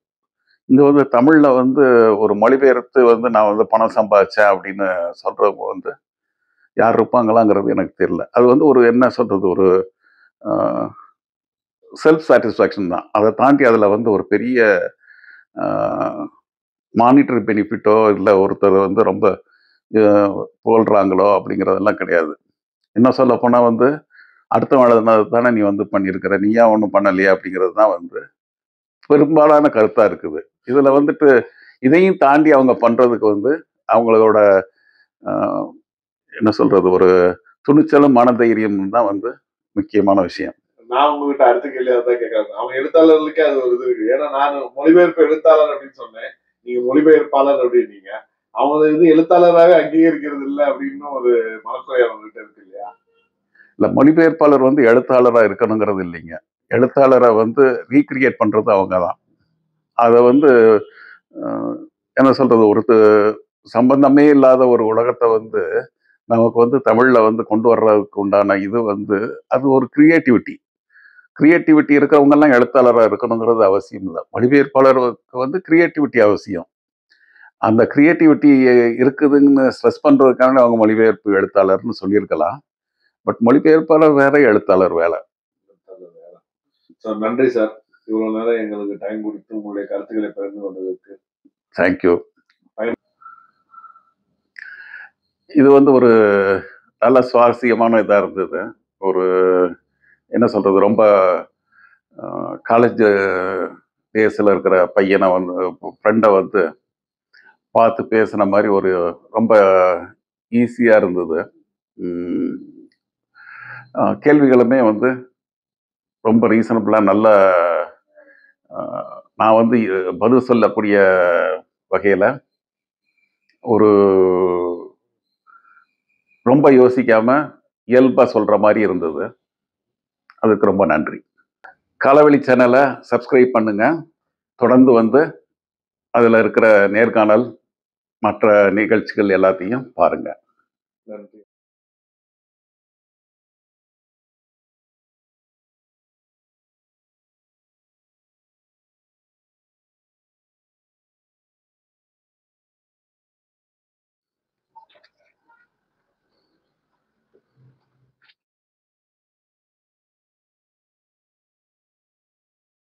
இங்கே வந்து தமிழில் வந்து ஒரு மொழிபெயர்த்து வந்து நான் வந்து பணம் சம்பாதிச்சேன் அப்படின்னு சொல்கிறவங்க வந்து யார் இருப்பாங்களாங்கிறது எனக்கு தெரியல. அது வந்து ஒரு என்ன சொல்கிறது, ஒரு செல்ஃப் சாட்டிஸ்ஃபேக்ஷன் தான். அதை தாண்டி அதில் வந்து ஒரு பெரிய மானிட்டரி பெனிஃபிட்டோ இல்லை ஒருத்தர் வந்து ரொம்ப புகழ்கிறாங்களோ அப்படிங்கிறதெல்லாம் கிடையாது. இன்னும் சொல்ல போனால் வந்து அடுத்தவங்களது தானே நீ வந்து பண்ணியிருக்கிற, நீயா ஒன்றும் பண்ணலையா அப்படிங்கிறது தான் வந்து பெரும்பாலான கருத்தாக இருக்குது. இதில் வந்துட்டு இதையும் தாண்டி அவங்க பண்ணுறதுக்கு வந்து அவங்களோட என்ன சொல்கிறது, ஒரு துணிச்சலும் மனதைரியம் தான் வந்து முக்கியமான விஷயம். நான் உங்ககிட்ட அடுத்த கேள்வியாக தான் கேட்கறாங்க. அவங்க எழுத்தாளர்களுக்கே அது ஒரு இது இருக்கு. ஏன்னா நான் மொழிபெயர்ப்பு எழுத்தாளர் அப்படின்னு சொன்னேன், நீங்க மொழிபெயர்ப்பாளர் அப்படின்னீங்க. அவங்க இது எழுத்தாளராக அங்கீகரிக்கிறது இல்லை அப்படின்னு ஒரு மனக்குறை அவங்ககிட்ட இருக்கு இல்லையா? இல்லை, மொழிபெயர்ப்பாளர் வந்து எழுத்தாளராக இருக்கணுங்கிறது இல்லைங்க. எழுத்தாளரை வந்து ரீக்ரியேட் பண்ணுறது அவங்க தான். அதை வந்து என்ன சொல்றது, ஒரு சம்பந்தமே இல்லாத ஒரு உலகத்தை வந்து நமக்கு வந்து தமிழில் வந்து கொண்டு வர்றதுக்கு உண்டான இது வந்து அது ஒரு கிரியேட்டிவிட்டி இருக்கிறவங்கெல்லாம் எழுத்தாளராக இருக்கணுங்கிறது அவசியம் இல்லை. மொழிபெயர்ப்பாளருக்கு வந்து கிரியேட்டிவிட்டி அவசியம். அந்த கிரியேட்டிவிட்டி இருக்குதுன்னு ஸ்ட்ரெஸ் பண்ணுறதுக்காக அவங்க மொழிபெயர்ப்பு எழுத்தாளர்னு சொல்லியிருக்கலாம். பட் மொழிபெயர்ப்பாளர் வேற, எழுத்தாளர் வேற. சார் நன்றி சார், இவ்வளவு நேரம் எங்களுக்கு டைம் கொடுத்து உங்களுடைய கருத்துக்களை பகிர்ந்து கொண்டதற்கு. தேங்க்யூ. இது வந்து ஒரு நல்ல சுவாரஸ்யமான இதாக இருந்தது. ஒரு என்ன சொல்றது, ரொம்ப காலேஜ் டேஸில் இருக்கிற பையனை வந்து ஃப்ரெண்டை வந்து பார்த்து பேசின மாதிரி ஒரு ரொம்ப ஈஸியாக இருந்தது. கேள்விகளுமே வந்து ரொம்ப ரீசனபிளாக நல்ல நான் வந்து பதில் சொல்லக்கூடிய வகையில் ஒரு ரொம்ப யோசிக்காம இயல்பாக சொல்கிற மாதிரி இருந்தது. அதுக்கு ரொம்ப நன்றி. காலவெளி சேனலை சப்ஸ்கிரைப் பண்ணுங்க. தொடர்ந்து வந்து அதில் இருக்கிற நேர்காணல் மற்ற நிகழ்ச்சிகள் எல்லாத்தையும் பாருங்க. நன்றி.